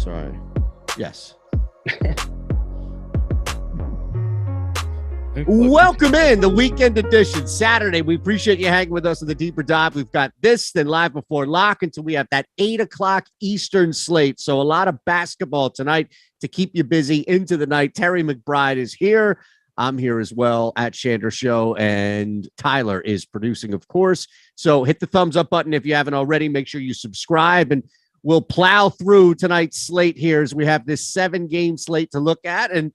sorry. Yes. Welcome in the weekend edition, Saturday. We appreciate you hanging with us on the Deeper Dive. We've got this, then live before lock until we have that 8 o'clock Eastern slate. So a lot of basketball tonight to keep you busy into the night. Terry McBride is here. I'm here as well at Shander Show, and Tyler is producing, of course. So hit the thumbs up button if you haven't already. Make sure you subscribe, and we'll plow through tonight's slate here as we have this 7-game slate to look at. And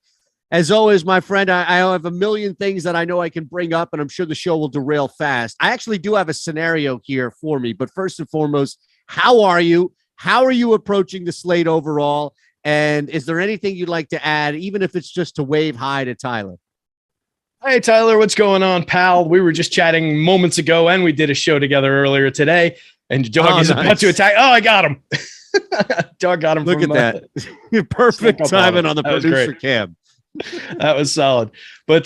as always, my friend, I have a million things that I know I can bring up, and I'm sure the show will derail fast. I actually do have a scenario here for me, but first and foremost, how are you? How are you approaching the slate overall? And is there anything you'd like to add, even if it's just to wave hi to Tyler? Hey, Tyler, what's going on, pal? We were just chatting moments ago, and we did a show together earlier today, and Dog is about to attack. Oh, I got him. Dog got him. Look at that. Perfect timing on the producer cam. That was solid. But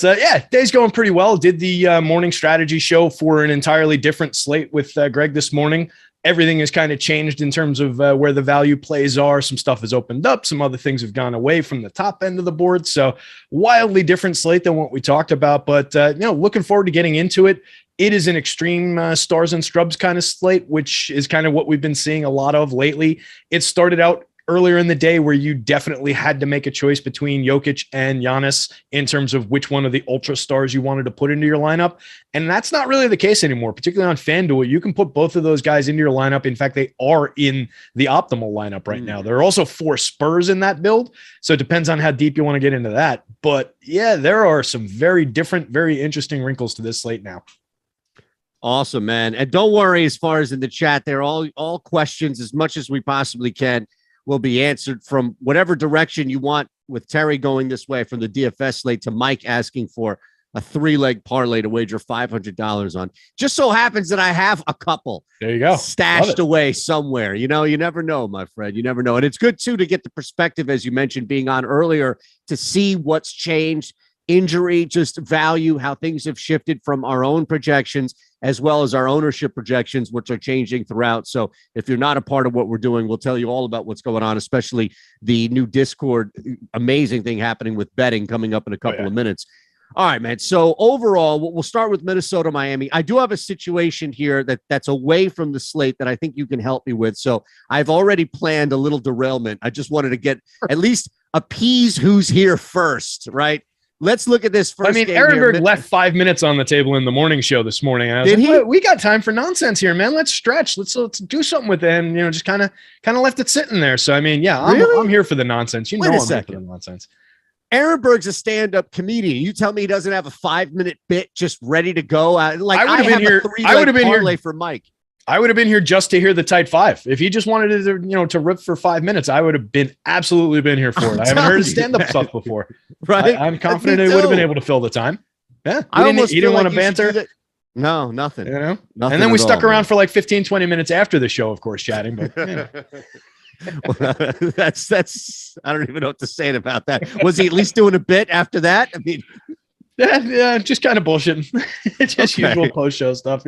day's going pretty well. Did the morning strategy show for an entirely different slate with Greg this morning. Everything has kind of changed in terms of where the value plays are. Some stuff has opened up. Some other things have gone away from the top end of the board. So wildly different slate than what we talked about. But, looking forward to getting into it. It is an extreme stars and scrubs kind of slate, which is kind of what we've been seeing a lot of lately. It started out earlier in the day where you definitely had to make a choice between Jokic and Giannis in terms of which one of the ultra stars you wanted to put into your lineup. And that's not really the case anymore, particularly on FanDuel. You can put both of those guys into your lineup. In fact, they are in the optimal lineup right now. There are also 4 Spurs in that build. So it depends on how deep you want to get into that. But yeah, there are some very different, very interesting wrinkles to this slate now. Awesome, man. And don't worry, as far as in the chat, they're all questions as much as we possibly can will be answered from whatever direction you want, with Terry going this way from the DFS slate to Mike asking for a 3-leg parlay to wager $500 on. Just so happens that I have a couple there you go stashed away somewhere. You never know, my friend. You never know. And it's good, too, to get the perspective, as you mentioned, being on earlier, to see what's changed, injury, just value, how things have shifted from our own projections as well as our ownership projections, which are changing throughout. So if you're not a part of what we're doing, we'll tell you all about what's going on, especially the new Discord, amazing thing happening with betting coming up in a couple of minutes. All right, man. So overall, we'll start with Minnesota, Miami. I do have a situation here that's away from the slate that I think you can help me with. So I've already planned a little derailment. I just wanted to get at least appease who's here first, right? Let's look at this first. I mean, Ehrenberg left 5 minutes on the table in the morning show this morning. And I was like, we got time for nonsense here, man. Let's stretch. Let's do something with it. And, just kind of left it sitting there. So, I mean, yeah, I'm here for the nonsense. Wait a second. I'm here for the nonsense. Ehrenberg's a stand-up comedian. You tell me he doesn't have a 5-minute bit just ready to go. I would have been here. I would have been here for Mike. I would have been here just to hear the tight 5. If he just wanted to rip for 5 minutes, I would have been absolutely been here for it. I haven't heard his stand-up stuff before. Right. I'm confident he would have been able to fill the time. Yeah. He didn't want to banter. No, nothing. Nothing. And then we stuck around for like 15, 20 minutes after the show, of course, chatting. But well, that's I don't even know what to say about that. Was he at least doing a bit after that? I mean, yeah, just kind of bullshitting. Just usual post-show stuff,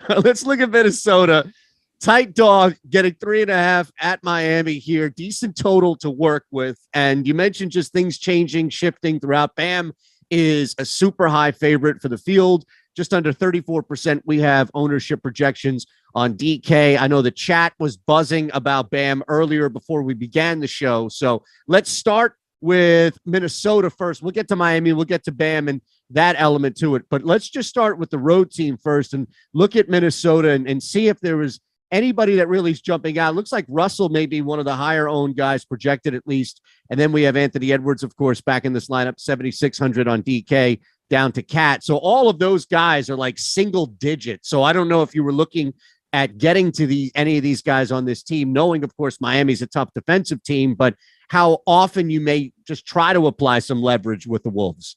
Let's look at Minnesota. Tight dog getting 3.5 at Miami here. Decent total to work with. And you mentioned just things changing, shifting throughout. Bam is a super high favorite for the field. Just under 34%. We have ownership projections on DK. I know the chat was buzzing about Bam earlier before we began the show. So let's start with Minnesota first. We'll get to Miami. We'll get to Bam and that element to it. But let's just start with the road team first and look at Minnesota and see if there was anybody that really is jumping out. It looks like Russell may be one of the higher owned guys, projected at least. And then we have Anthony Edwards, of course, back in this lineup, 7,600 on DK, down to Cat. So all of those guys are like single digit. So I don't know if you were looking at getting to any of these guys on this team, knowing, of course, Miami's a tough defensive team, but how often you may just try to apply some leverage with the Wolves.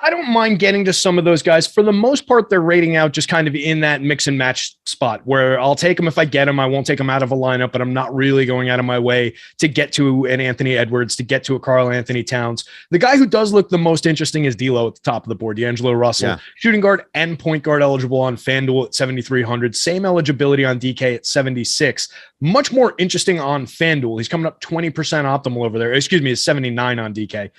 I don't mind getting to some of those guys. For the most part, they're rating out just kind of in that mix and match spot where I'll take them if I get them. I won't take them out of a lineup, but I'm not really going out of my way to get to an Anthony Edwards, to get to a Karl Anthony Towns. The guy who does look the most interesting is D'Lo at the top of the board, D'Angelo Russell, shooting guard and point guard eligible on FanDuel at 7,300. Same eligibility on DK at 76. Much more interesting on FanDuel. He's coming up 20% optimal over there. Excuse me, it's 79 on DK.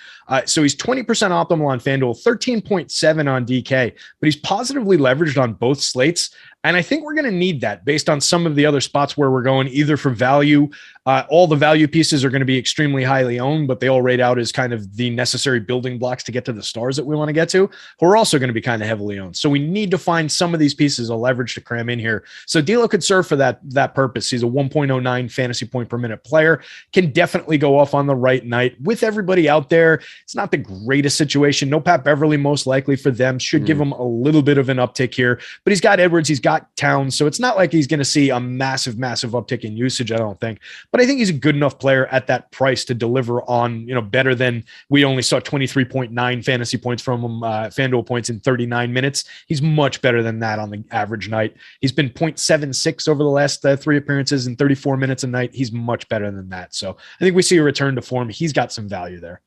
So he's 20% optimal on FanDuel, 13.7 on DK, but he's positively leveraged on both slates. And I think we're going to need that based on some of the other spots where we're going either for value. All the value pieces are going to be extremely highly owned, but they all rate out as kind of the necessary building blocks to get to the stars that we want to get to, who are also going to be kind of heavily owned. So we need to find some of these pieces of leverage to cram in here. So D'Lo could serve for that purpose. He's a 1.09 fantasy point per minute player, can definitely go off on the right night with everybody out there. It's not the greatest situation. No Pat Beverly, most likely for them, should give him a little bit of an uptick here, but he's got Edwards, he's got Towns. So it's not like he's going to see a massive uptick in usage, I don't think. But I think he's a good enough player at that price to deliver on, better than we only saw 23.9 fantasy points from him, FanDuel points in 39 minutes. He's much better than that on the average night. He's been 0.76 over the last 3 appearances in 34 minutes a night. He's much better than that. So I think we see a return to form. He's got some value there.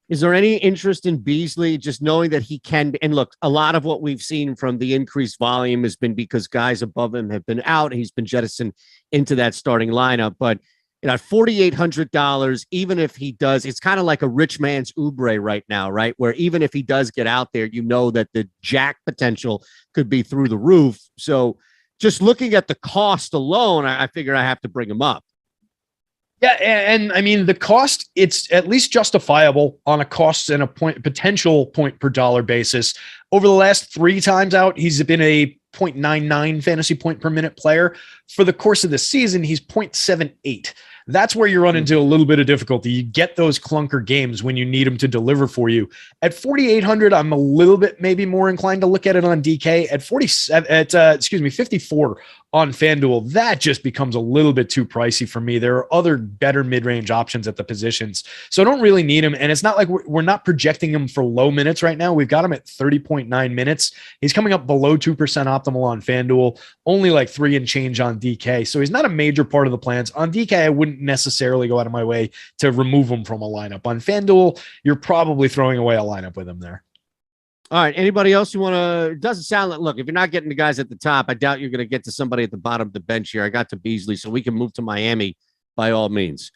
Is there any interest in Beasley, just knowing that he can? And look, a lot of what we've seen from the increased volume has been because guys above him have been out. He's been jettisoned into that starting lineup. But at $4,800, even if he does, it's kind of like a rich man's Oubre right now, right? Where even if he does get out there, that the jack potential could be through the roof. So just looking at the cost alone, I figure I have to bring him up. Yeah, and I mean, the cost, it's at least justifiable on a cost and a potential point per dollar basis. Over the last 3 times out, he's been a 0.99 fantasy point per minute player. For the course of the season, he's 0.78. That's where you run into a little bit of difficulty. You get those clunker games when you need them to deliver for you. At 4,800, I'm a little bit maybe more inclined to look at it on DK. At 54 on FanDuel, that just becomes a little bit too pricey for me. There are other better mid-range options at the positions. So I don't really need him. And it's not like we're not projecting him for low minutes right now. We've got him at 30.9 minutes. He's coming up below 2% optimal on FanDuel, only like 3 and change on DK. So he's not a major part of the plans. On DK, I wouldn't necessarily go out of my way to remove him from a lineup. On FanDuel, you're probably throwing away a lineup with him there. All right. Anybody else you want to? It doesn't sound like. Look, if you're not getting the guys at the top, I doubt you're going to get to somebody at the bottom of the bench here. I got to Beasley, so we can move to Miami by all means.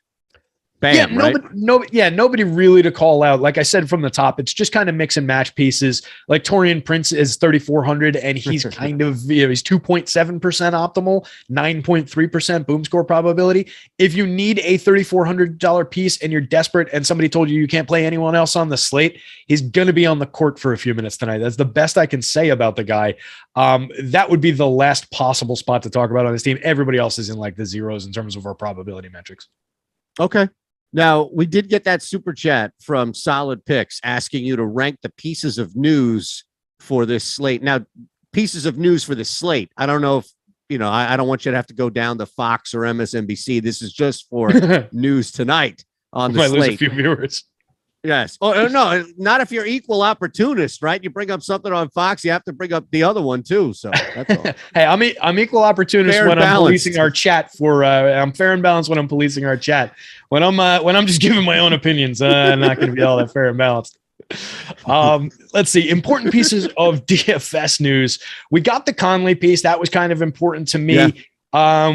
Bam, right? Nobody really to call out. Like I said from the top, it's just kind of mix and match pieces. Like Taurean Prince is 3,400, and he's kind of he's 2.7% optimal, 9.3% boom score probability. If you need a $3,400 piece and you're desperate, and somebody told you can't play anyone else on the slate, he's going to be on the court for a few minutes tonight. That's the best I can say about the guy. That would be the last possible spot to talk about on this team. Everybody else is in like the zeros in terms of our probability metrics. Okay. Now, we did get that super chat from Solid Picks asking you to rank the pieces of news for this slate. Now, pieces of news for this slate, I don't know if, I don't want you to have to go down to Fox or MSNBC. This is just for news tonight on the slate. Lose a few viewers. Yes. Oh, no, not if you're equal opportunist, right? You bring up something on Fox, you have to bring up the other one too. So that's all. Hey, I'm equal opportunist when I'm policing our chat I'm fair and balanced when I'm policing our chat. When I'm just giving my own opinions, I'm not going to be all that fair and balanced. Let's see. Important pieces of DFS news. We got the Conley piece. That was kind of important to me. Yeah.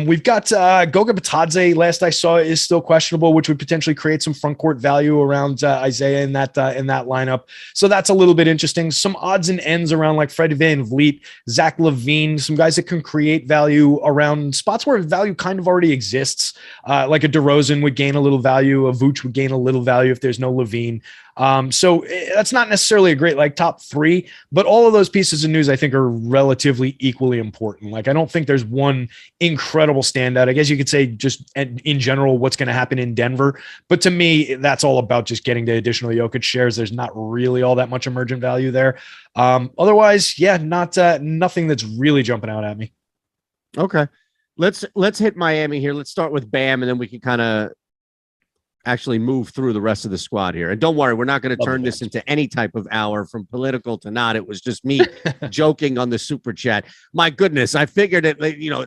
We've got Goga Batadze, last I saw, is still questionable, which would potentially create some front court value around Isaiah in that lineup. So that's a little bit interesting. Some odds and ends around like Fred VanVleet, Zach LaVine, some guys that can create value around spots where value kind of already exists. Like a DeRozan would gain a little value. A Vooch would gain a little value if there's no LaVine. So that's not necessarily a great like top 3, but all of those pieces of news I think are relatively equally important. Like I don't think there's one incredible standout. I guess you could say just in general what's going to happen in Denver, but to me that's all about just getting the additional Jokic shares. There's not really all that much emergent value there. Otherwise, nothing that's really jumping out at me. Okay, let's hit Miami here. Let's start with Bam, and then we can kind of actually move through the rest of the squad here. And don't worry, we're not going to turn this into any type of hour from political to not. It was just me joking on the super chat. My goodness, I figured it, you know,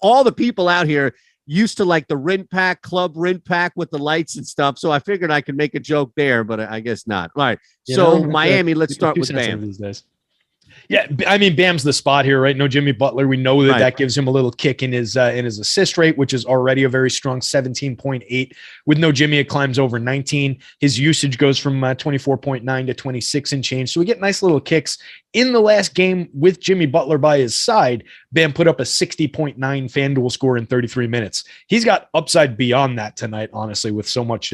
all the people out here used to like the rent pack, club rent pack with the lights and stuff. So I figured I could make a joke there, but I guess not. All right. So Miami, let's start with Bam. These days. Yeah, I mean, Bam's the spot here, right? No Jimmy Butler. We know that that gives him a little kick in his assist rate, which is already a very strong 17.8. With no Jimmy, it climbs over 19. His usage goes from 24.9 to 26 and change. So we get nice little kicks. In the last game with Jimmy Butler by his side, Bam put up a 60.9 FanDuel score in 33 minutes. He's got upside beyond that tonight, honestly, with so much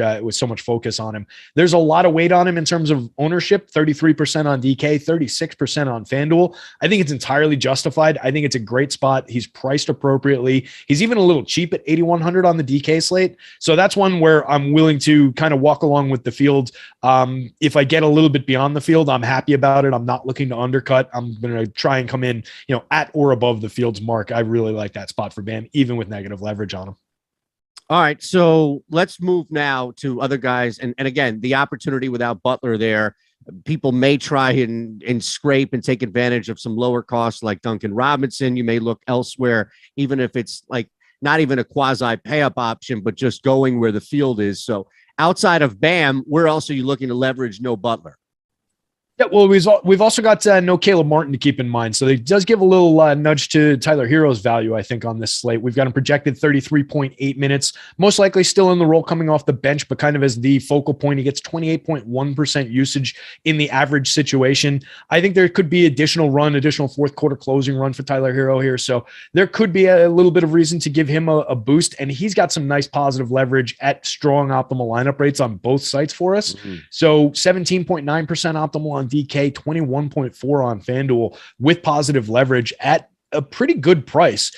focus on him. There's a lot of weight on him in terms of ownership, 33% on DK, 36% on FanDuel. I think it's entirely justified. I think it's a great spot. He's priced appropriately. He's even a little cheap at 8,100 on the DK slate. So that's one where I'm willing to kind of walk along with the field. If I get a little bit beyond the field, I'm happy about it. I'm not looking to undercut. I'm going to try and come in, at or above the field's mark. I really like that spot for Bam, even with negative leverage on him. All right, so let's move now to other guys. And again, the opportunity without Butler there, people may try and scrape and take advantage of some lower costs like Duncan Robinson. You may look elsewhere, even if it's like not even a quasi pay-up option, but just going where the field is. So outside of Bam, where else are you looking to leverage no Butler? Yeah, well, we've also got no Caleb Martin to keep in mind. So it does give a little nudge to Tyler Hero's value, I think, on this slate. We've got him projected 33.8 minutes, most likely still in the role coming off the bench, but kind of as the focal point. He gets 28.1% usage in the average situation. I think there could be additional fourth quarter closing run for Tyler Hero here. So there could be a little bit of reason to give him a boost. And he's got some nice positive leverage at strong optimal lineup rates on both sites for us. Mm-hmm. So 17.9% optimal on DK, 21.4 on FanDuel with positive leverage at a pretty good price.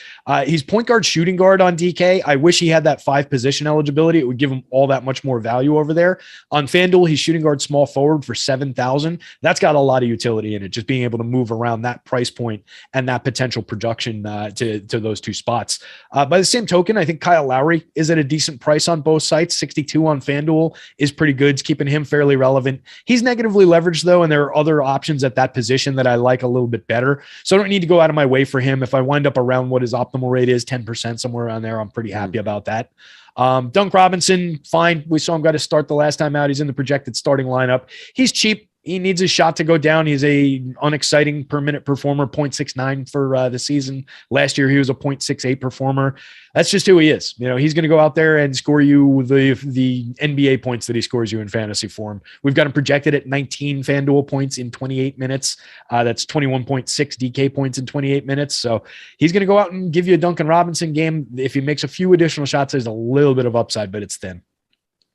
He's point guard, shooting guard on DK. I wish he had that 5 position eligibility. It would give him all that much more value over there. On FanDuel, he's shooting guard, small forward for 7,000. That's got a lot of utility in it, just being able to move around that price point and that potential production to those two spots. By the same token, I think Kyle Lowry is at a decent price on both sites. 62 on FanDuel is pretty good. It's keeping him fairly relevant. He's negatively leveraged though, and there are other options at that position that I like a little bit better. So I don't need to go out of my way for him. If I wind up around what his optimal rate is, 10%, somewhere around there, I'm pretty happy about that. Dunk Robinson, fine. We saw him got to start the last time out. He's in the projected starting lineup. He's cheap. He needs his shot to go down. He's a unexciting per minute performer, 0.69 for the season. Last year, he was a 0.68 performer. That's just who he is. He's going to go out there and score you the NBA points that he scores you in fantasy form. We've got him projected at 19 FanDuel points in 28 minutes. That's 21.6 DK points in 28 minutes. So he's going to go out and give you a Duncan Robinson game. If he makes a few additional shots, there's a little bit of upside, but it's thin.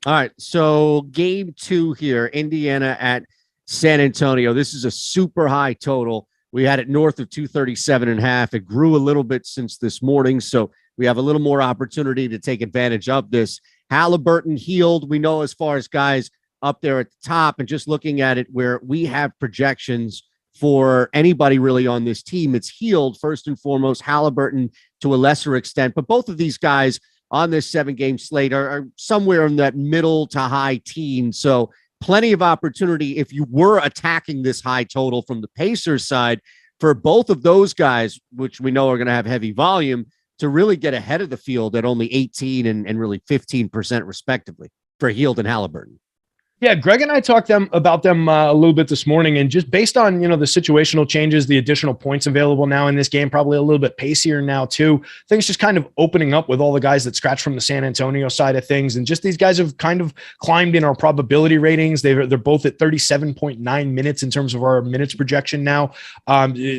All right. So game 2 here, Indiana at San Antonio. This is a super high total. We had it north of 237.5. It grew a little bit since this morning, so we have a little more opportunity to take advantage of this. Halliburton healed. We know as far as guys up there at the top, and just looking at it where we have projections for anybody really on this team, it's healed first and foremost. Halliburton to a lesser extent, but both of these guys on this 7-game slate are somewhere in that middle to high teens. So plenty of opportunity if you were attacking this high total from the Pacers side for both of those guys, which we know are going to have heavy volume, to really get ahead of the field at only 18 and really 15% respectively for Hield and Halliburton. Yeah, Greg and I talked about them a little bit this morning, and just based on, the situational changes, the additional points available now in this game, probably a little bit pacier now too. Things just kind of opening up with all the guys that scratch from the San Antonio side of things. And just these guys have kind of climbed in our probability ratings. They're both at 37.9 minutes in terms of our minutes projection now.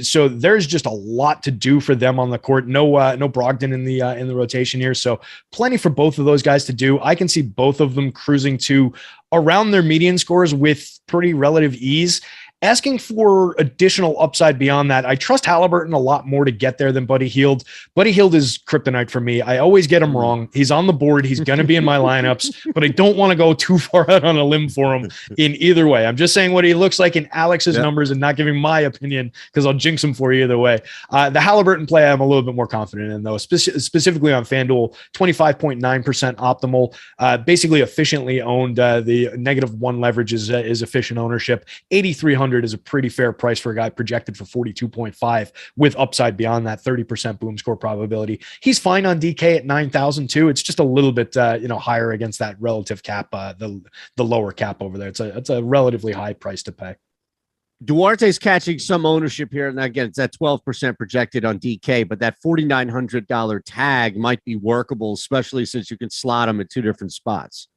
So there's just a lot to do for them on the court. No Brogdon in the rotation here. So plenty for both of those guys to do. I can see both of them cruising to around their median scores with pretty relative ease. Asking for additional upside beyond that, I trust Halliburton a lot more to get there than Buddy Hield. Buddy Hield is kryptonite for me. I always get him wrong. He's on the board. He's going to be in my lineups, but I don't want to go too far out on a limb for him in either way. I'm just saying what he looks like in Alex's numbers and not giving my opinion because I'll jinx him for you either way. The Halliburton play I'm a little bit more confident in, though, specifically on FanDuel, 25.9% optimal, basically efficiently owned. The -1 leverage is efficient ownership. 8,300 is a pretty fair price for a guy projected for 42.5 with upside beyond that, 30% boom score probability. He's fine on DK at 9,000 too. It's just a little bit higher against that relative cap, the lower cap over there. It's a relatively high price to pay. Duarte's catching some ownership here. And again, it's at 12% projected on DK, but that $4,900 tag might be workable, especially since you can slot him at two different spots.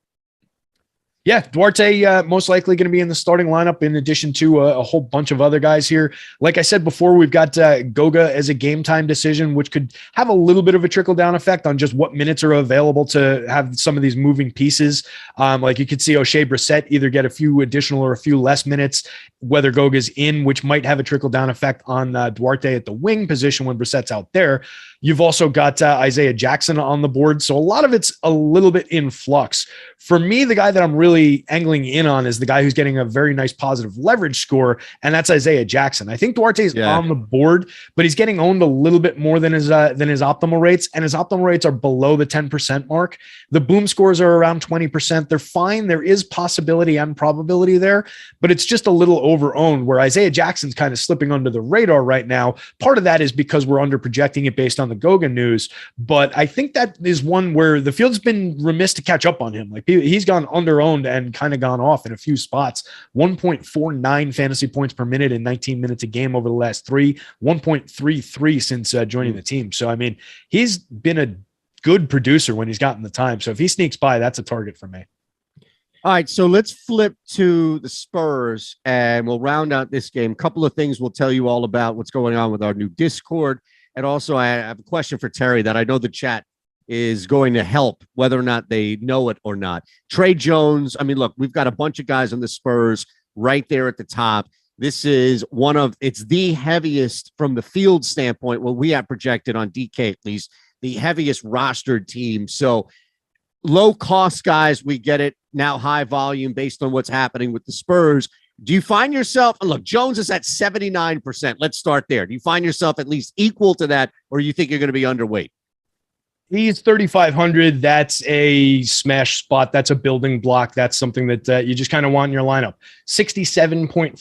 Yeah, Duarte most likely going to be in the starting lineup in addition to a whole bunch of other guys here. Like I said before, we've got Goga as a game time decision, which could have a little bit of a trickle down effect on just what minutes are available to have some of these moving pieces. Like you could see O'Shea Brissett either get a few additional or a few less minutes, whether Goga's in, which might have a trickle down effect on Duarte at the wing position when Brissett's out there. You've also got Isaiah Jackson on the board. So a lot of it's a little bit in flux. For me, the guy that I'm really angling in on is the guy who's getting a very nice positive leverage score, and that's Isaiah Jackson. I think Duarte's on the board, but he's getting owned a little bit more than his optimal rates, and his optimal rates are below the 10% mark. The boom scores are around 20%. They're fine. There is possibility and probability there, but it's just a little over-owned, where Isaiah Jackson's kind of slipping under the radar right now. Part of that is because we're under projecting it based on the Goga news, but I think that is one where the field's been remiss to catch up on him. Like he's gone under-owned and kind of gone off in a few spots. 1.49 fantasy points per minute in 19 minutes a game over the last 1.33 since joining the team. So, I mean, he's been a good producer when he's gotten the time. So if he sneaks by, that's a target for me. All right, so let's flip to the Spurs, and we'll round out this game. A couple of things we'll tell you all about what's going on with our new Discord. And also, I have a question for Terry that I know the chat is going to help, whether or not they know it or not. Trey Jones, I mean, look, we've got a bunch of guys on the Spurs right there at the top. This is it's the heaviest from the field standpoint, what we have projected on DK, at least, the heaviest rostered team. So low cost guys, we get it. Now high volume based on what's happening with the Spurs. Do you find yourself, and look, Jones is at 79%. Let's start there. Do you find yourself at least equal to that, or you think you're going to be underweight? He's 3,500. That's a smash spot. That's a building block. That's something that you just kind of want in your lineup. 67.4%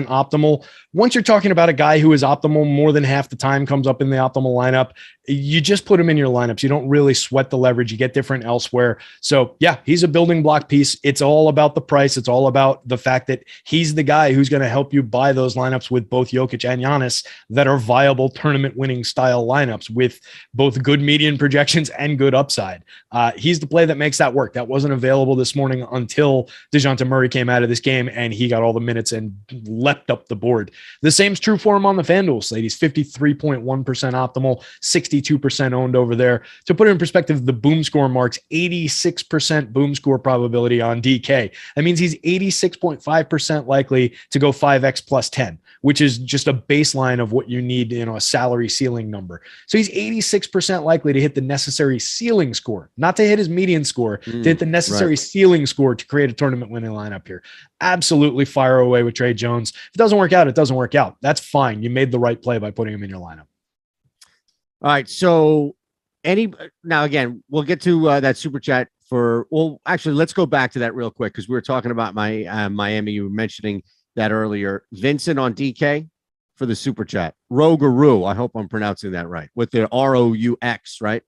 optimal. Once you're talking about a guy who is optimal more than half the time, comes up in the optimal lineup, you just put him in your lineups. You don't really sweat the leverage. You get different elsewhere. So yeah, he's a building block piece. It's all about the price. It's all about the fact that he's the guy who's going to help you buy those lineups with both Jokic and Giannis that are viable tournament winning style lineups with both good median projections and good upside. He's the play that makes that work. That wasn't available this morning until DeJounte Murray came out of this game and he got all the minutes and leapt up the board. The same's true for him on the FanDuel slate. He's 53.1% optimal, 62% owned over there. To put it in perspective, the boom score marks 86% boom score probability on DK. That means he's 86.5% likely to go 5x plus 10, which is just a baseline of what you need, a salary ceiling number. So he's 86% likely to hit the necessary ceiling score, not to hit his median score, to hit the necessary ceiling score to create a tournament winning lineup here. Absolutely fire away with Trey Jones. If it doesn't work out, it doesn't work out. That's fine. You made the right play by putting him in your lineup. All right. So now again, we'll get to that super chat actually, let's go back to that real quick, because we were talking about Miami. You were mentioning that earlier. Vincent on DK for the super chat. Rogaroo. I hope I'm pronouncing that right. With the ROUX, right?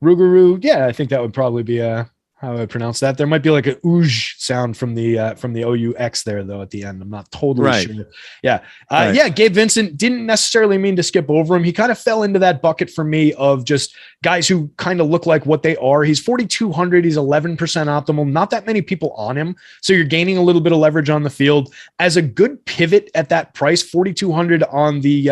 Rougarou. Yeah, I think that would probably be how I would pronounce that. There might be like a ooge sound from the OUX there though at the end. I'm not totally sure. Yeah. Right. Yeah. Gabe Vincent, didn't necessarily mean to skip over him. He kind of fell into that bucket for me of just guys who kind of look like what they are. He's 4,200. He's 11% optimal. Not that many people on him. So you're gaining a little bit of leverage on the field as a good pivot at that price, 4,200 on the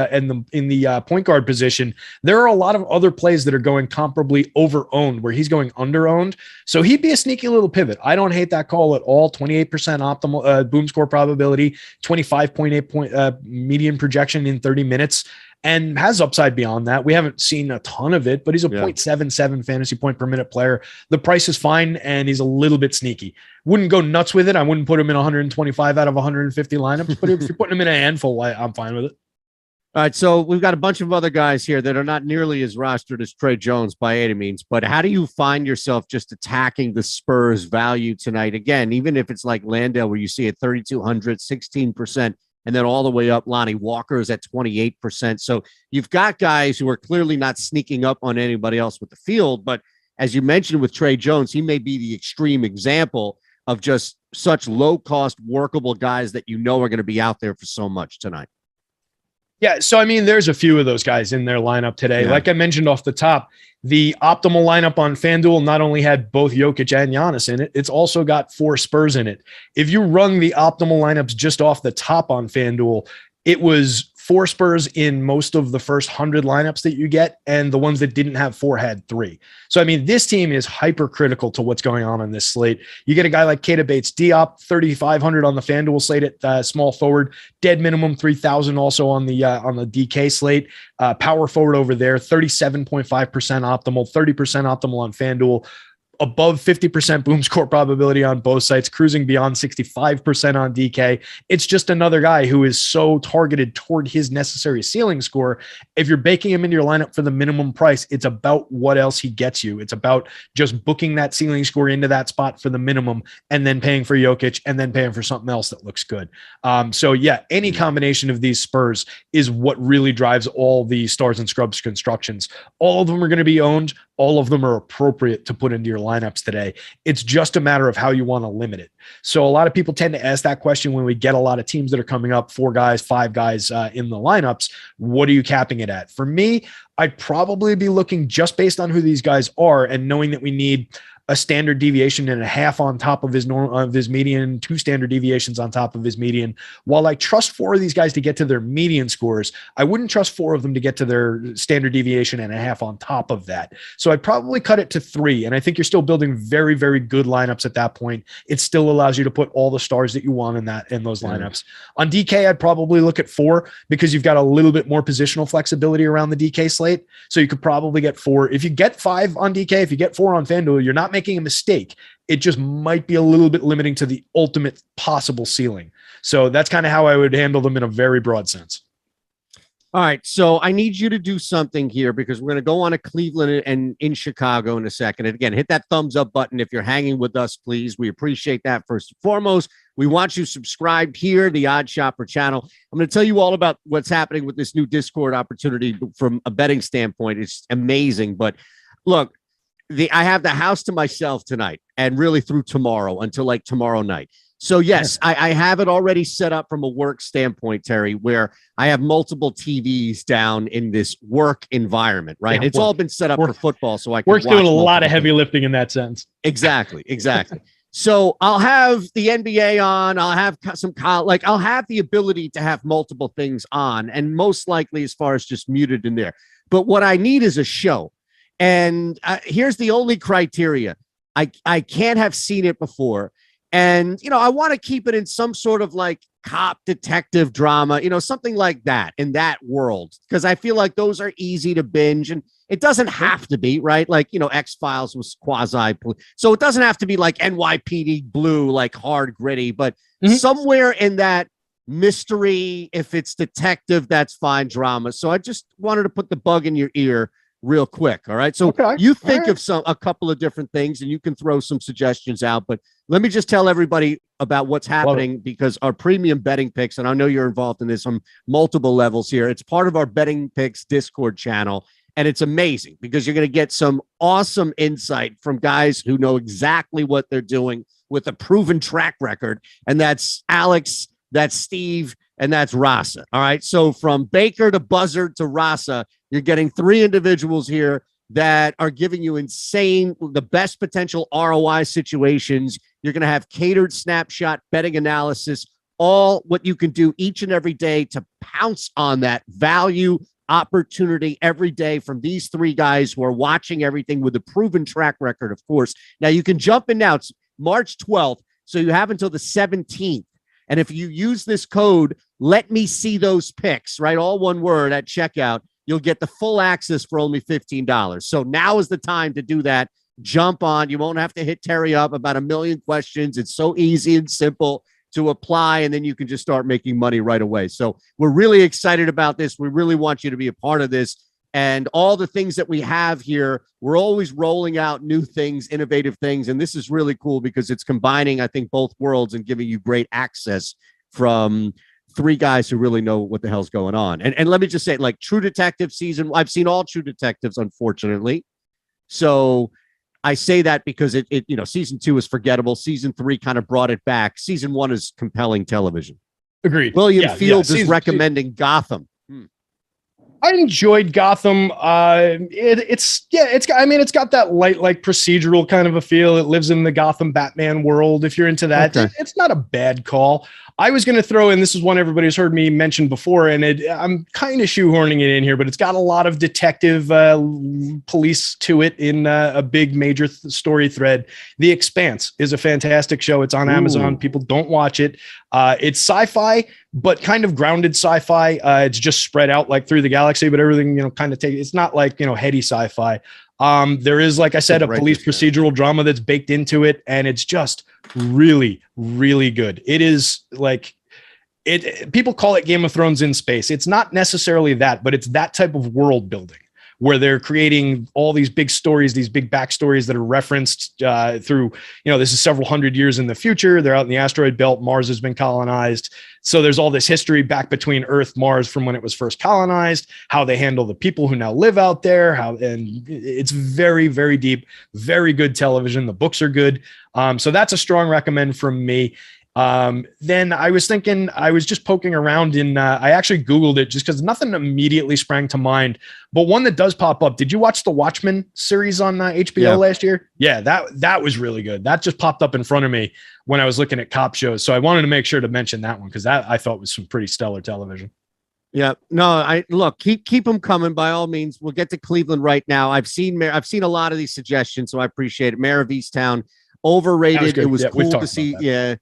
in the point guard position. There are a lot of other plays that are going comparably over owned where he's going under owned. So he'd be a sneaky little pivot. I don't hate that call at all. 28% optimal boom score probability, 25.8 point median projection in 30 minutes, and has upside beyond that. We haven't seen a ton of it, but he's a 0.77 fantasy point per minute player. The price is fine, and he's a little bit sneaky. Wouldn't go nuts with it. I wouldn't put him in 125 out of 150 lineups, but if you're putting him in a handful, I'm fine with it. All right, so we've got a bunch of other guys here that are not nearly as rostered as Trey Jones by any means, but how do you find yourself just attacking the Spurs value tonight? Again, even if it's like Landale, where you see it 3,200, 16%, and then all the way up, Lonnie Walker is at 28%. So you've got guys who are clearly not sneaking up on anybody else with the field, but as you mentioned with Trey Jones, he may be the extreme example of just such low-cost, workable guys that you know are going to be out there for so much tonight. Yeah, so I mean, there's a few of those guys in their lineup today. Yeah. Like I mentioned off the top, the optimal lineup on FanDuel not only had both Jokic and Giannis in it, it's also got 4 Spurs in it. If you run the optimal lineups just off the top on FanDuel, it was 4 Spurs in most of the first 100 lineups that you get, and the ones that didn't have 4 had 3. So, I mean, this team is hypercritical to what's going on this slate. You get a guy like Keita Bates-Diop, 3,500 on the FanDuel slate at small forward, dead minimum 3,000 also on the DK slate. Power forward over there, 37.5% optimal, 30% optimal on FanDuel. Above 50% boom score probability on both sites, cruising beyond 65% on DK. It's just another guy who is so targeted toward his necessary ceiling score. If you're baking him into your lineup for the minimum price, it's about what else he gets you. It's about just booking that ceiling score into that spot for the minimum and then paying for Jokic and then paying for something else that looks good. So yeah, any combination of these Spurs is what really drives all the stars and scrubs constructions. All of them are going to be owned. All of them are appropriate to put into your lineups today. It's just a matter of how you want to limit it. So a lot of people tend to ask that question when we get a lot of teams that are coming up, 4 guys, 5 guys in the lineups. What are you capping it at? For me, I'd probably be looking just based on who these guys are and knowing that we need a standard deviation and a half on top of his median, 2 standard deviations on top of his median. While I trust 4 of these guys to get to their median scores, I wouldn't trust 4 of them to get to their standard deviation and a half on top of that. So I'd probably cut it to 3. And I think you're still building very, very good lineups at that point. It still allows you to put all the stars that you want in those lineups. On DK, I'd probably look at 4 because you've got a little bit more positional flexibility around the DK slate. So you could probably get 4. If you get 5 on DK, if you get 4 on FanDuel, you're not making a mistake. It just might be a little bit limiting to the ultimate possible ceiling. So that's kind of how I would handle them in a very broad sense. All right, so I need you to do something here because we're going to go on to Cleveland and in Chicago in a second. And again, hit that thumbs up button if you're hanging with us, please. We appreciate that first and foremost. We want you subscribed here, the Odd Shopper channel. I'm going to tell you all about what's happening with this new Discord opportunity from a betting standpoint. It's amazing. But look, I have the house to myself tonight and really through tomorrow until like tomorrow night. So yes, I have it already set up from a work standpoint, Terry, where I have multiple TVs down in this work environment, right? Yeah, it's all been set up for football. So I can Work's doing a lot of heavy lifting in that sense. Exactly. So I'll have the NBA on, I'll have I'll have the ability to have multiple things on and most likely as far as just muted in there. But what I need is a show. And here's the only criteria. I can't have seen it before. And, I want to keep it in some sort of like cop detective drama, something like that in that world, because I feel like those are easy to binge and it doesn't have to be right. Like, X-Files was quasi. So it doesn't have to be like NYPD Blue, like hard gritty, but somewhere in that mystery, if it's detective, that's fine drama. So I just wanted to put the bug in your ear real quick. All right. So you think of a couple of different things and you can throw some suggestions out, but let me just tell everybody about what's happening because our premium betting picks, and I know you're involved in this on multiple levels here. It's part of our betting picks Discord channel. And it's amazing because you're going to get some awesome insight from guys who know exactly what they're doing with a proven track record, and that's Alex, that's Steve, and that's Rasa. All right. So from Baker to Buzzard to Rasa, you're getting 3 individuals here that are giving you the best potential ROI situations. You're going to have catered snapshot betting analysis, all what you can do each and every day to pounce on that value opportunity every day from these 3 guys who are watching everything with a proven track record, of course. Now you can jump in now. It's March 12th. So you have until the 17th. And if you use this code, let me see those picks, right? All one word at checkout, you'll get the full access for only $15. So now is the time to do that. Jump on. You won't have to hit Terry up about a million questions. It's so easy and simple to apply, and then you can just start making money right away. So we're really excited about this. We really want you to be a part of this. And all the things that we have here, we're always rolling out new things, innovative things. And this is really cool because it's combining, I think, both worlds and giving you great access from 3 guys who really know what the hell's going on. And let me just say, like True Detective season, I've seen all True Detectives, unfortunately. So I say that because it season 2 is forgettable. Season 3 kind of brought it back. Season 1 is compelling television. Agreed. William Fields is recommending Gotham. I enjoyed Gotham. It's got that light, like procedural kind of a feel. It lives in the Gotham Batman world. If you're into that, it's not a bad call. I was going to throw in, this is one everybody's heard me mention before, and I'm kind of shoehorning it in here, but it's got a lot of detective police to it in a big major story thread. The Expanse is a fantastic show. It's on Amazon. People don't watch it. It's sci-fi, but kind of grounded sci-fi. It's just spread out like through the galaxy, but everything, kind of it's not like, heady sci-fi. There is, like I said, a police procedural drama that's baked into it, and it's just really, really good. It is like people call it Game of Thrones in space. It's not necessarily that, but it's that type of world building where they're creating all these big stories, these big backstories that are referenced through, this is several hundred years in the future. They're out in the asteroid belt. Mars has been colonized. So there's all this history back between Earth, Mars from when it was first colonized, how they handle the people who now live out there, and it's very, very deep, very good television. The books are good. So that's a strong recommend from me. Then I was thinking, I was just poking around I actually Googled it just because nothing immediately sprang to mind, but one that does pop up. Did you watch the Watchmen series on HBO last year? Yeah, that was really good. That just popped up in front of me when I was looking at cop shows. So I wanted to make sure to mention that one because that I thought was some pretty stellar television. Yeah, no, keep them coming by all means. We'll get to Cleveland right now. I've seen a lot of these suggestions, so I appreciate it. Mayor of Easttown, overrated. It was cool to see. Yeah.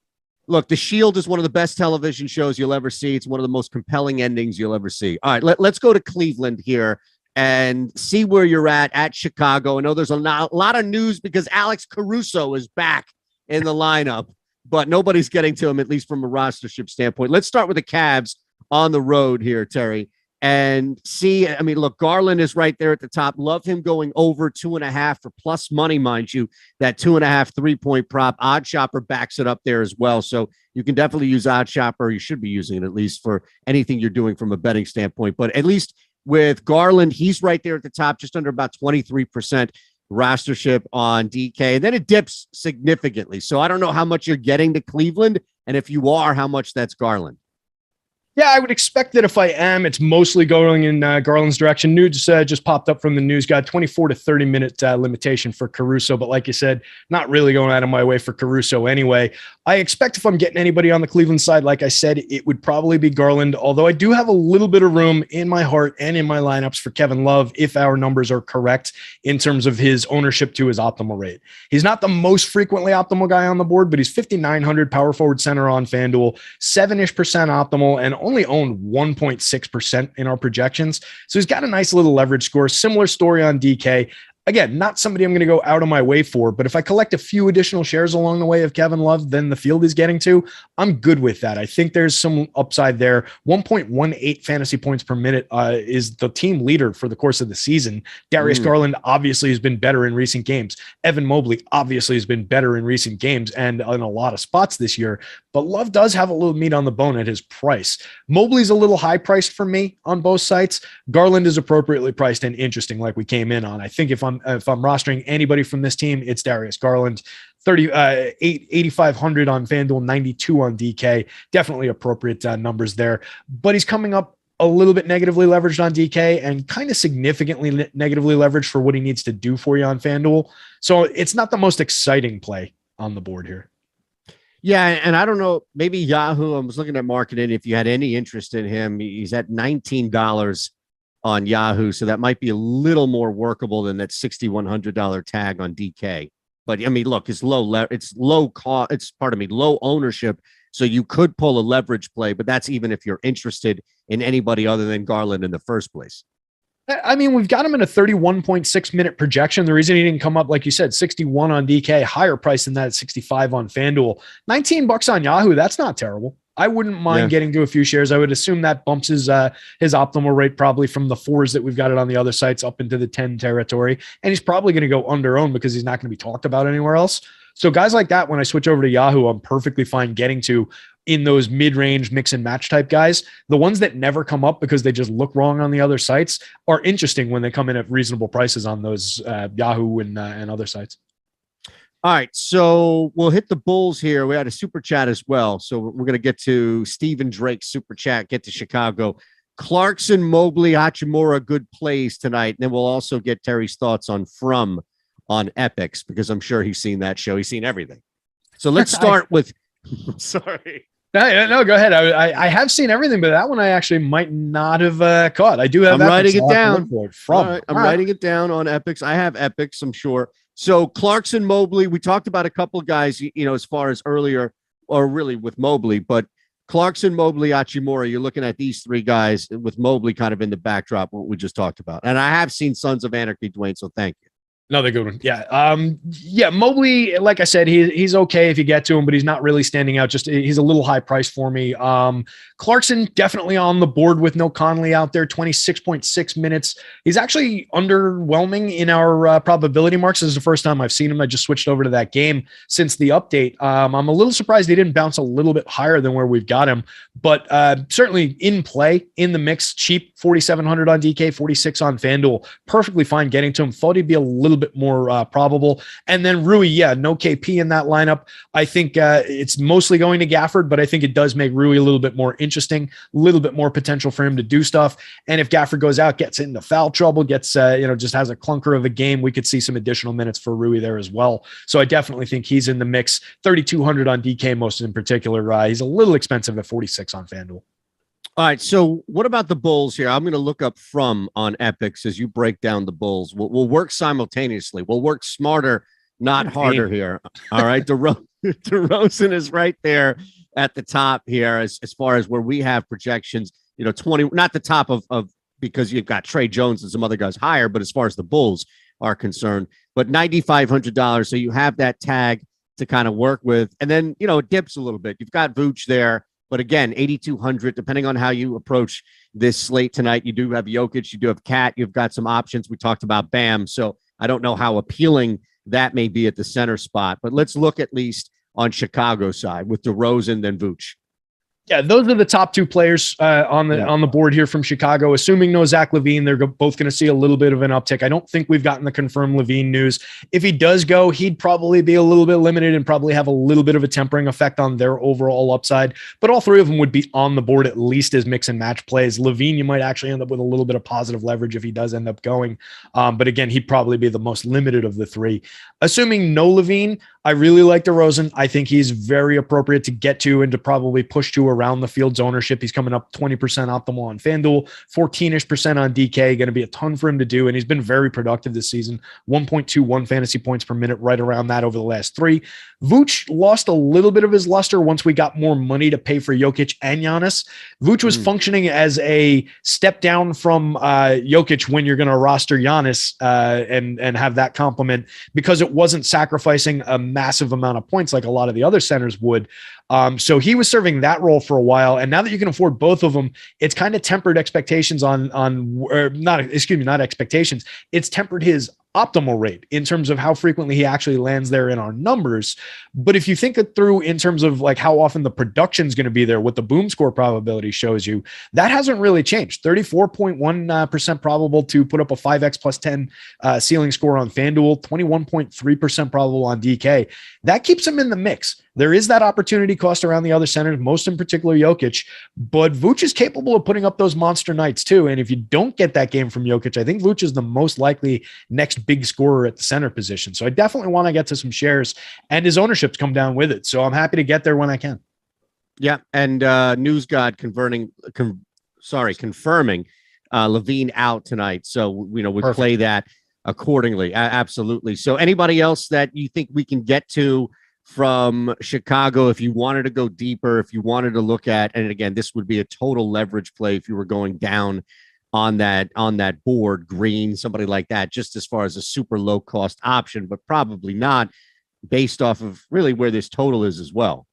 Look, The Shield is one of the best television shows you'll ever see. It's one of the most compelling endings you'll ever see. All right, let's go to Cleveland here and see where you're at Chicago. I know there's a lot of news because Alex Caruso is back in the lineup, but nobody's getting to him, at least from a rostership standpoint. Let's start with the Cavs on the road here, Terry, and see. I mean, look, Garland is right there at the top. Love him going over 2.5 for plus money, mind you. That 2.5 3-point prop. Odd Shopper backs it up there as well. So you can definitely use Odd Shopper. You should be using it at least for anything you're doing from a betting standpoint. But at least with Garland, he's right there at the top, just under about 23% rostership on DK. And then it dips significantly. So I don't know how much you're getting to Cleveland. And if you are, how much that's Garland. Yeah, I would expect that if I am, it's mostly going in Garland's direction. News just popped up from the news guide, 24 to 30 minute limitation for Caruso. But like you said, not really going out of my way for Caruso anyway. I expect if I'm getting anybody on the Cleveland side, like I said, it would probably be Garland, although I do have a little bit of room in my heart and in my lineups for Kevin Love if our numbers are correct in terms of his ownership to his optimal rate. He's not the most frequently optimal guy on the board, but he's 5,900 power forward center on FanDuel, 7-ish% optimal, and only owned 1.6% in our projections. So he's got a nice little leverage score. Similar story on DK. Again, not somebody I'm going to go out of my way for, but if I collect a few additional shares along the way of Kevin Love than the field is getting to, I'm good with that. I think there's some upside there. 1.18 fantasy points per minute is the team leader for the course of the season. Darius Garland obviously has been better in recent games. Evan Mobley obviously has been better in recent games and in a lot of spots this year, but Love does have a little meat on the bone at his price. Mobley's a little high priced for me on both sites. Garland is appropriately priced and interesting like we came in on. I think if I'm if I'm rostering anybody from this team, it's Darius Garland. 8,500 on FanDuel, 92 on DK. Definitely appropriate numbers there. But he's coming up a little bit negatively leveraged on DK and kind of significantly negatively leveraged for what he needs to do for you on FanDuel. So it's not the most exciting play on the board here. Yeah, and I don't know, maybe Yahoo, I was looking at marketing. If you had any interest in him, he's at $19 on Yahoo. So that might be a little more workable than that $6,100 tag on DK. But I mean, look, it's low ownership. So you could pull a leverage play, but that's even if you're interested in anybody other than Garland in the first place. I mean, we've got him in a 31.6 minute projection. The reason he didn't come up, like you said, 61 on DK, higher price than that at 65 on FanDuel, $19 on Yahoo. That's not terrible. I wouldn't mind getting to a few shares. I would assume that bumps his optimal rate probably from the 4s that we've got it on the other sites up into the 10 territory. And he's probably going to go under owned because he's not going to be talked about anywhere else. So guys like that, when I switch over to Yahoo, I'm perfectly fine getting to in those mid-range mix and match type guys. The ones that never come up because they just look wrong on the other sites are interesting when they come in at reasonable prices on those Yahoo and other sites. All right, so we'll hit the Bulls here. We had a super chat as well. So we're going to get to Stephen Drake's super chat, get to Chicago. Clarkson, Mobley, Hachimura, good plays tonight. And then we'll also get Terry's thoughts on Epics, because I'm sure he's seen that show. He's seen everything. So let's start with, sorry. No, go ahead. I have seen everything, but that one I actually might not have caught. I do have. I'm writing it down. I'm writing it down on Epics. I have Epics, I'm sure. So Clarkson, Mobley, we talked about a couple of guys, as far as earlier, or really with Mobley, but Clarkson, Mobley, Hachimura, you're looking at these three guys with Mobley kind of in the backdrop, what we just talked about. And I have seen Sons of Anarchy, Dwayne, so thank you. Another good one. Yeah. Mobley, like I said, he's okay if you get to him, but he's not really standing out. Just he's a little high price for me. Clarkson definitely on the board with no Conley out there, 26.6 minutes. He's actually underwhelming in our probability marks. This is the first time I've seen him. I just switched over to that game since the update. I'm a little surprised he didn't bounce a little bit higher than where we've got him, but certainly in play, in the mix, cheap, 4,700 on DK, 46 on FanDuel. Perfectly fine getting to him. Thought he'd be a little bit more probable. And then Rui, no KP in that lineup. I think it's mostly going to Gafford, but I think it does make Rui a little bit more interesting, a little bit more potential for him to do stuff. And if Gafford goes out, gets into foul trouble, gets just has a clunker of a game, we could see some additional minutes for Rui there as well. So I definitely think he's in the mix. 3,200 on DK most in particular. He's a little expensive at 46 on FanDuel. All right, so what about the Bulls here? I'm going to look up on Epics as you break down the Bulls. We'll work simultaneously. We'll work smarter, not harder here. All right, DeRozan is right there at the top here as far as where we have projections. 20, not the top of because you've got Trey Jones and some other guys higher, but as far as the Bulls are concerned, but $9,500. So you have that tag to kind of work with, and then it dips a little bit. You've got Vooch there. But again, 8,200, depending on how you approach this slate tonight, you do have Jokic, you do have Cat, you've got some options. We talked about Bam. So I don't know how appealing that may be at the center spot, but let's look at least on Chicago side with DeRozan, then Vooch. Yeah, those are the top two players on the board here from Chicago. Assuming no Zach LaVine, they're both going to see a little bit of an uptick. I don't think we've gotten the confirmed LaVine news. If he does go, he'd probably be a little bit limited and probably have a little bit of a tempering effect on their overall upside. But all three of them would be on the board at least as mix and match plays. LaVine, you might actually end up with a little bit of positive leverage if he does end up going. But again, he'd probably be the most limited of the three. Assuming no LaVine, I really like DeRozan. I think he's very appropriate to get to and to probably push to around the field's ownership. He's coming up 20% optimal on FanDuel, 14-ish% on DK. Going to be a ton for him to do, and he's been very productive this season. 1.21 fantasy points per minute, right around that over the last three. Vooch lost a little bit of his luster once we got more money to pay for Jokic and Giannis. Vooch was functioning as a step down from Jokic when you're going to roster Giannis and have that complement, because it wasn't sacrificing a massive amount of points like a lot of the other centers would. So he was serving that role for a while. And now that you can afford both of them, it's kind of tempered expectations not expectations. It's tempered his optimal rate in terms of how frequently he actually lands there in our numbers. But if you think it through in terms of like how often the production is going to be there, what the boom score probability shows you, that hasn't really changed. 34.1% probable to put up a 5x plus 10 ceiling score on FanDuel, 21.3% probable on DK. That keeps him in the mix. There is that opportunity cost around the other centers, most in particular Jokic, but Vooch is capable of putting up those monster nights too. And if you don't get that game from Jokic, I think Vooch is the most likely next big scorer at the center position. So I definitely want to get to some shares, and his ownership's come down with it. So I'm happy to get there when I can. Yeah. And News God confirming Levine out tonight. So, we play that accordingly. Absolutely. So anybody else that you think we can get to from Chicago, if you wanted to go deeper, if you wanted to look at, and again, this would be a total leverage play if you were going down on that board, Green, somebody like that, just as far as a super low cost option, but probably not based off of really where this total is as well.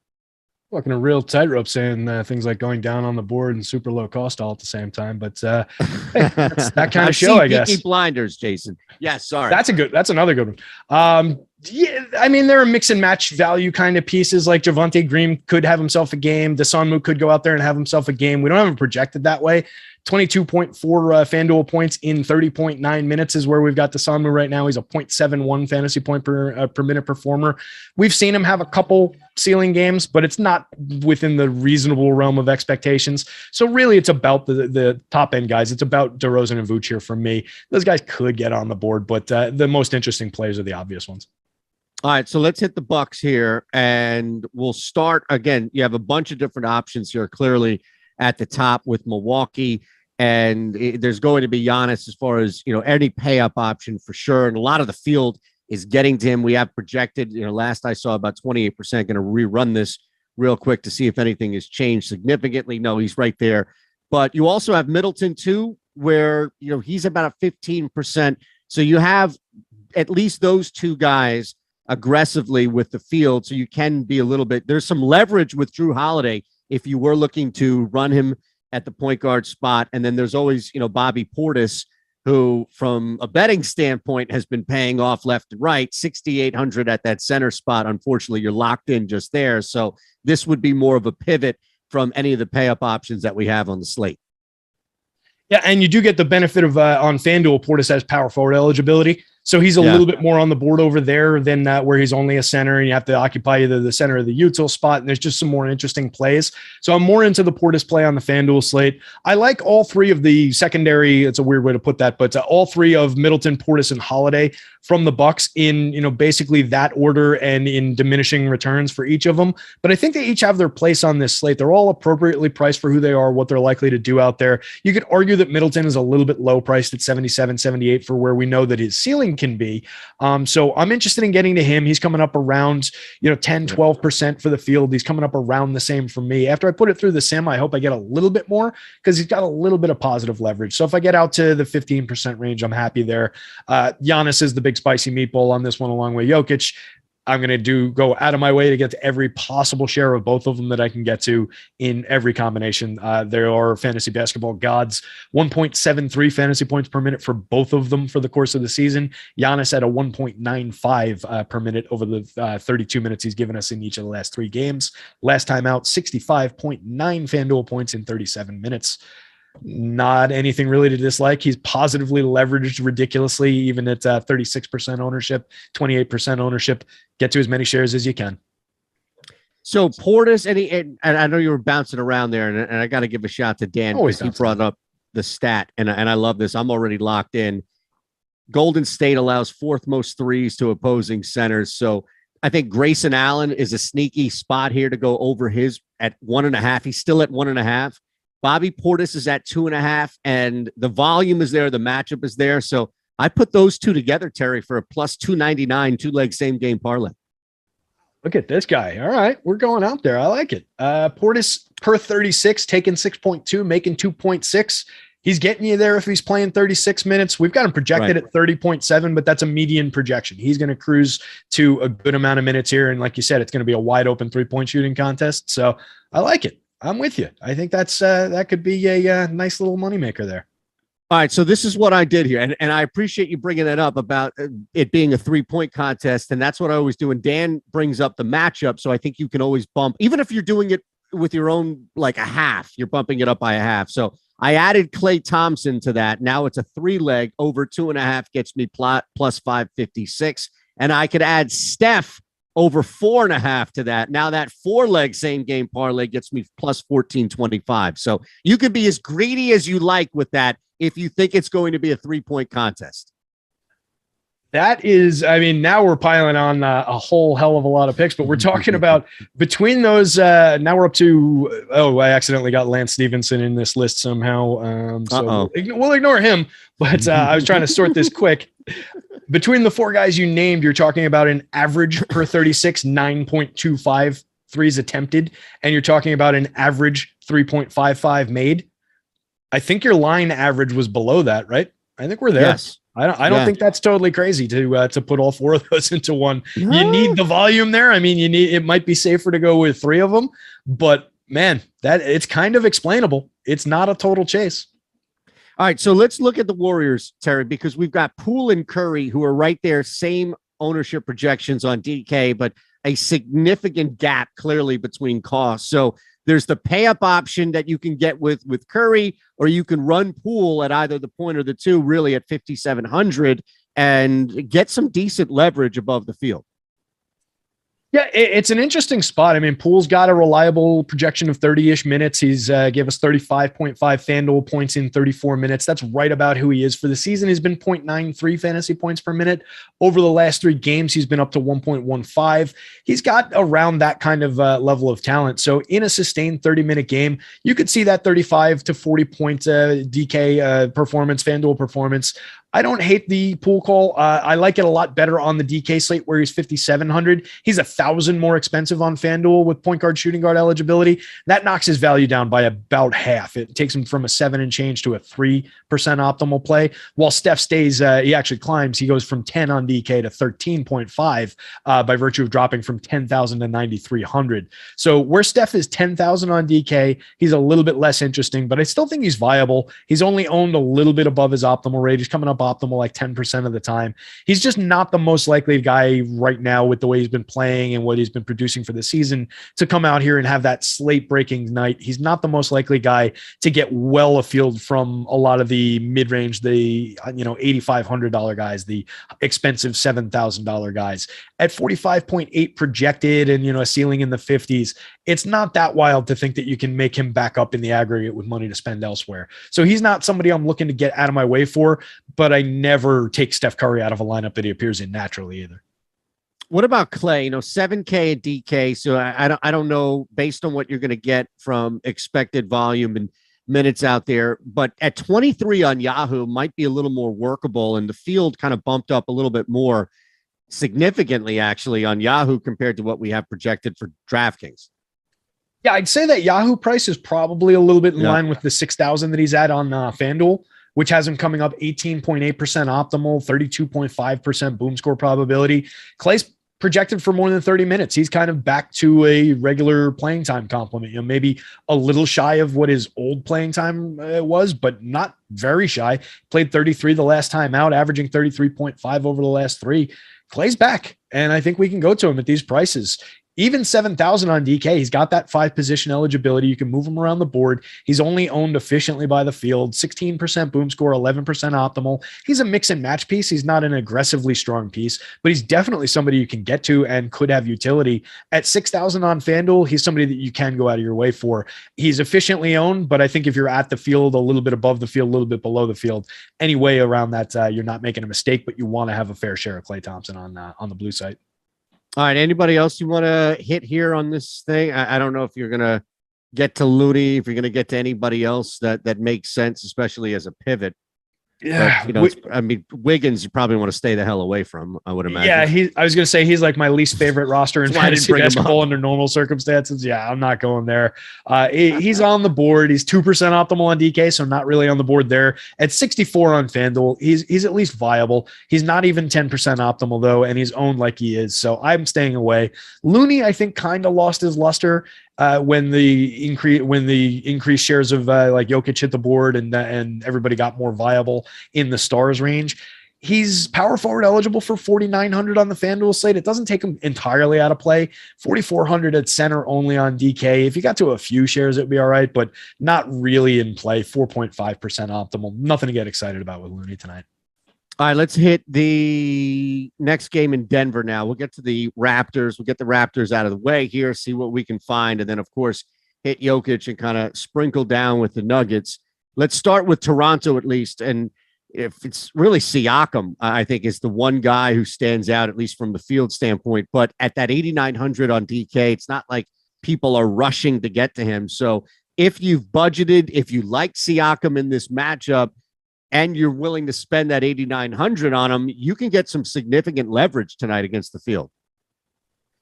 Walking a real tightrope saying things like going down on the board and super low cost all at the same time. But hey, that's that kind of show, I guess. Peaky Blinders, Jason. Yeah, sorry. That's another good one. Yeah, I mean, there are mix and match value kind of pieces like Javonte Green could have himself a game. Desanmu could go out there and have himself a game. We don't have him projected that way. 22.4 FanDuel points in 30.9 minutes is where we've got Desanmu right now. He's a 0.71 fantasy point per minute performer. We've seen him have a couple ceiling games, but it's not within the reasonable realm of expectations. So really it's about the top end guys. It's about DeRozan and Vooch here for me. Those guys could get on the board, but the most interesting plays are the obvious ones. All right, so let's hit the Bucks here, and we'll start again. You have a bunch of different options here, clearly at the top with Milwaukee, and there's going to be Giannis as far as any pay up option for sure, and a lot of the field is getting to him. We have projected, last I saw about 28%. Going to rerun this real quick to see if anything has changed significantly. No, he's right there, but you also have Middleton too, where he's about a 15%. So you have at least those two guys aggressively with the field, so you can be a little bit, there's some leverage with Drew Holiday if you were looking to run him at the point guard spot. And then there's always Bobby Portis, who from a betting standpoint has been paying off left and right. 6,800 at that center spot. Unfortunately, you're locked in just there, so this would be more of a pivot from any of the pay up options that we have on the slate. Yeah, and you do get the benefit of on FanDuel, Portis has power forward eligibility. So he's a little bit more on the board over there than where he's only a center and you have to occupy either the center or the util spot. And there's just some more interesting plays. So I'm more into the Portis play on the FanDuel slate. I like all three of the secondary. It's a weird way to put that, but all three of Middleton, Portis, and Holiday from the Bucks in, basically that order and in diminishing returns for each of them. But I think they each have their place on this slate. They're all appropriately priced for who they are, what they're likely to do out there. You could argue that Middleton is a little bit low priced at 77, 78 for where we know that his ceiling can be. So I'm interested in getting to him. He's coming up around, 10, 12% for the field. He's coming up around the same for me. After I put it through the sim, I hope I get a little bit more because he's got a little bit of positive leverage. So if I get out to the 15% range, I'm happy there. Giannis is the big spicy meatball on this one, along with Jokic. I'm going to go out of my way to get to every possible share of both of them that I can get to in every combination. There are fantasy basketball gods, 1.73 fantasy points per minute for both of them for the course of the season. Giannis at a 1.95 per minute over the 32 minutes he's given us in each of the last three games. Last time out, 65.9 FanDuel points in 37 minutes. Not anything really to dislike. He's positively leveraged ridiculously, even at 36% ownership, 28% ownership. Get to as many shares as you can. So Portis, and I know you were bouncing around there, and I got to give a shout to Dan because he brought up the stat, and I love this. I'm already locked in. Golden State allows fourth most threes to opposing centers. So I think Grayson Allen is a sneaky spot here to go over his at 1.5. He's still at 1.5. Bobby Portis is at 2.5, and the volume is there. The matchup is there. So I put those two together, Terry, for a plus 299 two-leg same-game parlay. Look at this guy. All right, we're going out there. I like it. Portis per 36, taking 6.2, making 2.6. He's getting you there if he's playing 36 minutes. We've got him projected at 30.7, but that's a median projection. He's going to cruise to a good amount of minutes here. And like you said, it's going to be a wide open three-point shooting contest. So I like it. I'm with you. I think that could be a nice little moneymaker there. All right, so this is what I did here, and I appreciate you bringing that up about it being a 3-point contest, and that's what I always do. And Dan brings up the matchup, so I think you can always bump, even if you're doing it with your own, like a half, you're bumping it up by a half. So I added Klay Thompson to that. Now it's a 3-leg over 2.5 gets me plus 556, and I could add Steph over 4.5 to that. Now that 4-leg same game parlay gets me plus 1425. So you could be as greedy as you like with that if you think it's going to be a 3-point contest. That is, I mean, now we're piling on a whole hell of a lot of picks, but we're talking about between those, now we're up to, I accidentally got Lance Stevenson in this list somehow. So we'll ignore him, but I was trying to sort this quick. Between the 4 guys you named, you're talking about an average per 36, 9.25 threes attempted, and you're talking about an average 3.55 made. I think your line average was below that, right? I think we're there. Yes. I don't think that's totally crazy to put all 4 of those into one. You need the volume there. I mean, it might be safer to go with 3 of them, but man, that it's kind of explainable. It's not a total chase. All right, so let's look at the Warriors, Terry, because we've got Poole and Curry who are right there, same ownership projections on DK, but a significant gap clearly between costs. So there's the pay up option that you can get with Curry, or you can run Poole at either the point or the 2, really at 5,700, and get some decent leverage above the field. Yeah, it's an interesting spot. I mean, Poole's got a reliable projection of 30-ish minutes. He's gave us 35.5 FanDuel points in 34 minutes. That's right about who he is for the season. He's been 0.93 fantasy points per minute. Over the last 3 games, he's been up to 1.15. He's got around that kind of level of talent. So in a sustained 30-minute game, you could see that 35 to 40 point DK performance, FanDuel performance. I don't hate the Poole call. I like it a lot better on the DK slate where he's 5,700. He's 1,000 more expensive on FanDuel with point guard, shooting guard eligibility. That knocks his value down by about half. It takes him from a 7 and change to a 3% optimal play. While Steph stays, he actually climbs. He goes from 10 on DK to 13.5 by virtue of dropping from 10,000 to 9,300. So where Steph is 10,000 on DK, he's a little bit less interesting, but I still think he's viable. He's only owned a little bit above his optimal rate. He's coming up optimal like 10% of the time. He's just not the most likely guy right now with the way he's been playing and what he's been producing for the season to come out here and have that slate breaking night. He's not the most likely guy to get well afield from a lot of the mid-range, the $8,500 guys, the expensive $7,000 guys. At 45.8 projected and a ceiling in the 50s, it's not that wild to think that you can make him back up in the aggregate with money to spend elsewhere. So he's not somebody I'm looking to get out of my way for, but I never take Steph Curry out of a lineup that he appears in naturally either. What about Klay? 7K at DK. So I don't know based on what you're going to get from expected volume and minutes out there, but at 23 on Yahoo might be a little more workable, and the field kind of bumped up a little bit more significantly actually on Yahoo compared to what we have projected for DraftKings. Yeah, I'd say that Yahoo price is probably a little bit in line with the 6,000 that he's at on FanDuel, which has him coming up 18.8% optimal, 32.5% boom score probability. Klay's projected for more than 30 minutes. He's kind of back to a regular playing time complement, maybe a little shy of what his old playing time was, but not very shy. Played 33 the last time out, averaging 33.5 over the last 3. Klay's back, and I think we can go to him at these prices. Even 7,000 on DK, he's got that 5-position eligibility. You can move him around the board. He's only owned efficiently by the field, 16% boom score, 11% optimal. He's a mix and match piece. He's not an aggressively strong piece, but he's definitely somebody you can get to and could have utility. At 6,000 on FanDuel, he's somebody that you can go out of your way for. He's efficiently owned, but I think if you're at the field, a little bit above the field, a little bit below the field, anyway around that, you're not making a mistake, but you want to have a fair share of Klay Thompson on the blue site. All right. Anybody else you want to hit here on this thing? I don't know if you're going to get to Looney, if you're going to get to anybody else that makes sense, especially as a pivot. Yeah. But, Wiggins, you probably want to stay the hell away from, I would imagine. Yeah. I was going to say he's like my least favorite roster in fantasy basketball under normal circumstances. Yeah. I'm not going there. He's on the board. He's 2% optimal on DK. So not really on the board there. At 64 on FanDuel, he's at least viable. He's not even 10% optimal though. And he's owned like he is. So I'm staying away. Looney, I think kind of lost his luster. when the increased shares of like Jokic hit the board and everybody got more viable in the stars range. He's power forward eligible for 4,900 on the FanDuel slate. It doesn't take him entirely out of play. 4,400 at center only on DK. If you got to a few shares, it'd be all right, but not really in play. 4.5% optimal. Nothing to get excited about with Looney tonight. All right, let's hit the next game in Denver now. We'll get to the Raptors. We'll get the Raptors out of the way here, see what we can find, and then, of course, hit Jokic and kind of sprinkle down with the Nuggets. Let's start with Toronto at least, and if it's really Siakam, I think is the one guy who stands out, at least from the field standpoint. But at that 8,900 on DK, it's not like people are rushing to get to him. So if you've budgeted, if you like Siakam in this matchup and you're willing to spend that 8,900 on him, you can get some significant leverage tonight against the field.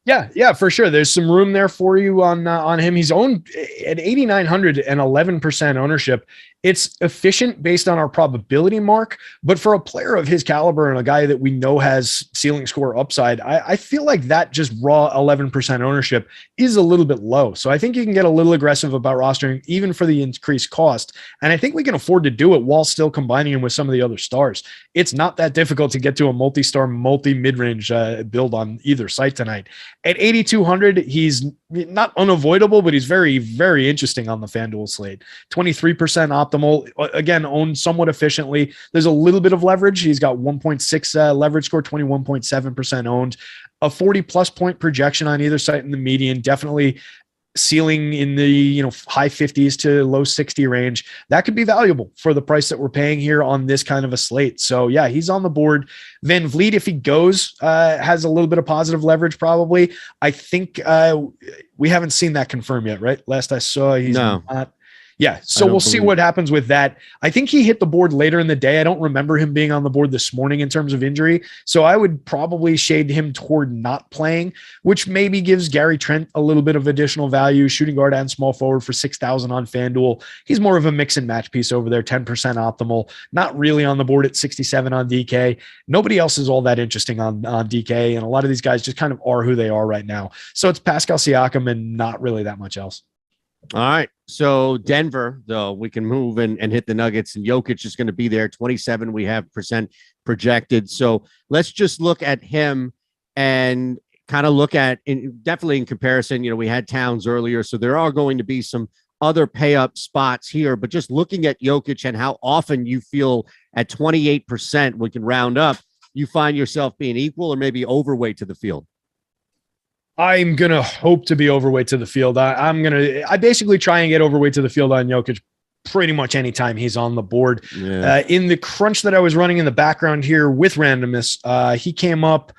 Yeah, for sure. There's some room there for you on him. He's owned at 8,900 and 11% ownership. It's efficient based on our probability mark, but for a player of his caliber and a guy that we know has ceiling score upside, I feel like that just raw 11% ownership is a little bit low. So I think you can get a little aggressive about rostering even for the increased cost. And I think we can afford to do it while still combining him with some of the other stars. It's not that difficult to get to a multi-star, multi-mid-range build on either site tonight. At 8,200, he's not unavoidable, but he's very, very interesting on the FanDuel slate. 23% optimal. Again, owned somewhat efficiently. There's a little bit of leverage. He's got 1.6 leverage score, 21.7% owned. A 40-plus point projection on either site in the median. Definitely ceiling in the high 50s to low 60 range. That could be valuable for the price that we're paying here on this kind of a slate. So yeah, he's on the board. Van Vliet, if he goes, has a little bit of positive leverage probably. I think we haven't seen that confirmed yet, right? Last I saw, he's not. Yeah, so we'll see what happens with that. I think he hit the board later in the day. I don't remember him being on the board this morning in terms of injury, so I would probably shade him toward not playing, which maybe gives Gary Trent a little bit of additional value, shooting guard and small forward for 6,000 on FanDuel. He's more of a mix and match piece over there, 10% optimal, not really on the board at 67 on DK. Nobody else is all that interesting on DK, and a lot of these guys just kind of are who they are right now. So it's Pascal Siakam and not really that much else. All right. So Denver, though, we can move and hit the Nuggets, and Jokic is going to be there. 27 we have percent projected. So let's just look at him and kind of look at, definitely in comparison, we had Towns earlier, so there are going to be some other pay up spots here, but just looking at Jokic and how often you feel at 28%, we can round up, you find yourself being equal or maybe overweight to the field. I'm going to hope to be overweight to the field. I basically try and get overweight to the field on Jokic pretty much anytime he's on the board. Yeah. In the crunch that I was running in the background here with randomness, he came up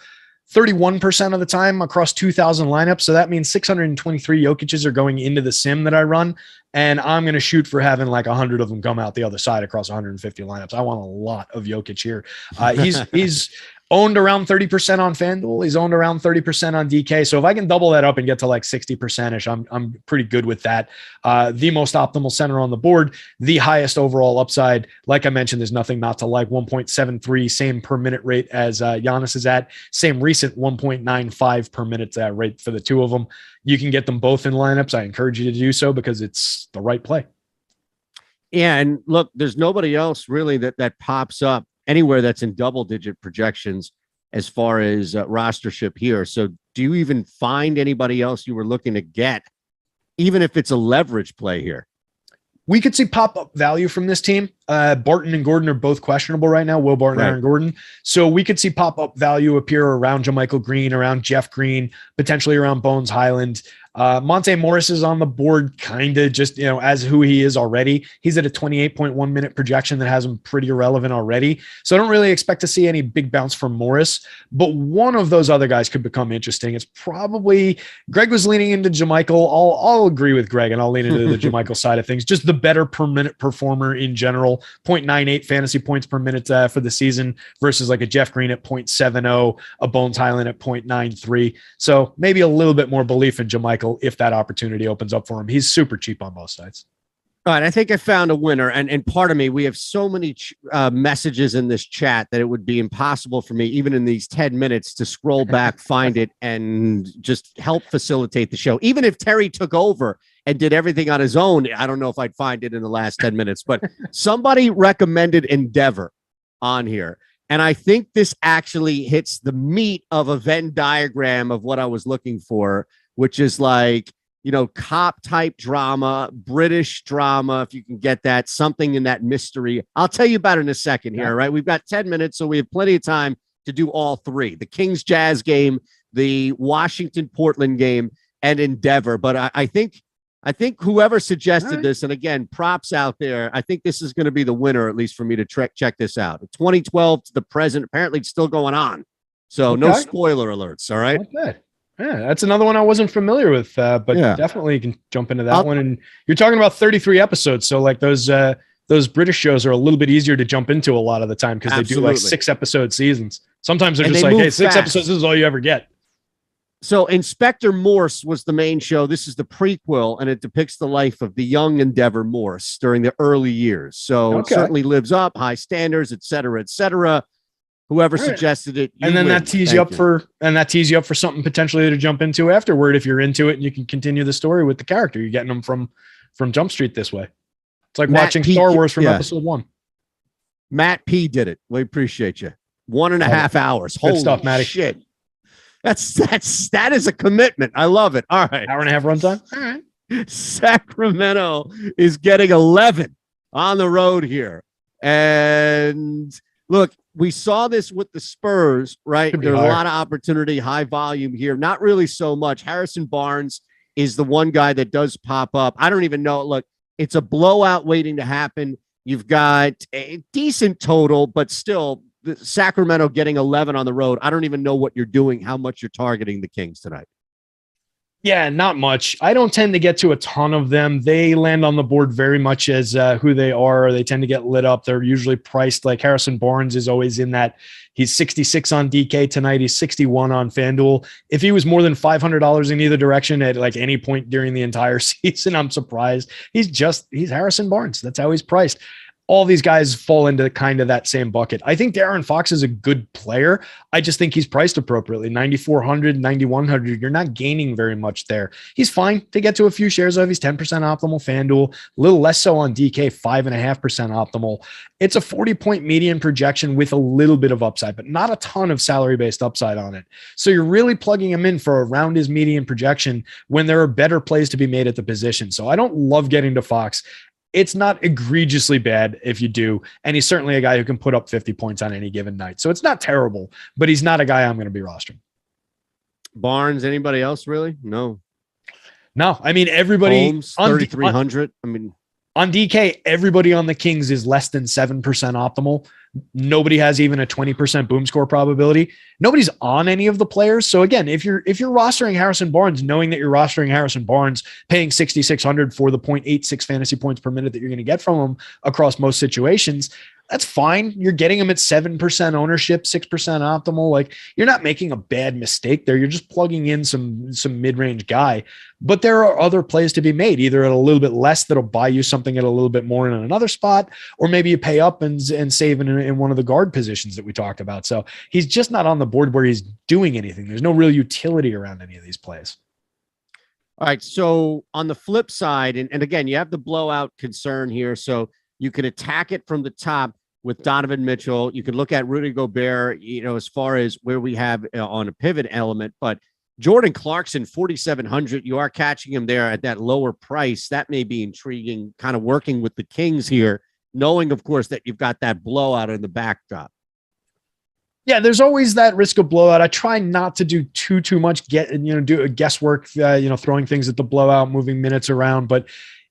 31% of the time across 2,000 lineups. So that means 623 Jokic's are going into the sim that I run. And I'm going to shoot for having like 100 of them come out the other side across 150 lineups. I want a lot of Jokic here. He's owned around 30% on FanDuel. He's owned around 30% on DK. So if I can double that up and get to like 60%ish, I'm pretty good with that. The most optimal center on the board, the highest overall upside. Like I mentioned, there's nothing not to like. 1.73, same per minute rate as Giannis is at. Same recent 1.95 per minute rate for the two of them. You can get them both in lineups. I encourage you to do so because it's the right play. Yeah, and look, there's nobody else really that pops up anywhere that's in double-digit projections as far as rostership here. So do you even find anybody else you were looking to get, even if it's a leverage play here? We could see pop-up value from this team. Barton and Gordon are both questionable right now. Will Barton, right. Aaron Gordon. So we could see pop-up value appear around JaMychal Green, around Jeff Green, potentially around Bones Highland. Monte Morris is on the board kind of just, as who he is already. He's at a 28.1 minute projection that has him pretty irrelevant already. So I don't really expect to see any big bounce from Morris, but one of those other guys could become interesting. It's probably Greg was leaning into JaMychal. I'll agree with Greg and I'll lean into the JaMychal side of things. Just the better per minute performer in general. 0.98 fantasy points per minute for the season versus like a Jeff Green at 0.70, a Bones Highland at 0.93. So maybe a little bit more belief in JaMychal if that opportunity opens up for him. He's super cheap on both sides. All right, I think I found a winner, and part of me, we have so many messages in this chat that it would be impossible for me, even in these 10 minutes, to scroll back, find it, and just help facilitate the show. Even if Terry took over and did everything on his own, I don't know if I'd find it in the last 10 minutes, but somebody recommended Endeavor on here. And I think this actually hits the meat of a Venn diagram of what I was looking for, which is like, cop type drama, British drama, if you can get that, something in that mystery. I'll tell you about it in a second here, right? We've got 10 minutes, so we have plenty of time to do all three: the Kings Jazz game, the Washington Portland game, and Endeavor. But I think whoever suggested this, and again, props out there, I think this is going to be the winner, at least for me to check this out. 2012 to the present, apparently it's still going on. So no spoiler alerts, all right? Okay. Yeah, that's another one I wasn't familiar with, but definitely you can jump into that one. And you're talking about 33 episodes, so like those British shows are a little bit easier to jump into a lot of the time because they do like 6-episode seasons. Sometimes they're just like, hey, 6 episodes, this is all you ever get. So Inspector Morse was the main show. This is the prequel, and it depicts the life of the young Endeavor Morse during the early years. So it certainly lives up, high standards, et cetera, et cetera. Whoever suggested it, and then that tees you up for something potentially to jump into afterward if you're into it, and you can continue the story with the character. You're getting them from Jump Street this way. It's like watching Star Wars from episode 1. Matt P did it. We appreciate you. 1.5 hours. Holy stuff, Matty. Shit. That is a commitment. I love it. All right. Hour and a half runtime. All right. Sacramento is getting 11 on the road here. And look, we saw this with the Spurs, right? There's a lot of opportunity, high volume here. Not really so much. Harrison Barnes is the one guy that does pop up. I don't even know. Look, it's a blowout waiting to happen. You've got a decent total, but still, the Sacramento getting 11 on the road. I don't even know what you're doing, how much you're targeting the Kings tonight. Yeah, not much. I don't tend to get to a ton of them. They land on the board very much as who they are. They tend to get lit up. They're usually priced like Harrison Barnes is always in that. He's 66 on DK tonight. He's 61 on FanDuel. If he was more than $500 in either direction at like any point during the entire season, I'm surprised. He's Harrison Barnes. That's how he's priced. All these guys fall into kind of that same bucket. I think De'Aaron Fox is a good player. I just think he's priced appropriately. 9,400, 9,100. You're not gaining very much there. He's fine to get to a few shares of. He's 10% optimal FanDuel, a little less so on DK, 5.5% optimal. It's a 40-point median projection with a little bit of upside, but not a ton of salary-based upside on it. So you're really plugging him in for around his median projection when there are better plays to be made at the position. So I don't love getting to Fox. It's not egregiously bad if you do. And he's certainly a guy who can put up 50 points on any given night. So it's not terrible, but he's not a guy I'm going to be rostering. Barnes, anybody else really? No. I mean, everybody Holmes, 3,300. On DK, everybody on the Kings is less than 7% optimal. Nobody has even a 20% boom score probability. Nobody's on any of the players. So again, if you're rostering Harrison Barnes, knowing that you're rostering Harrison Barnes, paying 6,600 for the 0.86 fantasy points per minute that you're going to get from him across most situations, that's fine. You're getting him at 7% ownership, 6% optimal. Like, you're not making a bad mistake there. You're just plugging in some mid-range guy. But there are other plays to be made, either at a little bit less that'll buy you something at a little bit more in another spot, or maybe you pay up and save in one of the guard positions that we talked about. So he's just not on the board where he's doing anything. There's no real utility around any of these plays. All right. So on the flip side, and again, you have the blowout concern here. So you can attack it from the top with Donovan Mitchell. You can look at Rudy Gobert, as far as where we have on a pivot element, but Jordan Clarkson, 4,700. You are catching him there at that lower price. That may be intriguing, kind of working with the Kings here, knowing, of course, that you've got that blowout in the backdrop. Yeah, there's always that risk of blowout. I try not to do too much do a guesswork, throwing things at the blowout, moving minutes around. But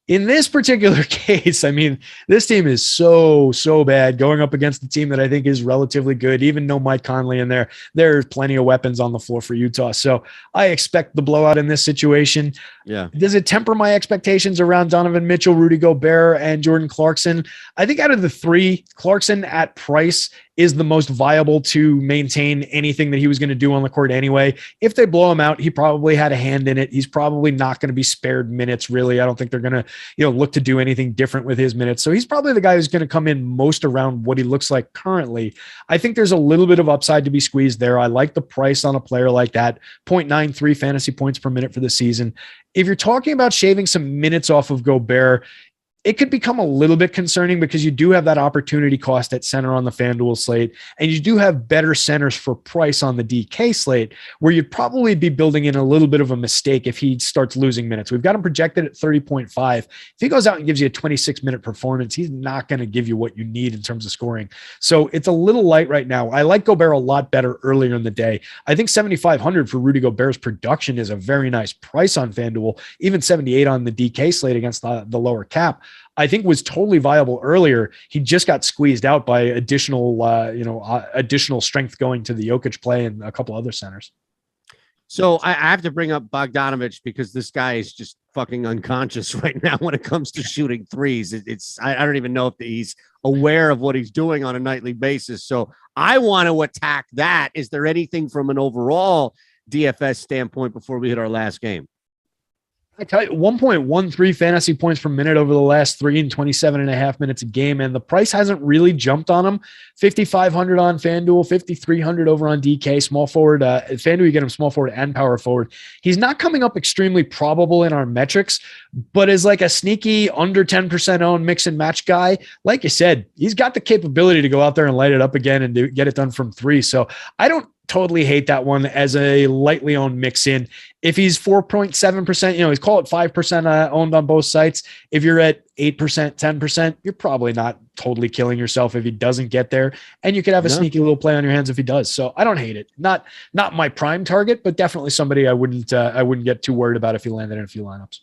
in this particular case, I mean, this team is so bad going up against the team that I think is relatively good. Even no Mike Conley in there, there's plenty of weapons on the floor for Utah. So I expect the blowout in this situation. Yeah. Does it temper my expectations around Donovan Mitchell, Rudy Gobert, and Jordan Clarkson? I think out of the three, Clarkson at price is the most viable to maintain anything that he was going to do on the court anyway. If they blow him out, he probably had a hand in it. He's probably not going to be spared minutes, really. I don't think they're going to, look to do anything different with his minutes. So he's probably the guy who's going to come in most around what he looks like currently. I think there's a little bit of upside to be squeezed there. I like the price on a player like that, 0.93 fantasy points per minute for the season. If you're talking about shaving some minutes off of Gobert, it could become a little bit concerning because you do have that opportunity cost at center on the FanDuel slate, and you do have better centers for price on the DK slate, where you'd probably be building in a little bit of a mistake if he starts losing minutes. We've got him projected at 30.5. If he goes out and gives you a 26-minute performance, he's not going to give you what you need in terms of scoring. So it's a little light right now. I like Gobert a lot better earlier in the day. I think 7,500 for Rudy Gobert's production is a very nice price on FanDuel, even 78 on the DK slate against the lower cap. I think was totally viable earlier. He just got squeezed out by additional strength going to the Jokic play and a couple other centers. So I have to bring up Bogdanovich because this guy is just fucking unconscious right now when it comes to shooting threes. I don't even know if he's aware of what he's doing on a nightly basis. So I want to attack that. Is there anything from an overall DFS standpoint before we hit our last game? I tell you, 1.13 fantasy points per minute over the last 3 and 27.5 minutes a game, and the price hasn't really jumped on him. 5,500 on FanDuel, 5,300 over on DK, small forward. FanDuel, you get him small forward and power forward. He's not coming up extremely probable in our metrics, but is like a sneaky under 10% owned mix and match guy. Like you said, he's got the capability to go out there and light it up again and get it done from 3. So I don't totally hate that one as a lightly owned mix in. If he's 4.7%, he's call it 5% owned on both sites. If you're at 8%, 10%, you're probably not totally killing yourself if he doesn't get there. And you could have a sneaky little play on your hands if he does. So I don't hate it. Not my prime target, but definitely somebody I wouldn't get too worried about if he landed in a few lineups.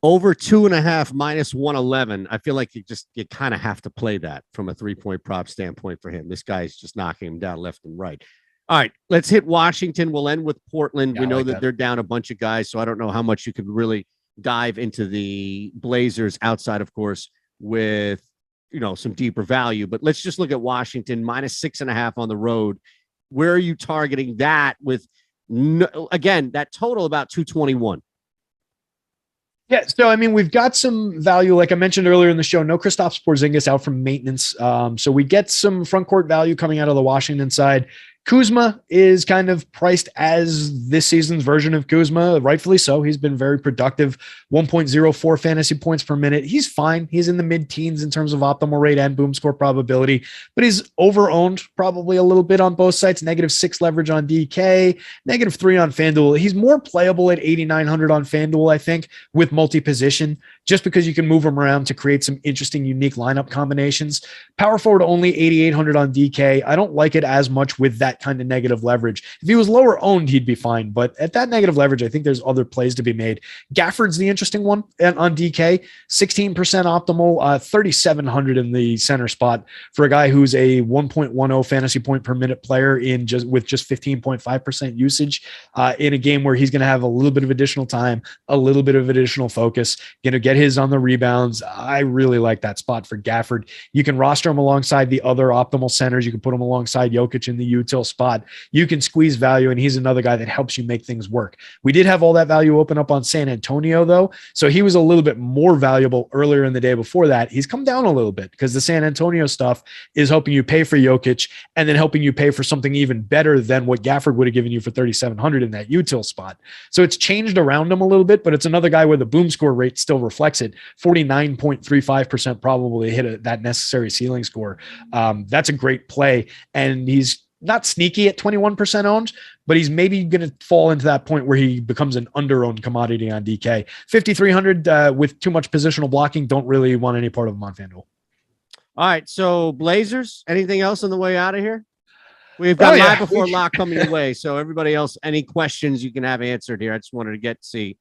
Over 2.5 minus 111. I feel like you kind of have to play that from a 3-point prop standpoint for him. This guy's just knocking him down left and right. All right, let's hit Washington. We'll end with Portland. Yeah, we know that they're down a bunch of guys, so I don't know how much you could really dive into the Blazers outside, of course, with some deeper value. But let's just look at Washington, minus 6.5 on the road. Where are you targeting that with, again, that total about 221? Yeah, so we've got some value, like I mentioned earlier in the show. No Kristaps Porzingis out from maintenance, so we get some front court value coming out of the Washington side. Kuzma is kind of priced as this season's version of Kuzma, rightfully so. He's been very productive, 1.04 fantasy points per minute. He's fine. He's in the mid-teens in terms of optimal rate and boom score probability, but he's over-owned probably a little bit on both sides, -6 leverage on DK, -3 on FanDuel. He's more playable at 8,900 on FanDuel, I think, with multi-position, just because you can move him around to create some interesting, unique lineup combinations. Power forward only 8,800 on DK. I don't like it as much with that kind of negative leverage. If he was lower owned, he'd be fine. But at that negative leverage, I think there's other plays to be made. Gafford's the interesting one on DK, 16% optimal, 3,700 in the center spot for a guy who's a 1.10 fantasy point per minute player with just 15.5% usage in a game where he's going to have a little bit of additional time, a little bit of additional focus, going to get his on the rebounds. I really like that spot for Gafford. You can roster him alongside the other optimal centers. You can put him alongside Jokic in the util spot. You can squeeze value, and he's another guy that helps you make things work. We did have all that value open up on San Antonio, though, so he was a little bit more valuable earlier in the day before that. He's come down a little bit because the San Antonio stuff is helping you pay for Jokic and then helping you pay for something even better than what Gafford would have given you for 3,700 in that util spot. So it's changed around him a little bit, but it's another guy where the boom score rate still reflects it. 49.35% probably hit that necessary ceiling score. That's a great play, and he's not sneaky at 21% owned, but he's maybe going to fall into that point where he becomes an under-owned commodity on DK. 5,300 with too much positional blocking. Don't really want any part of him on FanDuel. All right, so Blazers, anything else on the way out of here? We've got live before lock coming your way, so everybody else, any questions you can have answered here. I just wanted to see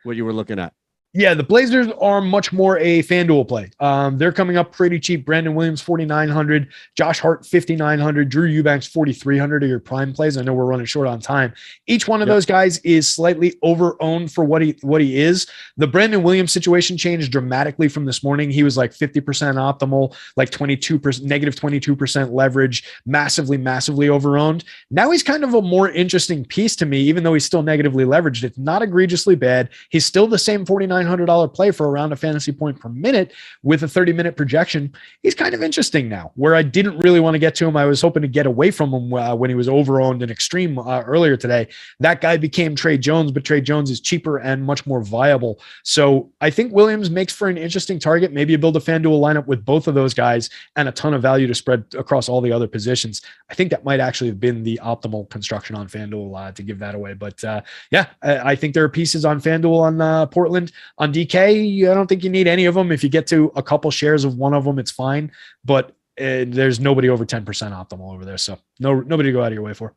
what you were looking at. Yeah, the Blazers are much more a FanDuel play. They're coming up pretty cheap. Brandon Williams, 4,900. Josh Hart, 5,900. Drew Eubanks, 4,300 are your prime plays. I know we're running short on time. Each one of those guys is slightly over-owned for what he is. The Brandon Williams situation changed dramatically from this morning. He was like 50% optimal, like 22%, negative 22% leverage, massively over-owned. Now he's kind of a more interesting piece to me, even though he's still negatively leveraged. It's not egregiously bad. He's still the same $4,900 play for around a fantasy point per minute with a 30-minute projection. He's kind of interesting now, where I didn't really want to get to him. I was hoping to get away from him when he was over-owned and extreme earlier today. That guy became Trey Jones, but Trey Jones is cheaper and much more viable. So I think Williams makes for an interesting target. Maybe you build a FanDuel lineup with both of those guys and a ton of value to spread across all the other positions. I think that might actually have been the optimal construction on FanDuel to give that away. But yeah, I think there are pieces on FanDuel on Portland. On DK, I don't think you need any of them. If you get to a couple shares of one of them, it's fine. But there's nobody over 10% optimal over there. So nobody to go out of your way for.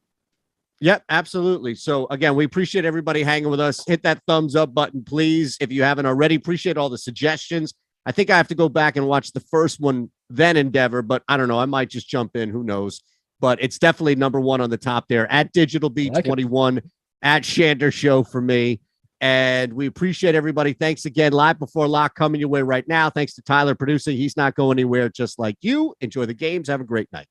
Yep, absolutely. So again, we appreciate everybody hanging with us. Hit that thumbs up button, please, if you haven't already. Appreciate all the suggestions. I think I have to go back and watch the first one, then Endeavor, but I don't know. I might just jump in. Who knows? But it's definitely number one on the top there. At Digital B21, at Shander Show for me. And we appreciate everybody. Thanks again. Live Before Lock coming your way right now. Thanks to Tyler producing. He's not going anywhere, just like you. Enjoy the games. Have a great night.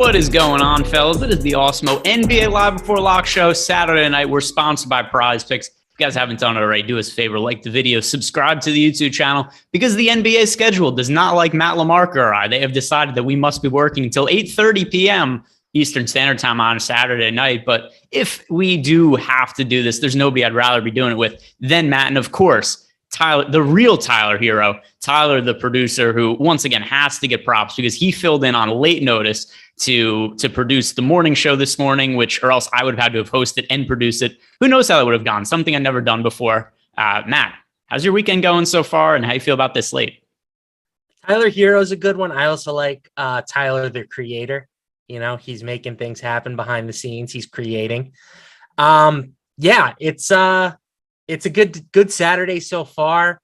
What is going on, fellas? It is the Awesemo NBA Live Before Lock show. Saturday night, we're sponsored by Prize Picks. If you guys haven't done it already, do us a favor, like the video, subscribe to the YouTube channel, because the NBA schedule does not like Matt LaMarca or I. They have decided that we must be working until 8:30 p.m. Eastern Standard Time on a Saturday night. But if we do have to do this, there's nobody I'd rather be doing it with than Matt. And of course, Tyler, the real Tyler hero, Tyler, the producer, who once again has to get props because he filled in on late notice to produce the morning show this morning, or else I would have had to have hosted and produced it. Who knows how that would have gone? Something I've never done before. Matt, how's your weekend going so far, and how you feel about this slate? Tyler Hero's a good one. I also like Tyler, the creator. You know, he's making things happen behind the scenes. He's creating. Yeah, it's a good Saturday so far.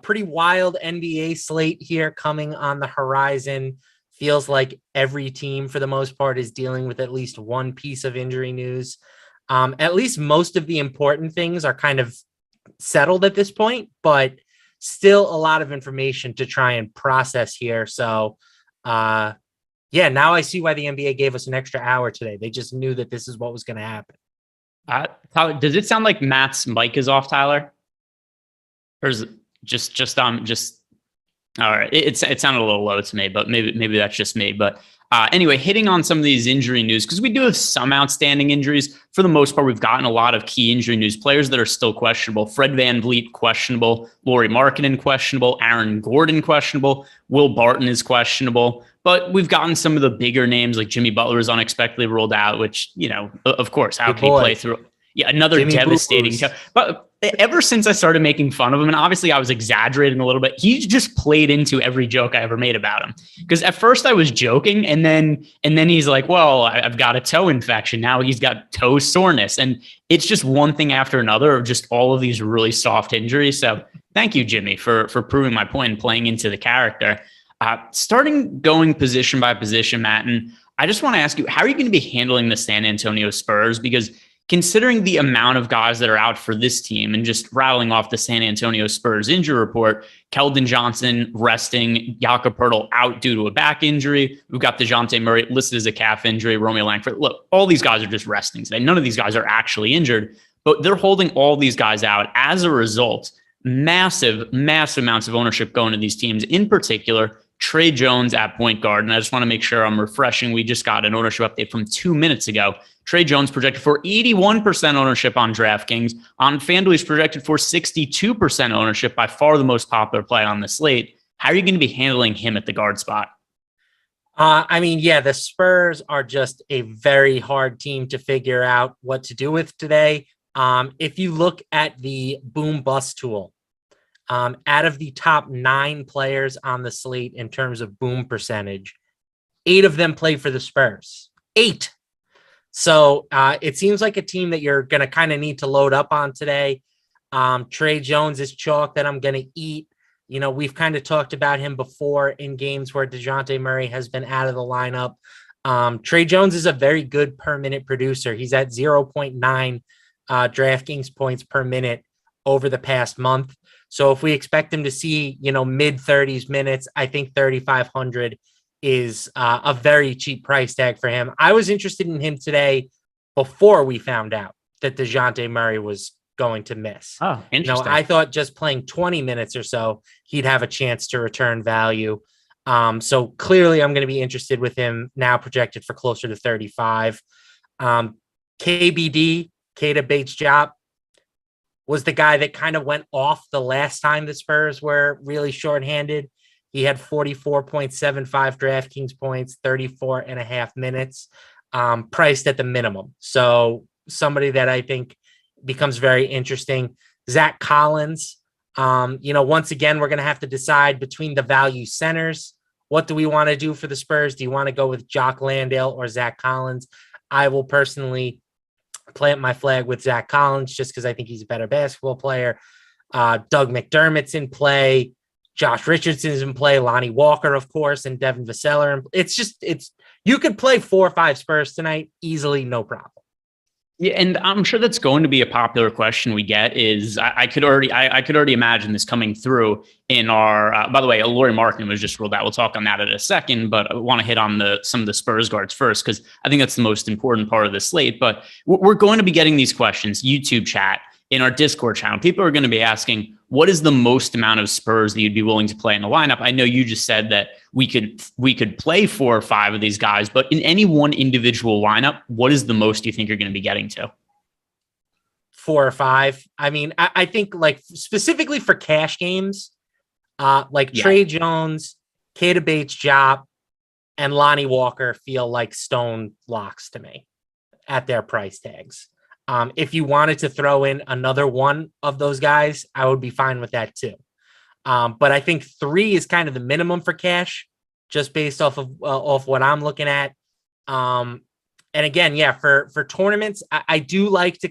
Pretty wild NBA slate here coming on the horizon. Feels like every team, for the most part, is dealing with at least one piece of injury news. At least most of the important things are kind of settled at this point, but still a lot of information to try and process here. So, yeah, now I see why the NBA gave us an extra hour today. They just knew that this is what was going to happen. Tyler, does it sound like Matt's mic is off, Tyler? Or is it just all right? It sounded a little low to me, but maybe that's just me. But anyway, hitting on some of these injury news, because we do have some outstanding injuries. For the most part, we've gotten a lot of key injury news. Players that are still questionable. Fred VanVleet, questionable. Lauri Markkanen, questionable. Aaron Gordon, questionable. Will Barton is questionable. But we've gotten some of the bigger names, like Jimmy Butler is unexpectedly ruled out, which, you know, of course, how can he play through? Yeah, another Jimmy devastating. But ever since I started making fun of him, and obviously I was exaggerating a little bit, he's just played into every joke I ever made about him. Because at first I was joking, and then he's like, well, I've got a toe infection. Now he's got toe soreness. And it's just one thing after another of just all of these really soft injuries. So thank you, Jimmy, for proving my point and playing into the character. Starting going position by position, Matt, and I just want to ask you, how are you going to be handling the San Antonio Spurs? Because considering the amount of guys that are out for this team, and just rattling off the San Antonio Spurs injury report, Keldon Johnson resting, Jakob Poeltl out due to a back injury. We've got DeJounte Murray listed as a calf injury, Romeo Langford. Look, all these guys are just resting today. None of these guys are actually injured, but they're holding all these guys out. As a result, massive amounts of ownership going to these teams, in particular, Trey Jones at point guard. And I just want to make sure I'm refreshing. We just got an ownership update from 2 minutes ago. Trey Jones projected for 81% ownership on DraftKings. On FanDuel, he's projected for 62% ownership, by far the most popular play on the slate. How are you going to be handling him at the guard spot? I mean, yeah, the Spurs are just a very hard team to figure out what to do with today. If you look at the boom bust tool, out of the top 9 players on the slate in terms of boom percentage, 8 of them play for the Spurs. 8. So it seems like a team that you're going to kind of need to load up on today. Trey Jones is chalk that I'm going to eat. You know, we've kind of talked about him before in games where DeJounte Murray has been out of the lineup. Trey Jones is a very good per minute producer. He's at 0.9 DraftKings points per minute over the past month. So if we expect him to see, you know, mid 30s minutes, I think 3,500 is a very cheap price tag for him. I was interested in him today before we found out that DeJounte Murray was going to miss. Oh, interesting. You know, I thought just playing 20 minutes or so, he'd have a chance to return value. So clearly I'm going to be interested with him now, projected for closer to 35. KBD, Keita Bates-Diop, was the guy that kind of went off the last time the Spurs were really shorthanded. He had 44.75 DraftKings points, 34.5 minutes, priced at the minimum. So somebody that I think becomes very interesting. Zach Collins, you know, once again, we're going to have to decide between the value centers. What do we want to do for the Spurs? Do you want to go with Jock Landale or Zach Collins? I will personally plant my flag with Zach Collins just because I think he's a better basketball player. Doug McDermott's in play. Josh Richardson's in play. Lonnie Walker, of course, and Devin Vassell. It's you could play 4 or 5 Spurs tonight easily, no problem. Yeah, and I'm sure that's going to be a popular question we get. Is I could already imagine this coming through in our. By the way, Lauri Markkanen was just ruled out. We'll talk on that in a second, but I want to hit on some of the Spurs guards first because I think that's the most important part of the slate. But we're going to be getting these questions, YouTube chat, in our Discord channel. People are going to be asking, what is the most amount of Spurs that you'd be willing to play in the lineup? I know you just said that we could play 4 or 5 of these guys, but in any one individual lineup, what is the most you think you're going to be getting to? 4 or 5. I mean, I think like specifically for cash games, Trey Jones, Keita Bates-Diop, and Lonnie Walker feel like stone locks to me at their price tags. If you wanted to throw in another one of those guys, I would be fine with that too. But I think 3 is kind of the minimum for cash, just based off what I'm looking at. And again, for tournaments, I do like to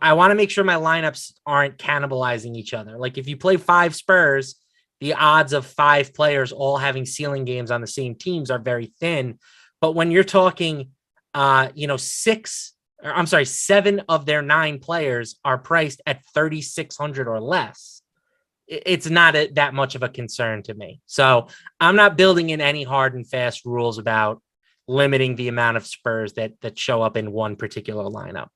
I want to make sure my lineups aren't cannibalizing each other. Like if you play 5 Spurs, the odds of 5 players all having ceiling games on the same teams are very thin. But when you're talking, 7 of their 9 players are priced at 3,600 or less, it's not that much of a concern to me. So I'm not building in any hard and fast rules about limiting the amount of Spurs that show up in one particular lineup.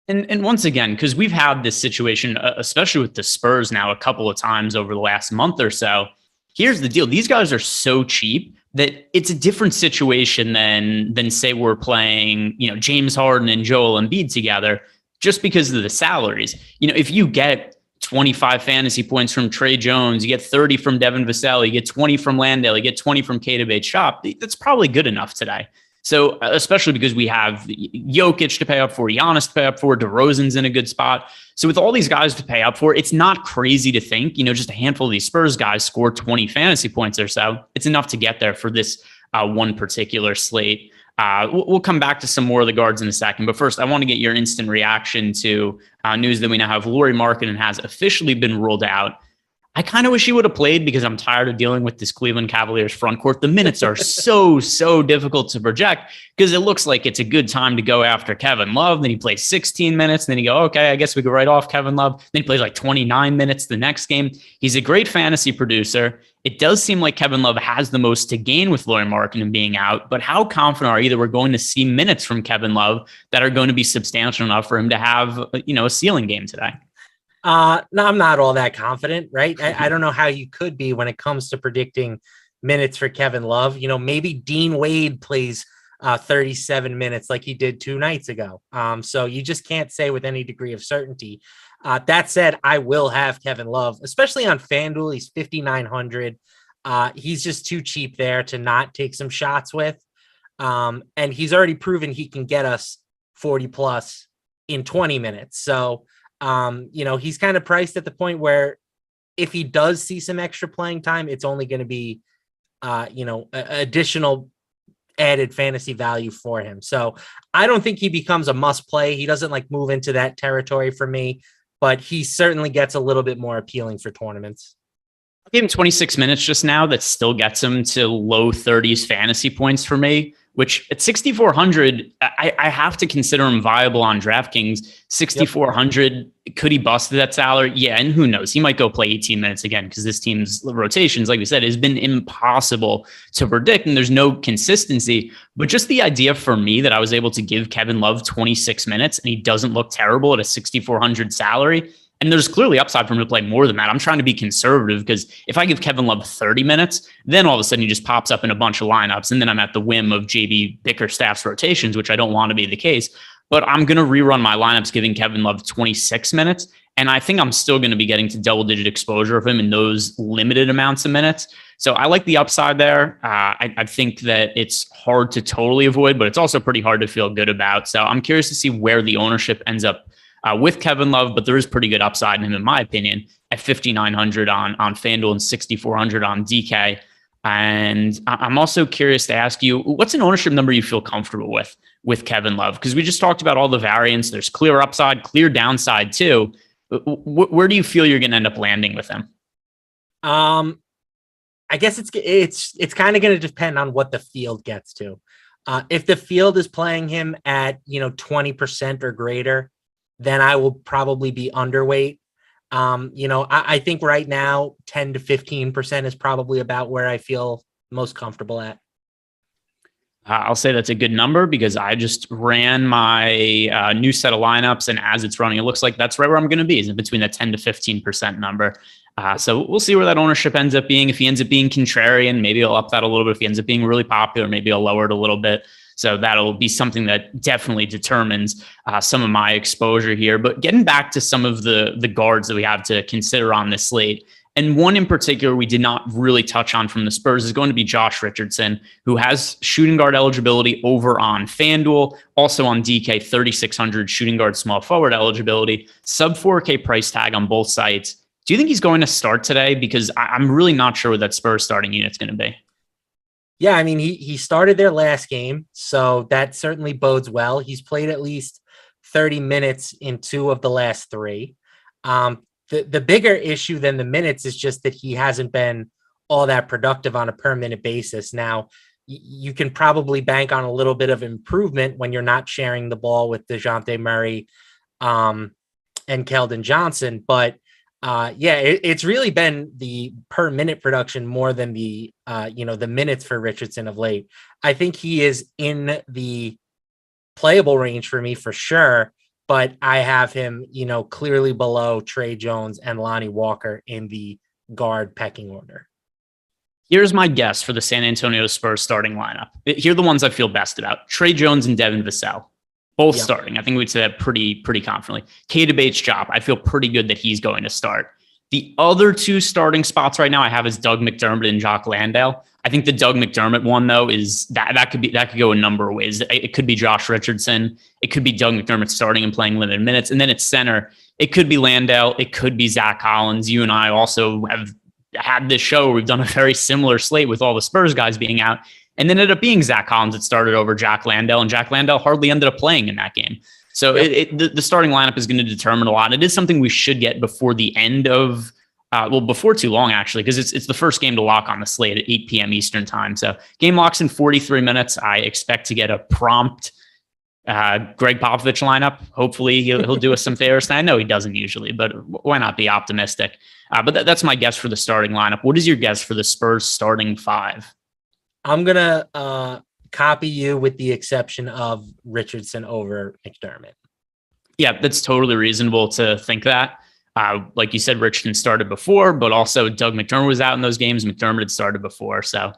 And once again, because we've had this situation, especially with the Spurs now a couple of times over the last month or so, here's the deal. These guys are so cheap that it's a different situation than say we're playing, James Harden and Joel Embiid together, just because of the salaries. If you get 25 fantasy points from Trey Jones, you get 30 from Devin Vassell, you get 20 from Landale, you get 20 from Keita Bates-Diop, that's probably good enough today. So especially because we have Jokic to pay up for, Giannis to pay up for, DeRozan's in a good spot. So with all these guys to pay up for, it's not crazy to think, just a handful of these Spurs guys score 20 fantasy points or so. It's enough to get there for this one particular slate. We'll come back to some more of the guards in a second. But first, I want to get your instant reaction to news that we now have Lauri Markkanen has officially been ruled out. I kind of wish he would have played because I'm tired of dealing with this Cleveland Cavaliers front court. The minutes are so difficult to project because it looks like it's a good time to go after Kevin Love. Then he plays 16 minutes. And then you go, okay, I guess we go right off Kevin Love. Then he plays like 29 minutes the next game. He's a great fantasy producer. It does seem like Kevin Love has the most to gain with Lauri Markkanen being out. But how confident are you that we're going to see minutes from Kevin Love that are going to be substantial enough for him to have, a ceiling game today? No, I'm not all that confident, right? I don't know how you could be when it comes to predicting minutes for Kevin Love. Maybe Dean Wade plays 37 minutes like he did 2 nights ago. So you just can't say with any degree of certainty. That said, I will have Kevin Love, especially on FanDuel. He's 5,900. He's just too cheap there to not take some shots with. And he's already proven he can get us 40 plus in 20 minutes. So he's kind of priced at the point where if he does see some extra playing time, it's only going to be, additional added fantasy value for him. So I don't think he becomes a must play. He doesn't move into that territory for me, but he certainly gets a little bit more appealing for tournaments. I gave him 26 minutes just now. That still gets him to low 30s fantasy points for me, which at 6,400, I have to consider him viable on DraftKings. 6,400, Could he bust that salary? Yeah, and who knows? He might go play 18 minutes again because this team's rotations, like we said, has been impossible to predict, and there's no consistency. But just the idea for me that I was able to give Kevin Love 26 minutes and he doesn't look terrible at a 6,400 salary, and there's clearly upside for him to play more than that. I'm trying to be conservative because if I give Kevin Love 30 minutes, then all of a sudden he just pops up in a bunch of lineups, and then I'm at the whim of JB Bickerstaff's rotations, which I don't want to be the case. But I'm going to rerun my lineups giving Kevin Love 26 minutes, and I think I'm still going to be getting to double-digit exposure of him in those limited amounts of minutes. So I like the upside there. I think that it's hard to totally avoid, but it's also pretty hard to feel good about. So I'm curious to see where the ownership ends up with Kevin Love, but there is pretty good upside in him, in my opinion, at 5,900 on FanDuel and 6,400 on DK. And I'm also curious to ask you, what's an ownership number you feel comfortable with Kevin Love? Because we just talked about all the variants. There's clear upside, clear downside too. Where do you feel you're going to end up landing with him? I guess it's kind of going to depend on what the field gets to. If the field is playing him at 20% or greater, then I will probably be underweight. I think right now 10 to 15% is probably about where I feel most comfortable at. I'll say that's a good number because I just ran my new set of lineups, and as it's running, it looks like that's right where I'm going to be, is in between that 10 to 15% number. So we'll see where that ownership ends up being. If he ends up being contrarian, maybe I'll up that a little bit. If he ends up being really popular, maybe I'll lower it a little bit. So that'll be something that definitely determines some of my exposure here. But getting back to some of the guards that we have to consider on this slate, and one in particular we did not really touch on from the Spurs is going to be Josh Richardson, who has shooting guard eligibility over on FanDuel, also on DK 3,600 shooting guard small forward eligibility, sub 4K price tag on both sites. Do you think he's going to start today? Because I'm really not sure what that Spurs starting unit's going to be. Yeah, I mean, he started their last game, so that certainly bodes well. He's played at least 30 minutes in 2 of the last 3. The bigger issue than the minutes is just that he hasn't been all that productive on a per minute basis. Now, you can probably bank on a little bit of improvement when you're not sharing the ball with DeJounte Murray and Keldon Johnson. But it's really been the per minute production more than the minutes for Richardson of late. I think he is in the playable range for me for sure. But I have him, clearly below Trey Jones and Lonnie Walker in the guard pecking order. Here's my guess for the San Antonio Spurs starting lineup. Here are the ones I feel best about. Trey Jones and Devin Vassell, both starting. I think we'd say that pretty confidently. Keita Bates-Diop, I feel pretty good that he's going to start. The other 2 starting spots right now I have is Doug McDermott and Jock Landale. I think the Doug McDermott one, though, is that could go a number of ways. It could be Josh Richardson. It could be Doug McDermott starting and playing limited minutes. And then at center, it could be Landale. It could be Zach Collins. You and I also have had this show where we've done a very similar slate with all the Spurs guys being out. And then it ended up being Zach Collins that started over Jack Landale. And Jack Landale hardly ended up playing in that game. So the starting lineup is going to determine a lot. It is something we should get before the end of before too long, actually, because it's the first game to lock on the slate at 8 p.m. Eastern time. So game locks in 43 minutes. I expect to get a prompt Greg Popovich lineup. Hopefully he'll do us some favors. I know he doesn't usually, but why not be optimistic? But that's my guess for the starting lineup. What is your guess for the Spurs starting 5? I'm going to copy you with the exception of Richardson over McDermott. Yeah, that's totally reasonable to think that. Like you said, Richardson started before, but also Doug McDermott was out in those games. McDermott had started before. So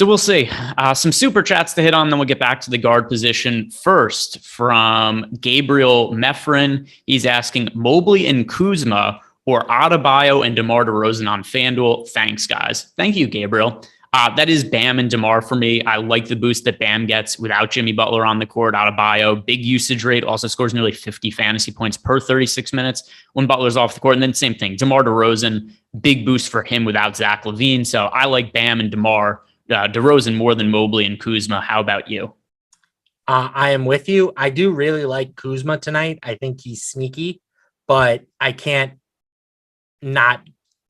we'll see. Some super chats to hit on, then we'll get back to the guard position. First, from Gabriel Meffrin, he's asking Mobley and Kuzma or Adebayo and DeMar DeRozan on FanDuel. Thanks, guys. Thank you, Gabriel. That is Bam and DeMar for me. I like the boost that Bam gets without Jimmy Butler on the court. Adebayo, big usage rate, also scores nearly 50 fantasy points per 36 minutes when Butler's off the court. And then same thing, DeMar DeRozan, big boost for him without Zach LaVine. So I like Bam and DeMar DeRozan more than Mobley and Kuzma. How about you? I am with you. I do really like Kuzma tonight. I think he's sneaky, but I can't not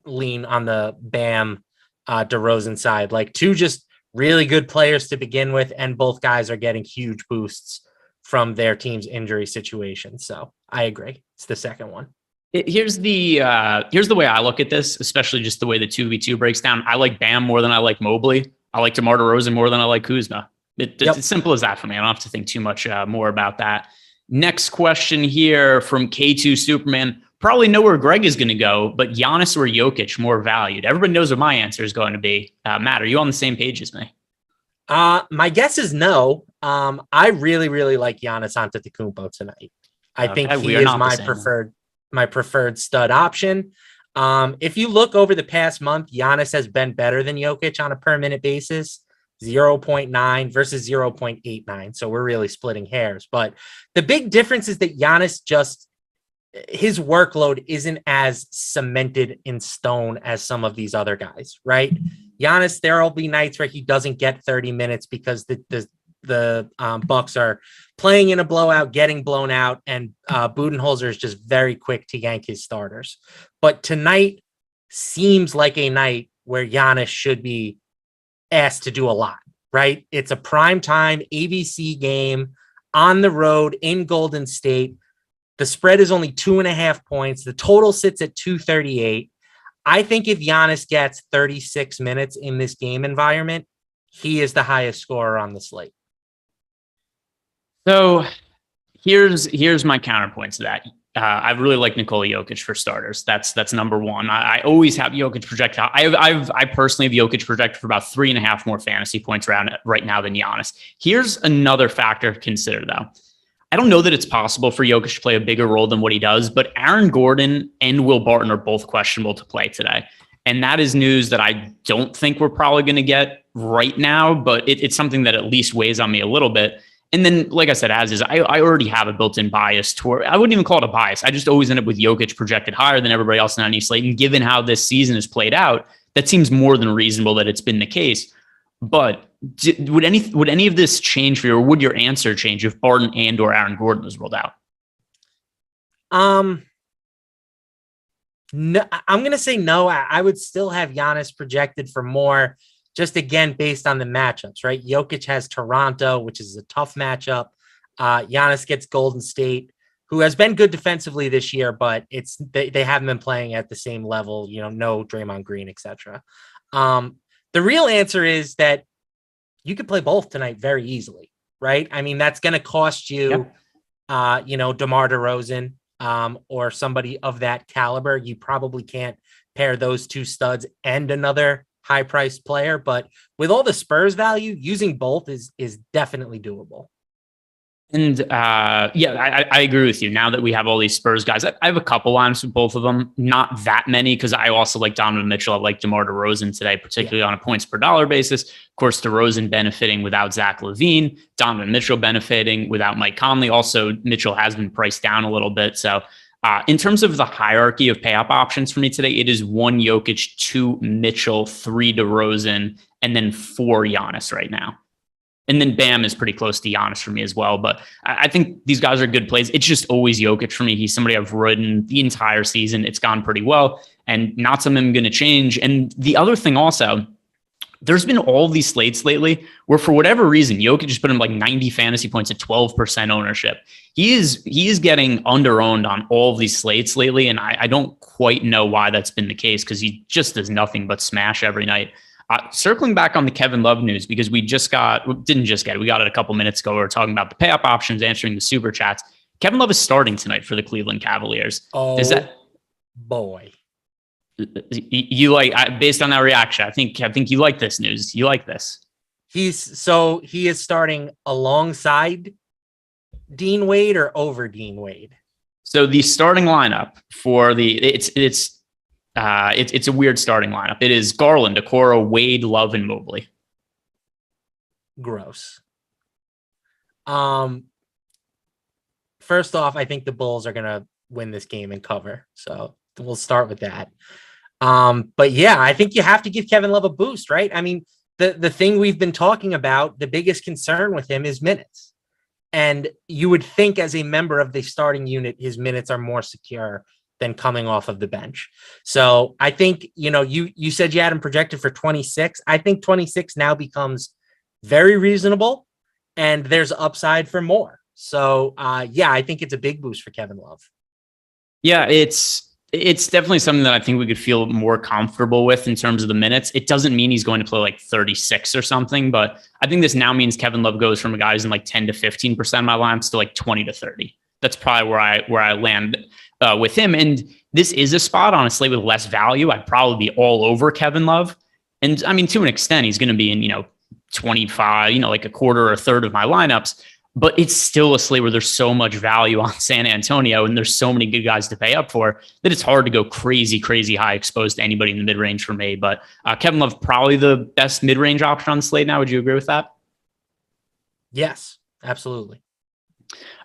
lean on the Bam DeRozan side. Like 2 just really good players to begin with, and both guys are getting huge boosts from their team's injury situation. So I agree. It's the second one. Here's the way I look at this, especially just the way the 2v2 breaks down. I like Bam more than I like Mobley. I like DeMar DeRozan more than I like Kuzma. It's as simple as that for me. I don't have to think too much more about that. Next question here from K2 Superman. Probably know where Greg is going to go, but Giannis or Jokic more valued? Everybody knows what my answer is going to be. Matt, are you on the same page as me? My guess is no. I really, really like Giannis Antetokounmpo tonight. I think he is my preferred stud option. If you look over the past month, Giannis has been better than Jokic on a per minute basis, 0.9 versus 0.89. So we're really splitting hairs. But the big difference is that Giannis his workload isn't as cemented in stone as some of these other guys, right? Giannis, there'll be nights where he doesn't get 30 minutes because the Bucks are playing in a blowout, getting blown out, and Budenholzer is just very quick to yank his starters. But tonight seems like a night where Giannis should be asked to do a lot. right? It's a primetime ABC game on the road in Golden State. The spread is only 2.5 points. The total sits at 238. I think if Giannis gets 36 minutes in this game environment, he is the highest scorer on the slate. So here's my counterpoint to that. I really like Nikola Jokic for starters. That's number one. I always have Jokic projected. I personally have Jokic projected for about 3.5 more fantasy points right now than Giannis. Here's another factor to consider, though. I don't know that it's possible for Jokic to play a bigger role than what he does, but Aaron Gordon and Will Barton are both questionable to play today. And that is news that I don't think we're probably going to get right now, but it's something that at least weighs on me a little bit. And then, like I said, as is, I already have a built-in bias toward, I wouldn't even call it a bias. I just always end up with Jokic projected higher than everybody else in any slate. And given how this season has played out, that seems more than reasonable that it's been the case. But would any of this change for you, or would your answer change if Barton and or Aaron Gordon was rolled out? No, I'm going to say no. I would still have Giannis projected for more, just again, based on the matchups, right? Jokic has Toronto, which is a tough matchup. Giannis gets Golden State, who has been good defensively this year, but they haven't been playing at the same level, no Draymond Green, etc. The real answer is that you could play both tonight very easily, right? I mean, that's going to cost you, DeMar DeRozan or somebody of that caliber. You probably can't pair those two studs and another high-priced player, but with all the Spurs value, using both is definitely doable. And I agree with you. Now that we have all these Spurs guys, I have a couple lines with both of them. Not that many, because I also like Donovan Mitchell. I like DeMar DeRozan today, particularly on a points per dollar basis. Of course, DeRozan benefiting without Zach LaVine, Donovan Mitchell benefiting without Mike Conley. Also, Mitchell has been priced down a little bit. So in terms of the hierarchy of pay-up options for me today, it is 1 Jokic, 2 Mitchell, 3 DeRozan, and then 4 Giannis right now. And then Bam is pretty close to Giannis for me as well. But I think these guys are good plays. It's just always Jokic for me. He's somebody I've ridden the entire season. It's gone pretty well and not something I'm going to change. And the other thing also, there's been all these slates lately where for whatever reason, Jokic just put him like 90 fantasy points at 12% ownership. He is getting under-owned on all of these slates lately. And I don't quite know why that's been the case, because he just does nothing but smash every night. Circling back on the Kevin Love news, because we got it a couple minutes ago. We were talking about the pay up options, answering the super chats. Kevin Love is starting tonight for the Cleveland Cavaliers. Oh, boy. You based on that reaction, I think you like this news. You like this. He is starting alongside Dean Wade or over Dean Wade? So the starting lineup for it's a weird starting lineup. It is Garland, Okoro, Wade, Love, and Mobley. Gross. First off, I think the Bulls are gonna win this game and cover. So we'll start with that. But yeah, I think you have to give Kevin Love a boost, right? I mean, the thing we've been talking about, the biggest concern with him is minutes. And you would think as a member of the starting unit, his minutes are more secure than coming off of the bench. So I think, you said you had him projected for 26. I think 26 now becomes very reasonable and there's upside for more. So I think it's a big boost for Kevin Love. Yeah, it's definitely something that I think we could feel more comfortable with in terms of the minutes. It doesn't mean he's going to play like 36 or something, but I think this now means Kevin Love goes from a guy who's in like 10 to 15% of my lineups to like 20 to 30. That's probably where I land with him. And this is a spot on a slate with less value. I'd probably be all over Kevin Love. And I mean, to an extent, he's going to be in, 25, like a quarter or a third of my lineups. But it's still a slate where there's so much value on San Antonio and there's so many good guys to pay up for that it's hard to go crazy, crazy high exposed to anybody in the mid-range for me. But Kevin Love, probably the best mid-range option on the slate now. Would you agree with that? Yes, absolutely.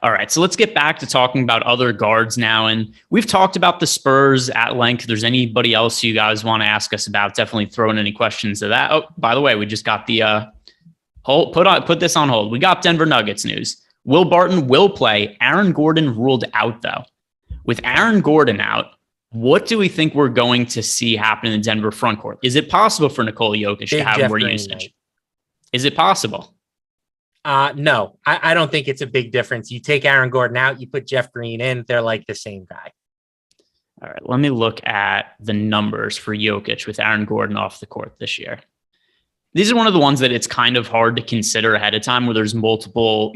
All right, so let's get back to talking about other guards now. And we've talked about the Spurs at length. If there's anybody else you guys want to ask us about, definitely throw in any questions to that. Oh, by the way, we just got the... Put this on hold. We got Denver Nuggets news. Will Barton will play. Aaron Gordon ruled out, though. With Aaron Gordon out, what do we think we're going to see happen in the Denver front court? Is it possible for Nikola Jokic to have more usage? Is it possible? No, I don't think it's a big difference. You take Aaron Gordon out, you put Jeff Green in, they're like the same guy. All right, let me look at the numbers for Jokic with Aaron Gordon off the court this year. These are one of the ones that it's kind of hard to consider ahead of time, where there's multiple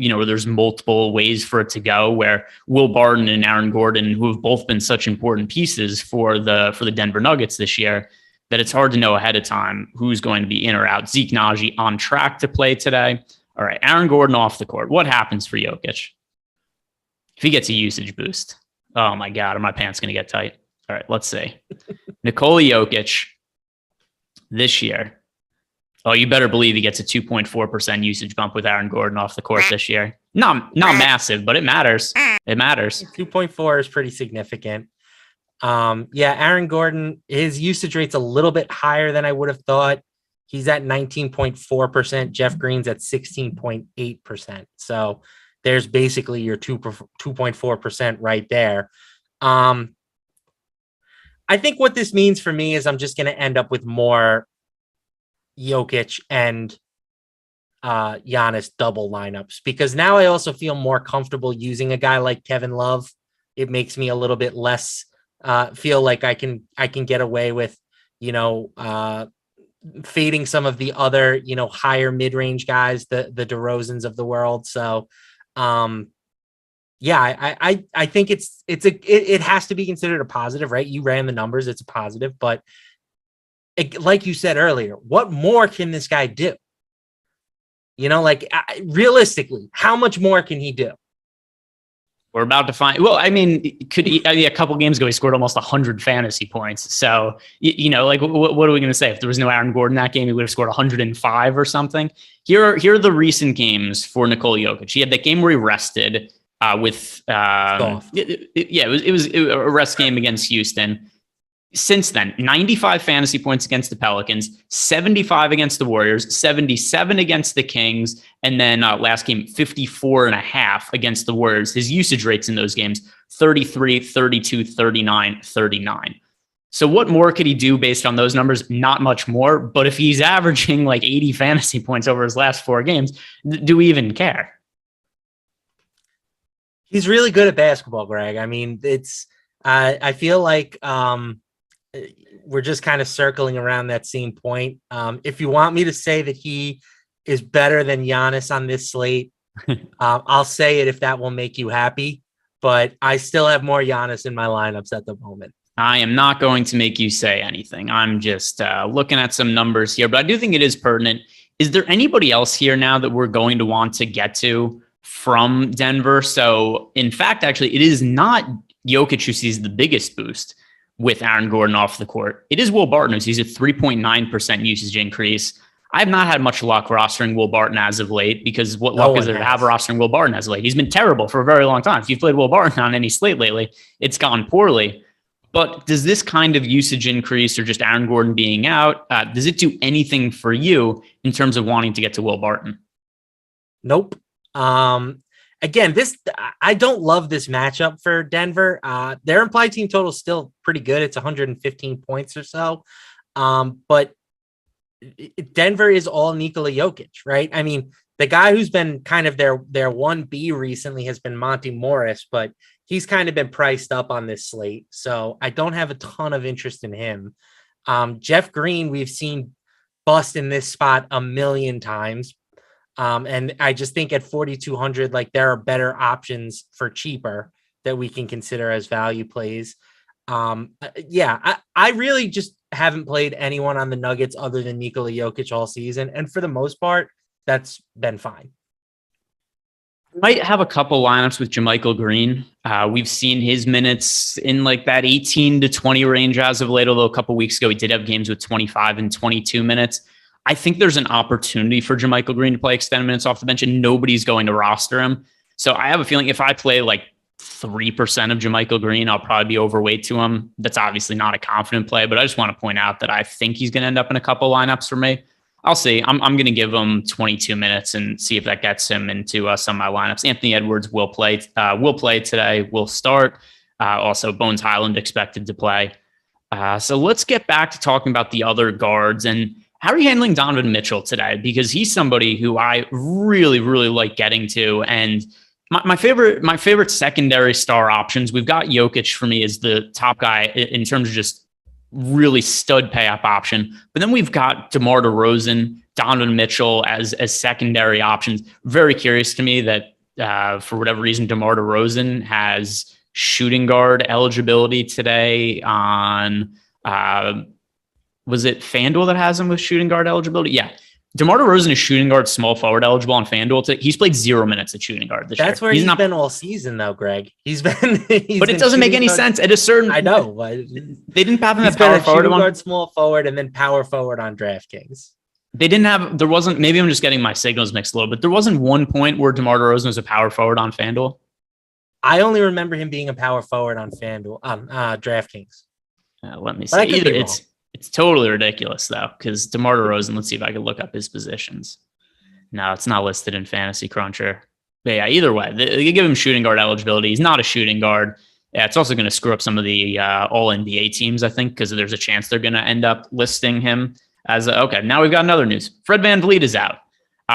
ways for it to go, where Will Barton and Aaron Gordon, who have both been such important pieces for the Denver Nuggets this year, that it's hard to know ahead of time who's going to be in or out. Zeke Naji on track to play today. All right, Aaron Gordon off the court. What happens for Jokic if he gets a usage boost? Oh my God, are my pants going to get tight? All right, let's see. Nikola Jokic this year. Oh, you better believe he gets a 2.4% usage bump with Aaron Gordon off the court this year. Not massive, but it matters. It matters. 2.4 is pretty significant. Aaron Gordon, his usage rate's a little bit higher than I would have thought. He's at 19.4%. Jeff Green's at 16.8%. So there's basically your 2.4% right there. I think what this means for me is I'm just going to end up with more Jokic and Giannis double lineups, because now I also feel more comfortable using a guy like Kevin Love. It makes me a little bit less feel like I can get away with, fading some of the other, higher mid-range guys, the DeRozans of the world. So, I think it has to be considered a positive, right? You ran the numbers, it's a positive, but like you said earlier, what more can this guy do? Realistically, how much more can he do? We're about to find. Well, I mean, a couple games ago, he scored almost 100 fantasy points. So, what are we going to say? If there was no Aaron Gordon that game, he would have scored 105 or something. Here are the recent games for Nikola Jokic. He had that game where he rested with. It was a rest game against Houston. Since then, 95 fantasy points against the Pelicans, 75 against the Warriors, 77 against the Kings, and then last game, 54.5 against the Warriors. His usage rates in those games, 33, 32, 39, 39. So what more could he do based on those numbers? Not much more. But if he's averaging like 80 fantasy points over his last 4 games, do we even care? He's really good at basketball, Greg. I mean, I feel like we're just kind of circling around that same point. If you want me to say that he is better than Giannis on this slate, I'll say it if that will make you happy. But I still have more Giannis in my lineups at the moment. I am not going to make you say anything. I'm just looking at some numbers here, but I do think it is pertinent. Is there anybody else here now that we're going to want to get to from Denver? So, in fact, actually, it is not Jokic who sees the biggest boost with Aaron Gordon off the court. It is Will Barton who sees a 3.9% usage increase. I have not had much luck rostering Will Barton as of late, because what luck is there to have rostering Will Barton as of late? He's been terrible for a very long time. If you've played Will Barton on any slate lately, it's gone poorly. But does this kind of usage increase, or just Aaron Gordon being out, does it do anything for you in terms of wanting to get to Will Barton? Nope. Again, I don't love this matchup for Denver. Their implied team total is still pretty good. It's 115 points or so. But Denver is all Nikola Jokic, right? I mean, the guy who's been kind of their 1B recently has been Monty Morris, but he's kind of been priced up on this slate. So I don't have a ton of interest in him. Jeff Green, we've seen bust in this spot a million times. And I just think at 4,200, like, there are better options for cheaper that we can consider as value plays. I really just haven't played anyone on the Nuggets other than Nikola Jokic all season. And for the most part, that's been fine. Might have a couple lineups with JaMychal Green. We've seen his minutes in like that 18 to 20 range as of late, although a couple weeks ago he did have games with 25 and 22 minutes. I think there's an opportunity for JaMychal Green to play extended minutes off the bench, and nobody's going to roster him. So I have a feeling if I play like 3% of JaMychal Green, I'll probably be overweight to him. That's obviously not a confident play, but I just want to point out that I think he's going to end up in a couple lineups for me. I'll see. I'm going to give him 22 minutes and see if that gets him into some of my lineups. Anthony Edwards will play today. Will start. Also, Bones Highland expected to play. So let's get back to talking about the other guards. And How are you handling Donovan Mitchell today? Because he's somebody who I really, really like getting to. And my favorite secondary star options, we've got Jokic for me as the top guy in terms of just really stud pay up option. But then we've got DeMar DeRozan, Donovan Mitchell as secondary options. Very curious to me that for whatever reason, DeMar DeRozan has shooting guard eligibility today on was it FanDuel that has him with shooting guard eligibility? Yeah. DeMar DeRozan is shooting guard, small forward eligible on FanDuel. He's played 0 minutes at shooting guard this year. That's where he's been all season, though, Greg. But it doesn't make any sense at a certain. I know. They didn't have him at power forward, guard, small forward, and then power forward on DraftKings. They didn't have. There wasn't. Maybe I'm just getting my signals mixed a little bit. There wasn't one point where DeMar DeRozan was a power forward on FanDuel. I only remember him being a power forward on FanDuel on DraftKings. Let me see. It's totally ridiculous, though, because DeMar DeRozan, let's see if I can look up his positions. No, it's not listed in Fantasy Cruncher. But yeah, either way, they give him shooting guard eligibility. He's not a shooting guard. Yeah, it's also going to screw up some of the all-NBA teams, I think, because there's a chance they're going to end up listing him as okay, now we've got another news. Fred VanVleet is out.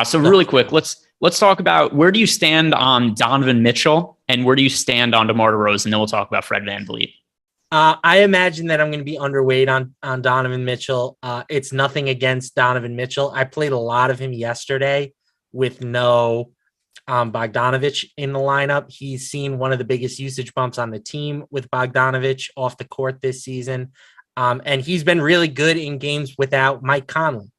So really quick, let's talk about where do you stand on Donovan Mitchell and where do you stand on DeMar DeRozan? Then we'll talk about Fred VanVleet. I imagine that I'm going to be underweight on Donovan Mitchell. It's nothing against Donovan Mitchell. I played a lot of him yesterday with no Bogdanovich in the lineup. He's seen one of the biggest usage bumps on the team with Bogdanovich off the court this season. And he's been really good in games without Mike Conley.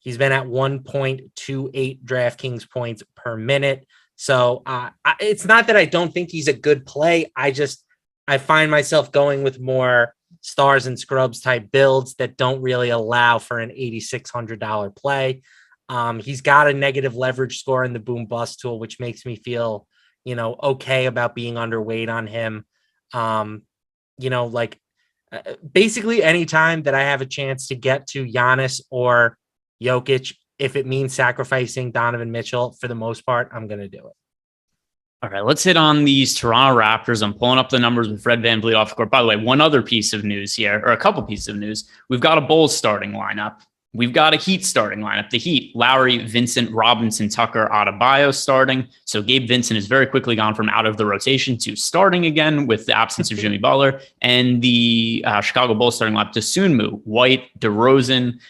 He's been at 1.28 DraftKings points per minute. So it's not that I don't think he's a good play. I find myself going with more stars and scrubs type builds that don't really allow for an $8,600 play. He's got a negative leverage score in the boom bust tool, which makes me feel, okay about being underweight on him. Basically anytime that I have a chance to get to Giannis or Jokic, if it means sacrificing Donovan Mitchell, for the most part, I'm going to do it. All right, let's hit on these Toronto Raptors. I'm pulling up the numbers with Fred VanVleet off the court. By the way, one other piece of news here, or a couple pieces of news. We've got a Bulls starting lineup. We've got a Heat starting lineup. The Heat, Lowry, Vincent, Robinson, Tucker, Adebayo starting. So Gabe Vincent has very quickly gone from out of the rotation to starting again with the absence of Jimmy Butler. And the Chicago Bulls starting lineup, Dosunmu, White, DeRozan,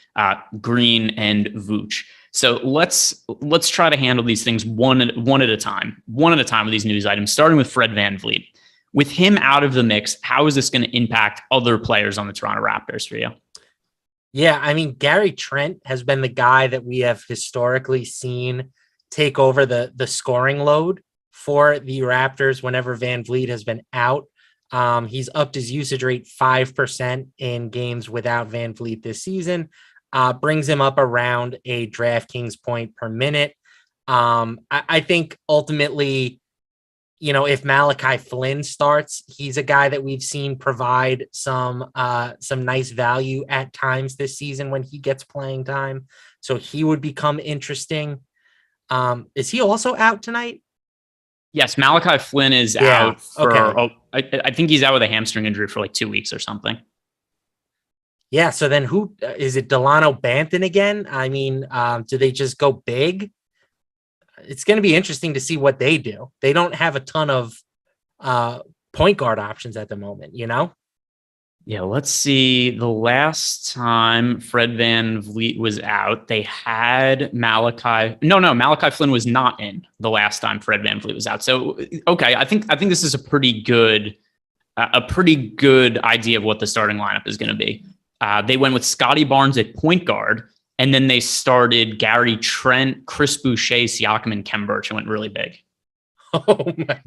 Green, and Vooch. So let's try to handle these things one at a time with these news items, starting with Fred VanVleet. With him out of the mix, how is this going to impact other players on the Toronto Raptors for you? Yeah, I mean, Gary Trent has been the guy that we have historically seen take over the scoring load for the Raptors whenever VanVleet has been out. He's upped his usage rate 5% in games without VanVleet this season. Brings him up around a DraftKings point per minute. I think ultimately, if Malachi Flynn starts, he's a guy that we've seen provide some nice value at times this season when he gets playing time. So he would become interesting. Is he also out tonight? Yes, Malachi Flynn is out for, I think he's out with a hamstring injury for like 2 weeks or something. Yeah, so then who is it? Delano Banton again? I mean, do they just go big? It's going to be interesting to see what they do. They don't have a ton of point guard options at the moment, Yeah, let's see. The last time Fred VanVleet was out, they had Malachi. No, Malachi Flynn was not in the last time Fred VanVleet was out. So, okay, I think this is a pretty good idea of what the starting lineup is going to be. They went with Scotty Barnes at point guard, and then they started Gary Trent, Chris Boucher, Siakam, and Khem Birch, and went really big. Oh my God!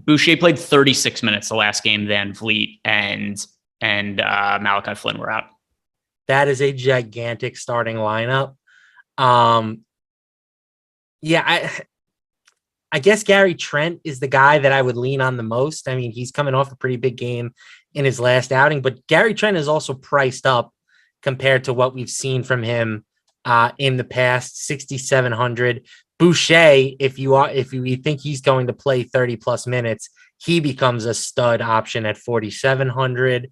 Boucher played 36 minutes the last game. VanVleet and Malachi Flynn were out. That is a gigantic starting lineup. Yeah, I guess Gary Trent is the guy that I would lean on the most. I mean, he's coming off a pretty big game in his last outing, but Gary Trent is also priced up compared to what we've seen from him in the past. 6,700. Boucher, if you think he's going to play 30 plus minutes, he becomes a stud option at 4,700.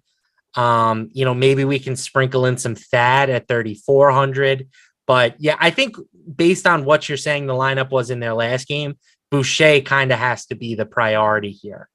Maybe we can sprinkle in some Thad at 3,400. But yeah, I think based on what you're saying, the lineup was in their last game, Boucher kind of has to be the priority here.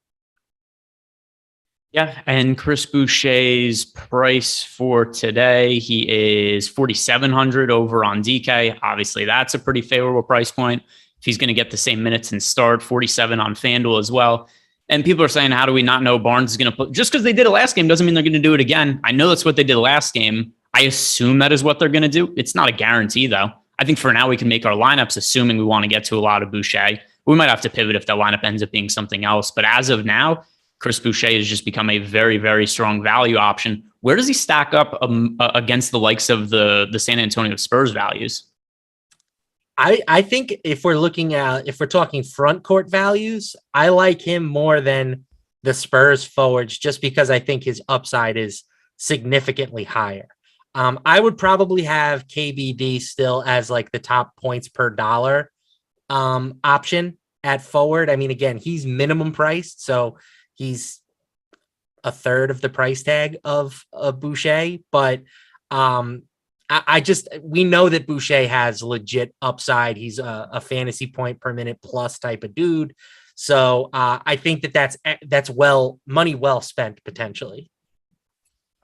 Yeah, and Chris Boucher's price for today, he is 4,700 over on DK. Obviously, that's a pretty favorable price point. If he's going to get the same minutes and start, 47 on FanDuel as well. And people are saying, how do we not know Barnes is going to put, just because they did it last game doesn't mean they're going to do it again. I know that's what they did last game. I assume that is what they're going to do. It's not a guarantee, though. I think for now we can make our lineups assuming we want to get to a lot of Boucher. We might have to pivot if the lineup ends up being something else. But as of now, Chris Boucher has just become a very, very strong value option. Where does he stack up against the likes of the San Antonio Spurs values? I think if we're talking front court values, I like him more than the Spurs forwards just because I think his upside is significantly higher. I would probably have KBD still as like the top points per dollar option at forward. I mean, again, he's minimum priced, so he's a third of the price tag of Boucher. But we know that Boucher has legit upside. He's a fantasy point per minute plus type of dude. So I think that's money well spent potentially.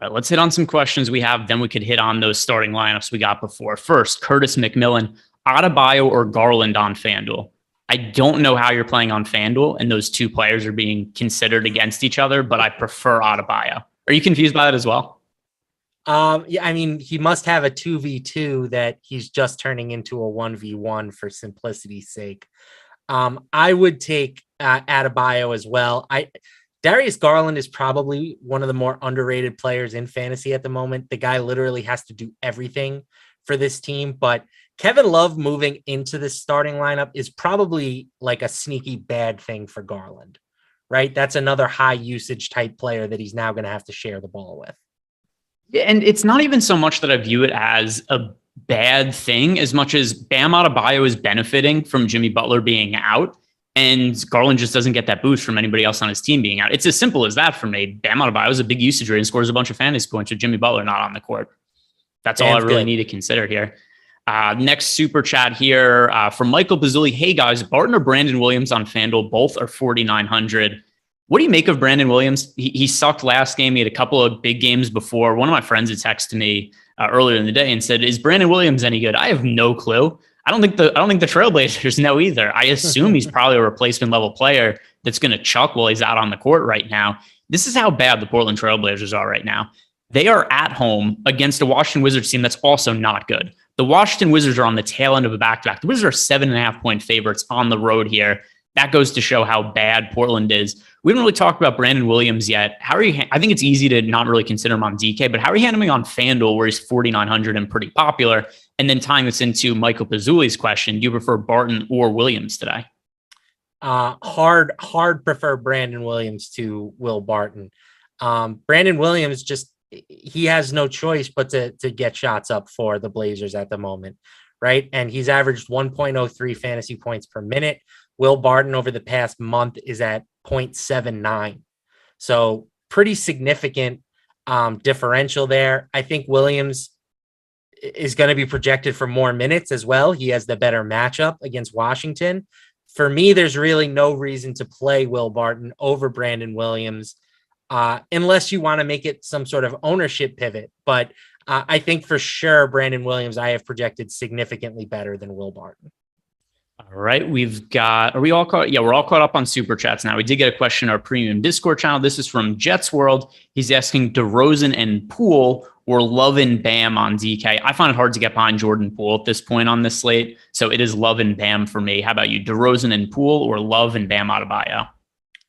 All right, let's hit on some questions we have. Then we could hit on those starting lineups we got before. First, Curtis McMillan, Adebayo or Garland on FanDuel. I don't know how you're playing on FanDuel, and those two players are being considered against each other, but I prefer Adebayo. Are you confused by that as well? Yeah, I mean, he must have a 2v2 that he's just turning into a 1v1 for simplicity's sake. I would take Adebayo as well. Darius Garland is probably one of the more underrated players in fantasy at the moment. The guy literally has to do everything for this team, but Kevin Love moving into this starting lineup is probably like a sneaky bad thing for Garland, right? That's another high usage type player that he's now going to have to share the ball with. Yeah, and it's not even so much that I view it as a bad thing as much as Bam Adebayo is benefiting from Jimmy Butler being out, and Garland just doesn't get that boost from anybody else on his team being out. It's as simple as that for me. Bam Adebayo is a big usage rate and scores a bunch of fantasy points with Jimmy Butler not on the court. That's all I really need to consider here. Next super chat here from Michael Pizzulli. Hey guys, Barton or Brandon Williams on FanDuel? Both are 4,900. What do you make of Brandon Williams? He sucked last game. He had a couple of big games before. One of my friends had texted me earlier in the day and said, "Is Brandon Williams any good?" I have no clue. I don't think the Trailblazers know either. I assume he's probably a replacement level player that's going to chuck while he's out on the court right now. This is how bad the Portland Trailblazers are right now. They are at home against a Washington Wizards team that's also not good. The Washington Wizards are on the tail end of a back-to-back. The Wizards are 7.5-point favorites on the road here. That goes to show how bad Portland is. We haven't really talked about Brandon Williams yet. How are you? I think it's easy to not really consider him on DK, but how are you handling on FanDuel where he's 4,900 and pretty popular? And then tying this into Michael Pizzulli's question, do you prefer Barton or Williams today? Hard prefer Brandon Williams to Will Barton. Brandon Williams he has no choice but to get shots up for the Blazers at the moment, right? And he's averaged 1.03 fantasy points per minute. Will Barton over the past month is at 0.79. So pretty significant differential there. I think Williams is going to be projected for more minutes as well. He has the better matchup against Washington. For me, there's really no reason to play Will Barton over Brandon Williams unless you want to make it some sort of ownership pivot. But I think for sure Brandon Williams I have projected significantly better than Will Barton. All right, are we all caught? Yeah, we're all caught up on super chats now. We did get a question in our premium Discord channel. This is from Jets World. He's asking DeRozan and Poole or Love and Bam on DK. I find it hard to get behind Jordan Poole at this point on this slate, so it is Love and Bam for me. How about you, DeRozan and Poole or Love and Bam Adebayo?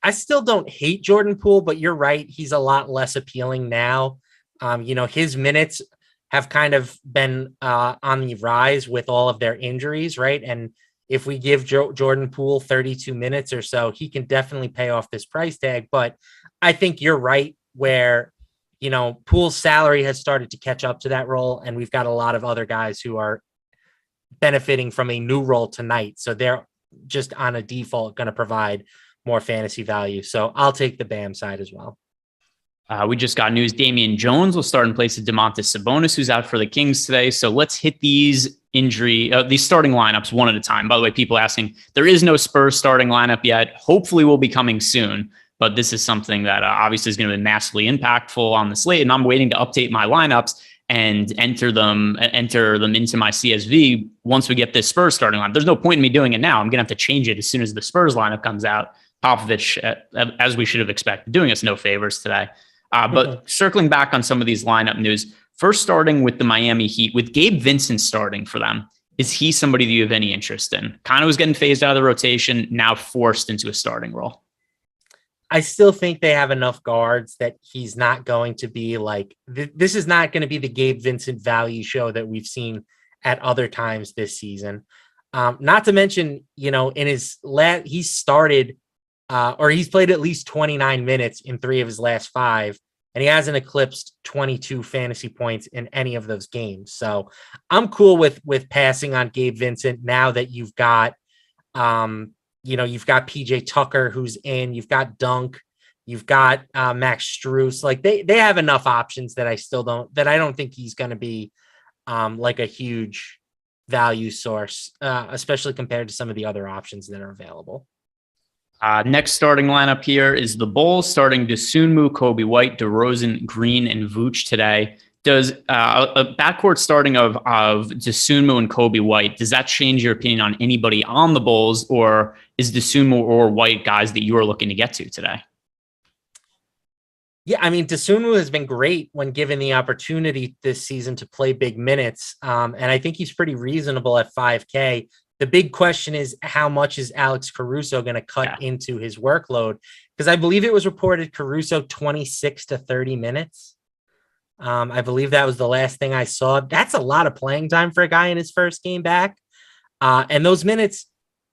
I still don't hate Jordan Poole, but you're right. He's a lot less appealing now. His minutes have kind of been on the rise with all of their injuries, right? And if we give Jordan Poole 32 minutes or so, he can definitely pay off this price tag. But I think you're right where, Poole's salary has started to catch up to that role. And we've got a lot of other guys who are benefiting from a new role tonight. So they're just on a default going to provide more fantasy value. So I'll take the Bam side as well. We just got news. Damian Jones will start in place of Domantas Sabonis, who's out for the Kings today. So let's hit these starting lineups one at a time. By the way, people asking, there is no Spurs starting lineup yet. Hopefully will be coming soon. But this is something that obviously is going to be massively impactful on the slate. And I'm waiting to update my lineups and enter them into my CSV once we get this Spurs starting lineup. There's no point in me doing it now. I'm going to have to change it as soon as the Spurs lineup comes out. Popovich, as we should have expected, doing us no favors today. But circling back on some of these lineup news, first starting with the Miami Heat, with Gabe Vincent starting for them, is he somebody that you have any interest in? Kind of was getting phased out of the rotation, now forced into a starting role. I still think they have enough guards that he's not going to be like, this is not going to be the Gabe Vincent value show that we've seen at other times this season. Not to mention, in his he's started or he's played at least 29 minutes in 3 of his last 5, and he hasn't eclipsed 22 fantasy points in any of those games. So I'm cool with passing on Gabe Vincent now that you've got, you've got PJ Tucker who's in, you've got Dunk, you've got Max Strus. Like they have enough options that I don't think he's going to be like a huge value source, especially compared to some of the other options that are available. Next starting lineup here is the Bulls starting Dosunmu, Kobe White, DeRozan, Green, and Vooch today. Does a backcourt starting of Dosunmu and Kobe White, does that change your opinion on anybody on the Bulls, or is Dosunmu or White guys that you are looking to get to today? Yeah, I mean, Dosunmu has been great when given the opportunity this season to play big minutes, and I think he's pretty reasonable at 5K. The big question is how much is Alex Caruso going to cut into his workload? Because I believe it was reported Caruso 26 to 30 minutes. I believe that was the last thing I saw. That's a lot of playing time for a guy in his first game back. And those minutes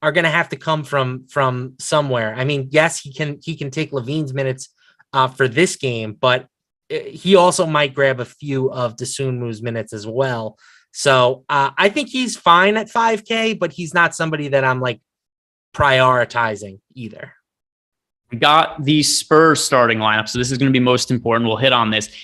are going to have to come from somewhere. I mean, yes, he can take Levine's minutes for this game, but he also might grab a few of Dosunmu's minutes as well. So I think he's fine at 5K, but he's not somebody that I'm like prioritizing either. We got the Spurs starting lineup, so this is going to be most important. We'll hit on this.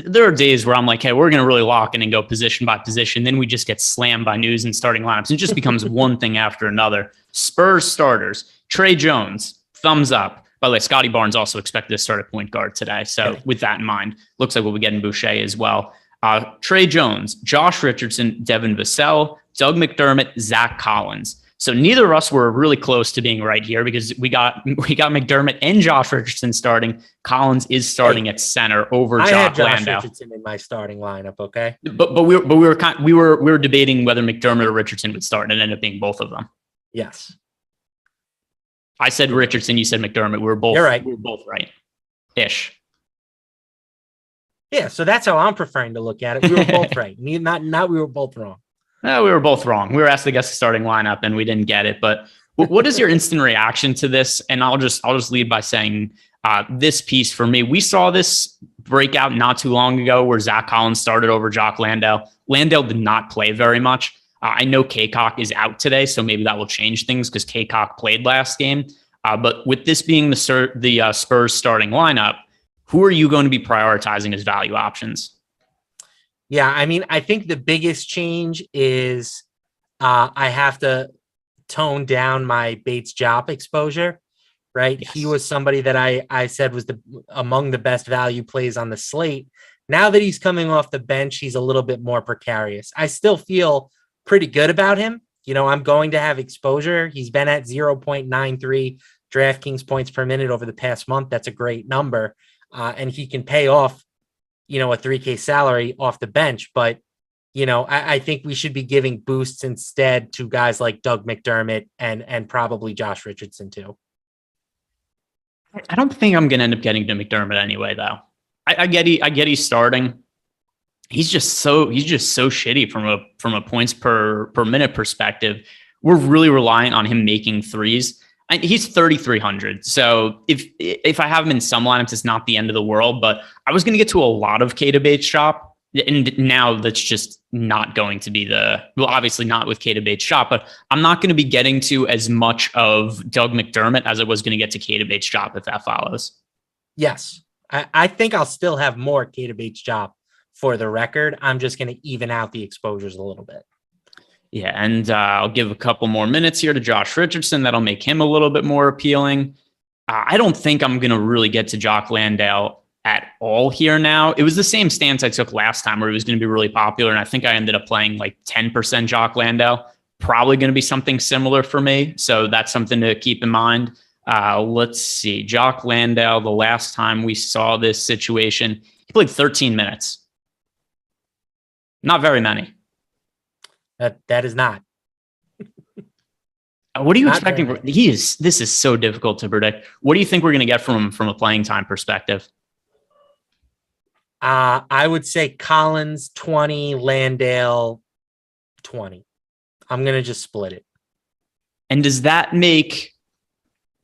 There are days where I'm like, hey, we're going to really lock in and go position by position. Then we just get slammed by news and starting lineups. It just becomes one thing after another. Spurs starters, Trey Jones, thumbs up. By the way, Scotty Barnes also expected to start at point guard today. So with that in mind, looks like we'll be getting Boucher as well. Trey Jones, Josh Richardson, Devin Vassell, Doug McDermott, Zach Collins. So neither of us were really close to being right here because we got McDermott and Josh Richardson starting. Collins is starting at center over Josh Landau. Richardson in my starting lineup, okay? But we were debating whether McDermott or Richardson would start, and it ended up being both of them. Yes. I said Richardson, you said McDermott. We were both. You're right. We were both right. Ish. Yeah, so that's how I'm preferring to look at it. We were both right. Not we were both wrong. No, we were both wrong. We were asked to guess the starting lineup and we didn't get it. But what is your instant reaction to this? And I'll just lead by saying this piece for me. We saw this breakout not too long ago where Zach Collins started over Jock Landau. Landau did not play very much. I know Kaycock is out today, so maybe that will change things because Kaycock played last game. But with this being the Spurs starting lineup, who are you going to be prioritizing as value options? Yeah, I mean, I think the biggest change is I have to tone down my Bates-Diop exposure, right? Yes. He was somebody that I said was among the best value plays on the slate. Now that he's coming off the bench, he's a little bit more precarious. I still feel pretty good about him. I'm going to have exposure. He's been at 0.93 DraftKings points per minute over the past month. That's a great number. And he can pay off, a 3K salary off the bench. But, I think we should be giving boosts instead to guys like Doug McDermott and probably Josh Richardson too. I don't think I'm going to end up getting to McDermott anyway, though. I get he's starting. He's just so shitty from a points per minute perspective. We're really relying on him making threes. He's 3,300. So if I have him in some lineups, it's not the end of the world. But I was going to get to a lot of Keita Bates-Diop, and now that's just not going to be obviously not with Keita Bates-Diop. But I'm not going to be getting to as much of Doug McDermott as I was going to get to Keita Bates-Diop if that follows. Yes. I think I'll still have more K to Bates job for the record. I'm just going to even out the exposures a little bit. Yeah, and I'll give a couple more minutes here to Josh Richardson. That'll make him a little bit more appealing. I don't think I'm going to really get to Jock Landale at all here now. It was the same stance I took last time where it was going to be really popular, and I think I ended up playing like 10% Jock Landale. Probably going to be something similar for me, so that's something to keep in mind. Let's see. Jock Landale, the last time we saw this situation, he played 13 minutes. Not very many. That is not. What are you expecting? This is so difficult to predict. What do you think we're going to get from him from a playing time perspective? I would say Collins 20, Landale 20. I'm going to just split it. And does that make,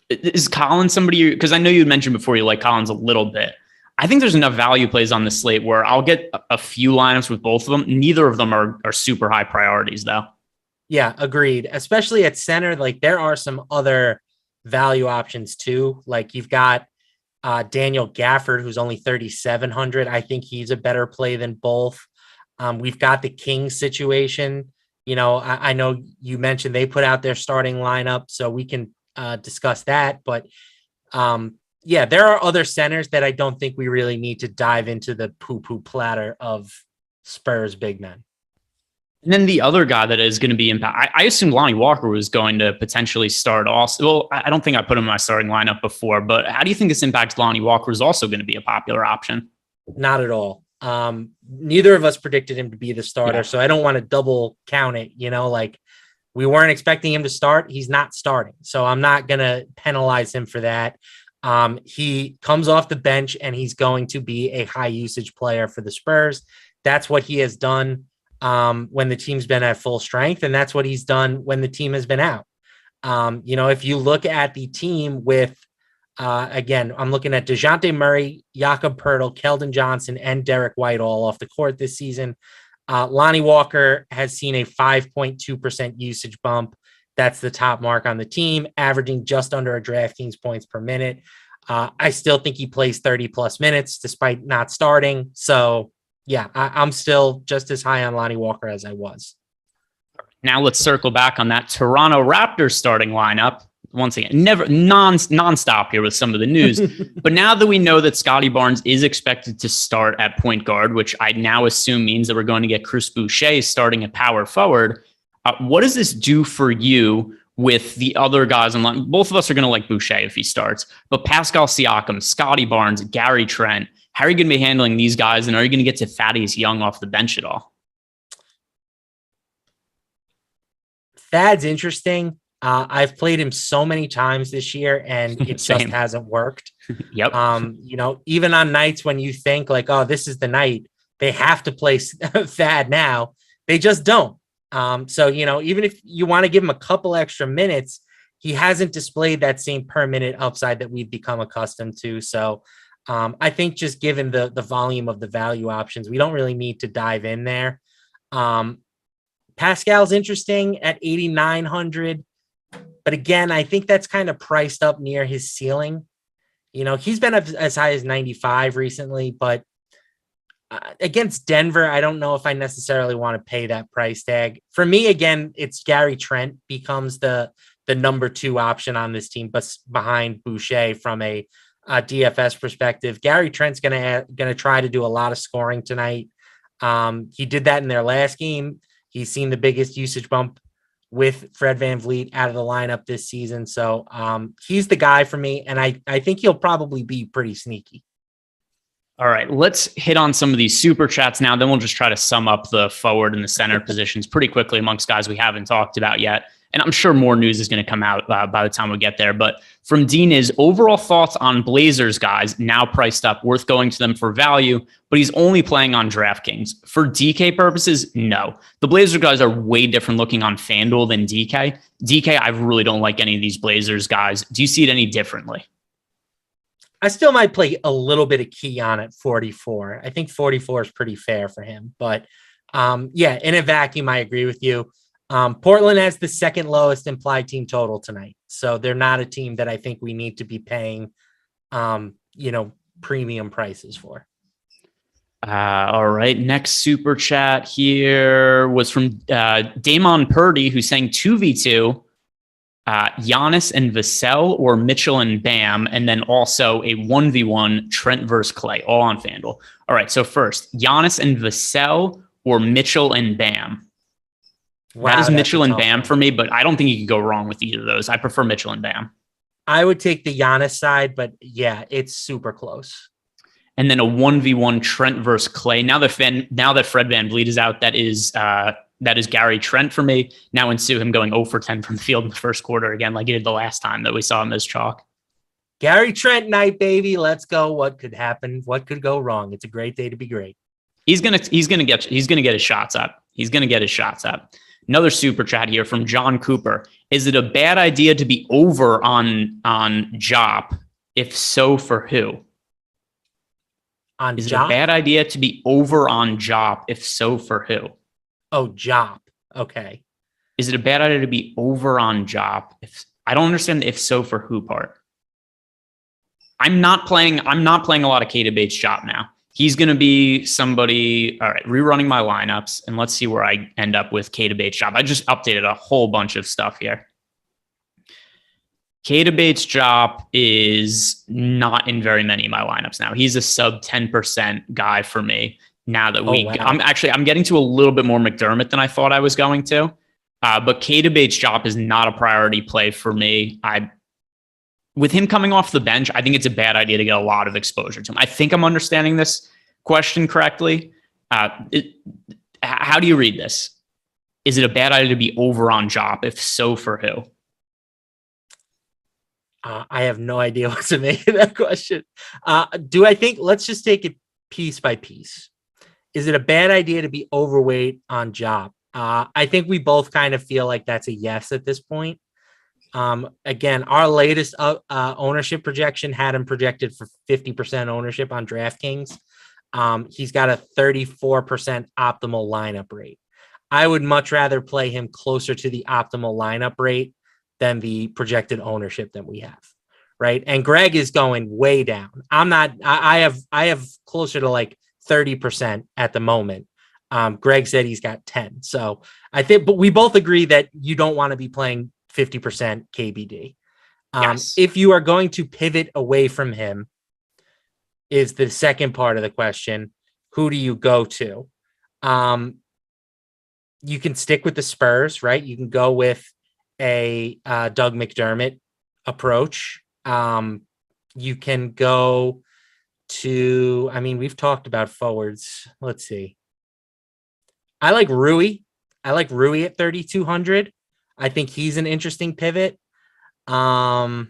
is Collins somebody, because I know you had mentioned before you like Collins a little bit. I think there's enough value plays on the slate where I'll get a few lineups with both of them. Neither of them are super high priorities though. Yeah, agreed. Especially at center, like there are some other value options too. Like you've got Daniel Gafford, who's only 3,700. I think he's a better play than both. We've got the Kings situation. You know, I know you mentioned they put out their starting lineup, so we can discuss that. But yeah, there are other centers that I don't think we really need to dive into the poo-poo platter of Spurs big men. And then the other guy that is going to be impact, I assumed Lonnie Walker was going to potentially start also. Well, I don't think I put him in my starting lineup before, but how do you think this impacts Lonnie Walker is also going to be a popular option? Not at all. Neither of us predicted him to be the starter, so I don't want to double count it. You know, like we weren't expecting him to start. He's not starting, so I'm not going to penalize him for that. He comes off the bench and he's going to be a high usage player for the Spurs. That's what he has done when the team's been at full strength, and that's what he's done when the team has been out. You know, if you look at the team with, again, I'm looking at DeJounte Murray, Jakob Poeltl, Keldon Johnson, and Derek White all off the court this season. Lonnie Walker has seen a 5.2% usage bump. That's the top mark on the team, averaging just under a DraftKings points per minute. I still think he plays 30 plus minutes despite not starting. So yeah, I'm still just as high on Lonnie Walker as I was. Now let's circle back on that Toronto Raptors starting lineup. Once again, never nonstop here with some of the news. But now that we know that Scotty Barnes is expected to start at point guard, which I now assume means that we're going to get Chris Boucher starting at power forward, what does this do for you with the other guys on line? Both of us are going to like Boucher if he starts, but Pascal Siakam, Scotty Barnes, Gary Trent, how are you going to be handling these guys? And are you going to get to Thaddeus Young off the bench at all? Thad's interesting. I've played him so many times this year and it just hasn't worked. Yep. You know, even on nights when you think like, oh, this is the night they have to play Thad now, they just don't. So, you know, even if you want to give him a couple extra minutes, he hasn't displayed that same per minute upside that we've become accustomed to. So I think just given the volume of the value options, we don't really need to dive in there. Pascal's interesting at 8,900. But again, I think that's kind of priced up near his ceiling. You know, he's been as high as 95 recently, but against Denver, I don't know if I necessarily want to pay that price tag. For me, again, it's Gary Trent becomes the number 2 option on this team, but behind Boucher from a DFS perspective. Gary Trent's gonna try to do a lot of scoring tonight. He did that in their last game. He's seen the biggest usage bump with Fred VanVleet out of the lineup this season. So he's the guy for me, and I think he'll probably be pretty sneaky. All right, let's hit on some of these super chats now. Then we'll just try to sum up the forward and the center positions pretty quickly amongst guys we haven't talked about yet. And I'm sure more news is going to come out by the time we get there. But from Dean is overall thoughts on Blazers guys now priced up, worth going to them for value, but he's only playing on DraftKings. For DK purposes, no. The Blazers guys are way different looking on FanDuel than DK. DK, I really don't like any of these Blazers guys. Do you see it any differently? I still might play a little bit of key on at 44. I think 44 is pretty fair for him. But yeah, in a vacuum, I agree with you. Portland has the second lowest implied team total tonight. So they're not a team that I think we need to be paying, you know, premium prices for. All right. Next super chat here was from Damon Purdy, who's saying 2v2, Giannis and Vassell or Mitchell and Bam, and then also a 1v1 Trent versus Clay, all on FanDuel. All right. So first, Giannis and Vassell or Mitchell and Bam. Wow, that is Mitchell and Bam for me, but I don't think you could go wrong with either of those. I prefer Mitchell and Bam. I would take the Giannis side, but yeah, it's super close. And then a 1v1 Trent versus Clay. Now that Fred VanVleet is out, that is Gary Trent for me. Now ensue him going 0 for 10 from the field in the first quarter again, like he did the last time that we saw him as chalk. Gary Trent night, baby. Let's go. What could happen? What could go wrong? It's a great day to be great. He's gonna get his shots up. He's gonna get his shots up. Another super chat here from John Cooper. Is it a bad idea to be over on Jop? If so, for who? Is it a bad idea to be over on Jop? If so, for who? Oh, Jop. Okay. Is it a bad idea to be over on Jop? If I don't understand the if so for who part. I'm not playing a lot of K debates Jop now. He's going to be somebody. All right, rerunning my lineups, and let's see where I end up with K debates Jop. I just updated a whole bunch of stuff here. K debates Jop is not in very many of my lineups now. He's a sub 10% guy for me. Now that I'm getting to a little bit more McDermott than I thought I was going to. But K debates Jop is not a priority play for me. With him coming off the bench, I think it's a bad idea to get a lot of exposure to him. I think I'm understanding this question correctly. How do you read this? Is it a bad idea to be over on Jop? If so, for who? I have no idea what to make of that question. Let's just take it piece by piece. Is it a bad idea to be overweight on Jop? I think we both kind of feel like that's a yes at this point. Again, our latest ownership projection had him projected for 50% ownership on DraftKings. He's got a 34% optimal lineup rate. I would much rather play him closer to the optimal lineup rate than the projected ownership that we have. Right. And Greg is going way down. I have closer to like 30% at the moment. Greg said he's got 10. So I think, but we both agree that you don't want to be playing 50% KBD. Yes. If you are going to pivot away from him, is the second part of the question. Who do you go to? You can stick with the Spurs, right? You can go with a Doug McDermott approach. You can go to, we've talked about forwards. Let's see. I like Rui. I like Rui at 3,200. I think he's an interesting pivot. I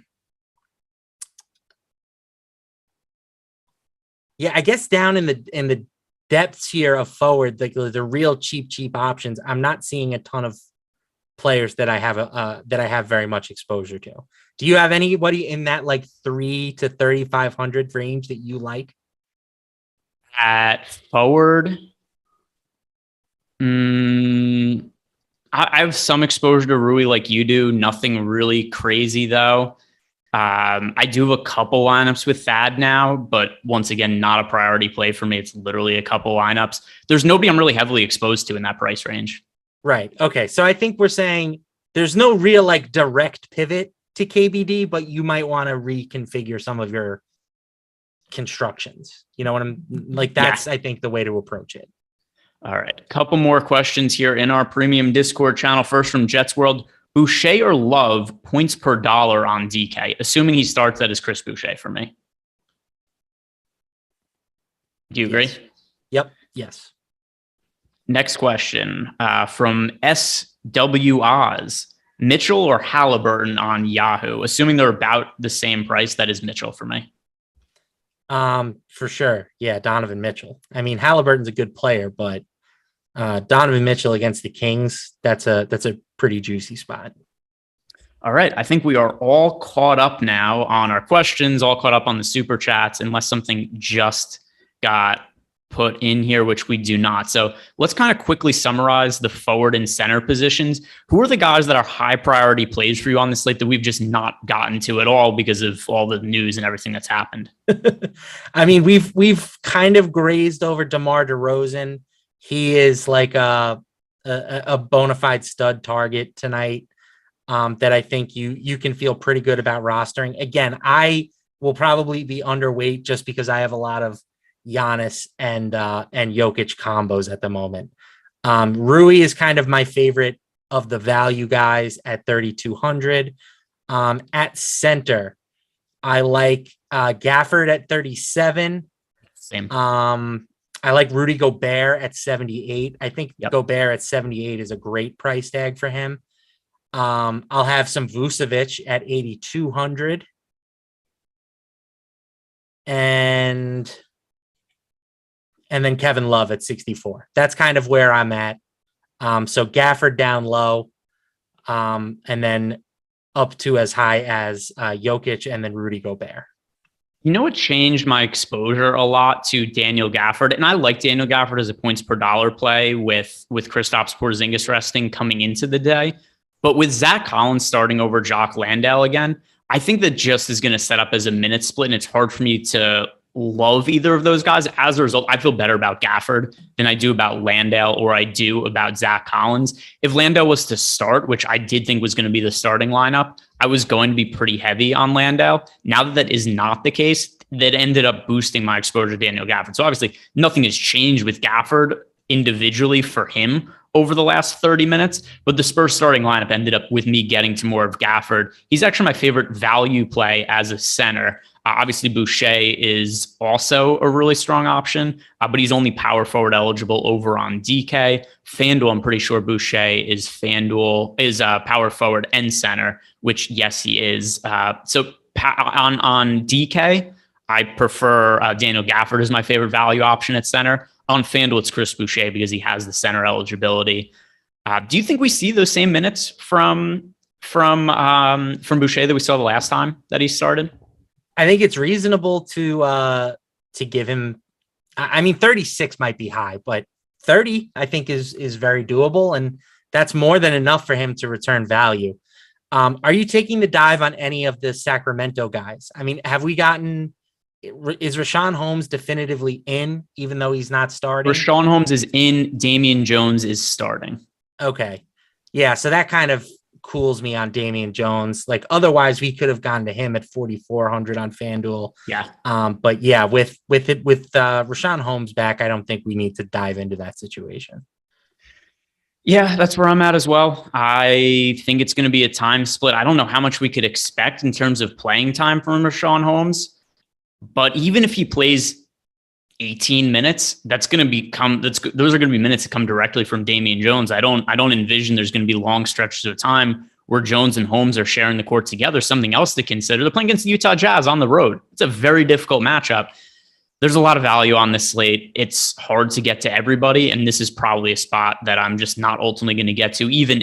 guess down in the depths here of forward, like the real cheap options, I'm not seeing a ton of players that I have very much exposure to. Do you have anybody in that like 3 to 3,500 range that you like? At forward, I have some exposure to Rui like you do. Nothing really crazy though. I do have a couple lineups with Thad now, but once again, not a priority play for me. It's literally a couple lineups. There's nobody I'm really heavily exposed to in that price range. Right. Okay. So I think we're saying there's no real like direct pivot to KBD, but you might want to reconfigure some of your constructions. You know what I'm like? That's, I think, the way to approach it. All right. A couple more questions here in our premium Discord channel. First from Jets World. Boucher or Love points per dollar on DK? Assuming he starts, that is Chris Boucher for me. Do you agree? Yes. Yep. Yes. Next question from SW Oz. Mitchell or Halliburton on Yahoo? Assuming they're about the same price, that is Mitchell for me. For sure. Yeah, Donovan Mitchell. Halliburton's a good player, but Donovan Mitchell against the Kings, that's a pretty juicy spot. All right. I think we are all caught up now on our questions, all caught up on the super chats, unless something just got put in here, which we do not. So let's kind of quickly summarize the forward and center positions. Who are the guys that are high priority plays for you on this slate that we've just not gotten to at all because of all the news and everything that's happened? I mean, we've kind of grazed over DeMar DeRozan. He is like a bona fide stud target tonight that I think you can feel pretty good about rostering. Again, I will probably be underweight just because I have a lot of Giannis and Jokic combos at the moment. Rui is kind of my favorite of the value guys at 3,200. At center, I like Gafford at 37. Same. I like Rudy Gobert at 78. I think Gobert at 78 is a great price tag for him. I'll have some Vucevic at 8,200. And then Kevin Love at 64. That's kind of where I'm at. So Gafford down low, and then up to as high as Jokic and then Rudy Gobert. You know what changed my exposure a lot to Daniel Gafford? And I like Daniel Gafford as a points per dollar play with Kristaps Porzingis resting coming into the day. But with Zach Collins starting over Jock Landale again, I think that just is going to set up as a minute split, and it's hard for me to love either of those guys. As a result, I feel better about Gafford than I do about Landale or I do about Zach Collins. If Landale was to start, which I did think was going to be the starting lineup, I was going to be pretty heavy on Landale. Now that is not the case, that ended up boosting my exposure to Daniel Gafford. So obviously nothing has changed with Gafford individually for him over the last 30 minutes, but the Spurs starting lineup ended up with me getting to more of Gafford. He's actually my favorite value play as a center. Obviously, Boucher is also a really strong option, but he's only power forward eligible over on DK. FanDuel, I'm pretty sure Boucher is power forward and center, which yes, he is. So on DK, I prefer Daniel Gafford as my favorite value option at center. On FanDuel, it's Chris Boucher because he has the center eligibility. Do you think we see those same minutes from Boucher that we saw the last time that he started? I think it's reasonable to give him. I mean, 36 might be high, but 30 I think is very doable, and that's more than enough for him to return value. Are you taking the dive on any of the Sacramento guys? I mean, have we gotten? Is Richaun Holmes definitively in, even though he's not starting? Richaun Holmes is in. Damian Jones is starting. Okay, yeah. So that kind of cools me on Damian Jones. Like otherwise we could have gone to him at 4,400 on FanDuel. Yeah. But yeah, with Richaun Holmes back, I don't think we need to dive into that situation. Yeah, that's where I'm at as well. I think it's going to be a time split. I don't know how much we could expect in terms of playing time from Richaun Holmes, but even if he plays 18 minutes, those are going to be minutes that come directly from Damian Jones. I don't envision there's going to be long stretches of time where Jones and Holmes are sharing the court together. Something else to consider. They're playing against the Utah Jazz on the road. It's a very difficult matchup. There's a lot of value on this slate. It's hard to get to everybody, and this is probably a spot that I'm just not ultimately going to get to, even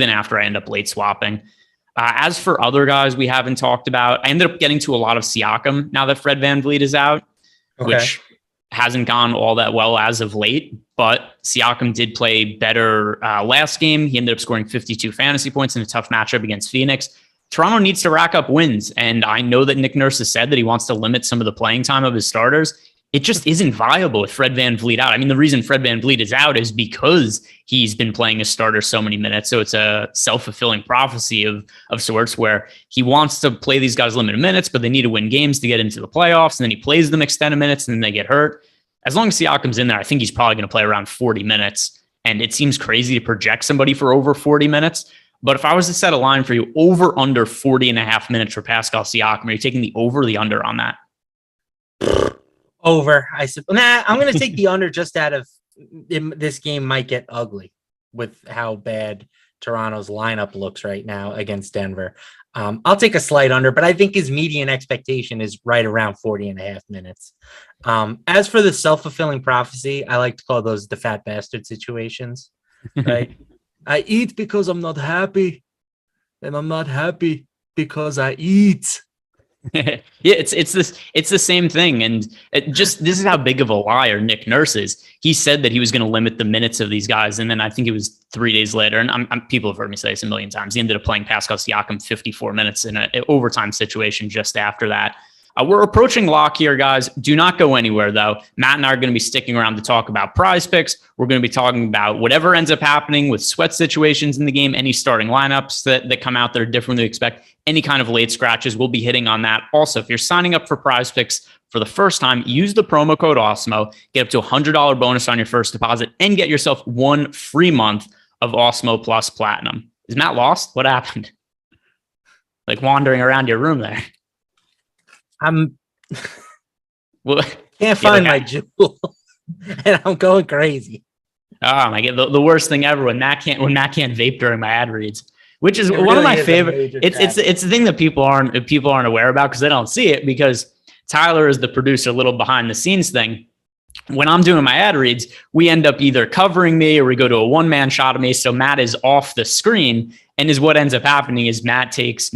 after I end up late swapping. As for other guys we haven't talked about, I ended up getting to a lot of Siakam now that Fred VanVleet is out, which hasn't gone all that well as of late. But Siakam did play better last game. He ended up scoring 52 fantasy points in a tough matchup against Phoenix. Toronto needs to rack up wins, and I know that Nick Nurse has said that he wants to limit some of the playing time of his starters. It just isn't viable with Fred VanVleet out. I mean, the reason Fred VanVleet is out is because he's been playing a starter so many minutes. So it's a self-fulfilling prophecy of sorts where he wants to play these guys limited minutes, but they need to win games to get into the playoffs. And then he plays them extended minutes and then they get hurt. As long as Siakam's in there, I think he's probably going to play around 40 minutes. And it seems crazy to project somebody for over 40 minutes. But if I was to set a line for you, over under 40 and a half minutes for Pascal Siakam, are you taking the over or the under on that? Over. I'm going to take the under just out of this game might get ugly with how bad Toronto's lineup looks right now against Denver. I'll take a slight under, but I think his median expectation is right around 40 and a half minutes. As for the self-fulfilling prophecy, I like to call those the fat bastard situations, right? I eat because I'm not happy, and I'm not happy because I eat. Yeah, it's the same thing, and this is how big of a liar Nick Nurse is. He said that he was going to limit the minutes of these guys, and then I think it was 3 days later, and people have heard me say this a million times, he ended up playing Pascal Siakam 54 minutes in an overtime situation just after that. We're approaching lock here, guys. Do not go anywhere, though. Matt and I are going to be sticking around to talk about prize picks. We're going to be talking about whatever ends up happening with sweat situations in the game, any starting lineups that come out that are different than we expect, any kind of late scratches. We'll be hitting on that. Also, if you're signing up for prize picks for the first time, use the promo code Awesemo, get up to $100 bonus on your first deposit, and get yourself 1 free month of Awesemo Plus Platinum. Is Matt lost? What happened? Like wandering around your room there. Well, can't find my jewel, and I'm going crazy. Oh my god, the worst thing ever when Matt can't vape during my ad reads, which is one of my favorite. It's the thing that people aren't aware about because they don't see it, because Tyler is the producer, a little behind the scenes thing. When I'm doing my ad reads, we end up either covering me or we go to a one-man shot of me. So Matt is off the screen. And what ends up happening is Matt takes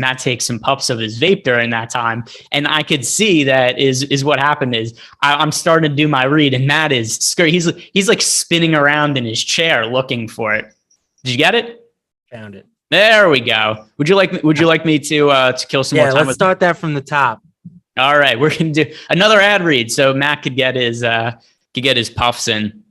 some puffs of his vape during that time. And I could see that is what happened is I'm starting to do my read, and Matt is scared. He's like spinning around in his chair looking for it. Did you get it? Found it. There we go. Would you like me to kill some more time? Yeah, let's start that from the top. All right, we're gonna do another ad read so Matt could get his puffs in.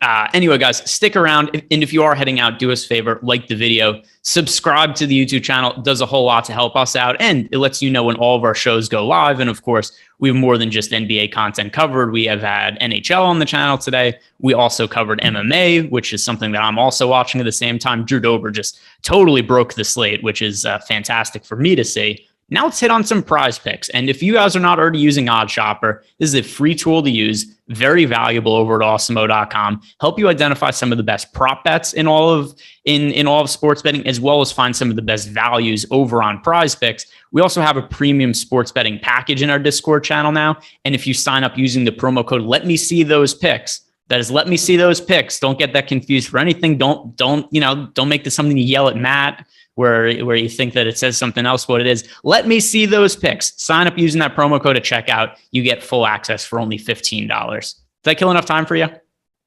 Anyway, guys, stick around. And if you are heading out, do us a favor, like the video, subscribe to the YouTube channel. It does a whole lot to help us out. And it lets you know when all of our shows go live. And of course, we have more than just NBA content covered. We have had NHL on the channel today. We also covered MMA, which is something that I'm also watching at the same time. Drew Dober just totally broke the slate, which is fantastic for me to see. Now let's hit on some prize picks. And if you guys are not already using OddsShopper, this is a free tool to use, very valuable over at awesemo.com. Help you identify some of the best prop bets in all of sports betting, as well as find some of the best values over on prize picks. We also have a premium sports betting package in our Discord channel now. And if you sign up using the promo code, let me see those picks. That is, let me see those picks. Don't get that confused for anything. Don't make this something you yell at Matt where you think that it says something else what it is. Let me see those picks. Sign up using that promo code at checkout. You get full access for only $15. Did that kill enough time for you?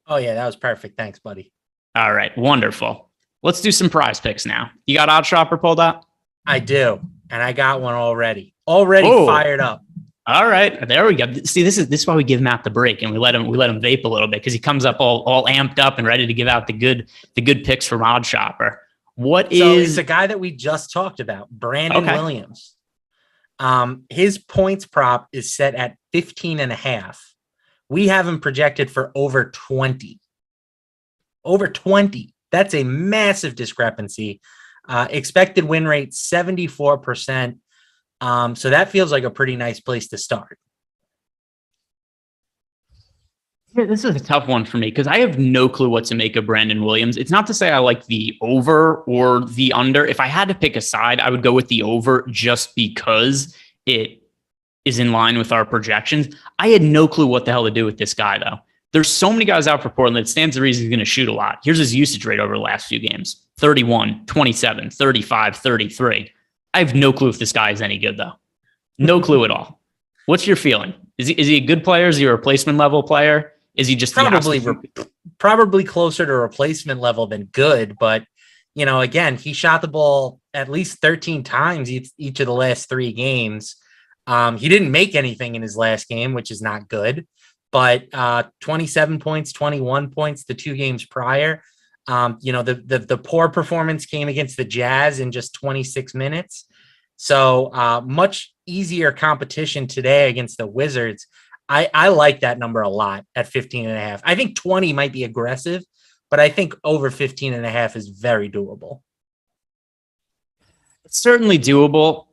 Oh, yeah, that was perfect. Thanks, buddy. All right, wonderful. Let's do some prize picks now. You got OddsShopper pulled up? I do, and I got one already. Fired up. All right, there we go. See, this is why we give Matt the break and we let him vape a little bit, because he comes up all amped up and ready to give out the good picks from OddsShopper. It's a guy that we just talked about, Brandon Williams. His points prop is set at 15.5. We have him projected for over 20. Over 20. That's a massive discrepancy. Expected win rate 74%. So that feels like a pretty nice place to start. Yeah, this is a tough one for me because I have no clue what to make of Brandon Williams. It's not to say I like the over or the under. If I had to pick a side, I would go with the over just because it is in line with our projections. I had no clue what the hell to do with this guy, though. There's so many guys out for Portland. It stands to reason he's going to shoot a lot. Here's his usage rate over the last few games: 31, 27, 35, 33. I have no clue if this guy is any good, though. No clue at all. What's your feeling? Is he a good player? Is he a replacement level player? Is he just probably closer to replacement level than good? But, again, he shot the ball at least 13 times each of the last 3 games. He didn't make anything in his last game, which is not good. But 27 points, 21 points the 2 games prior. The poor performance came against the Jazz in just 26 minutes. So much easier competition today against the Wizards. I like that number a lot at 15.5. I think 20 might be aggressive, but I think over 15.5 is very doable. It's certainly doable.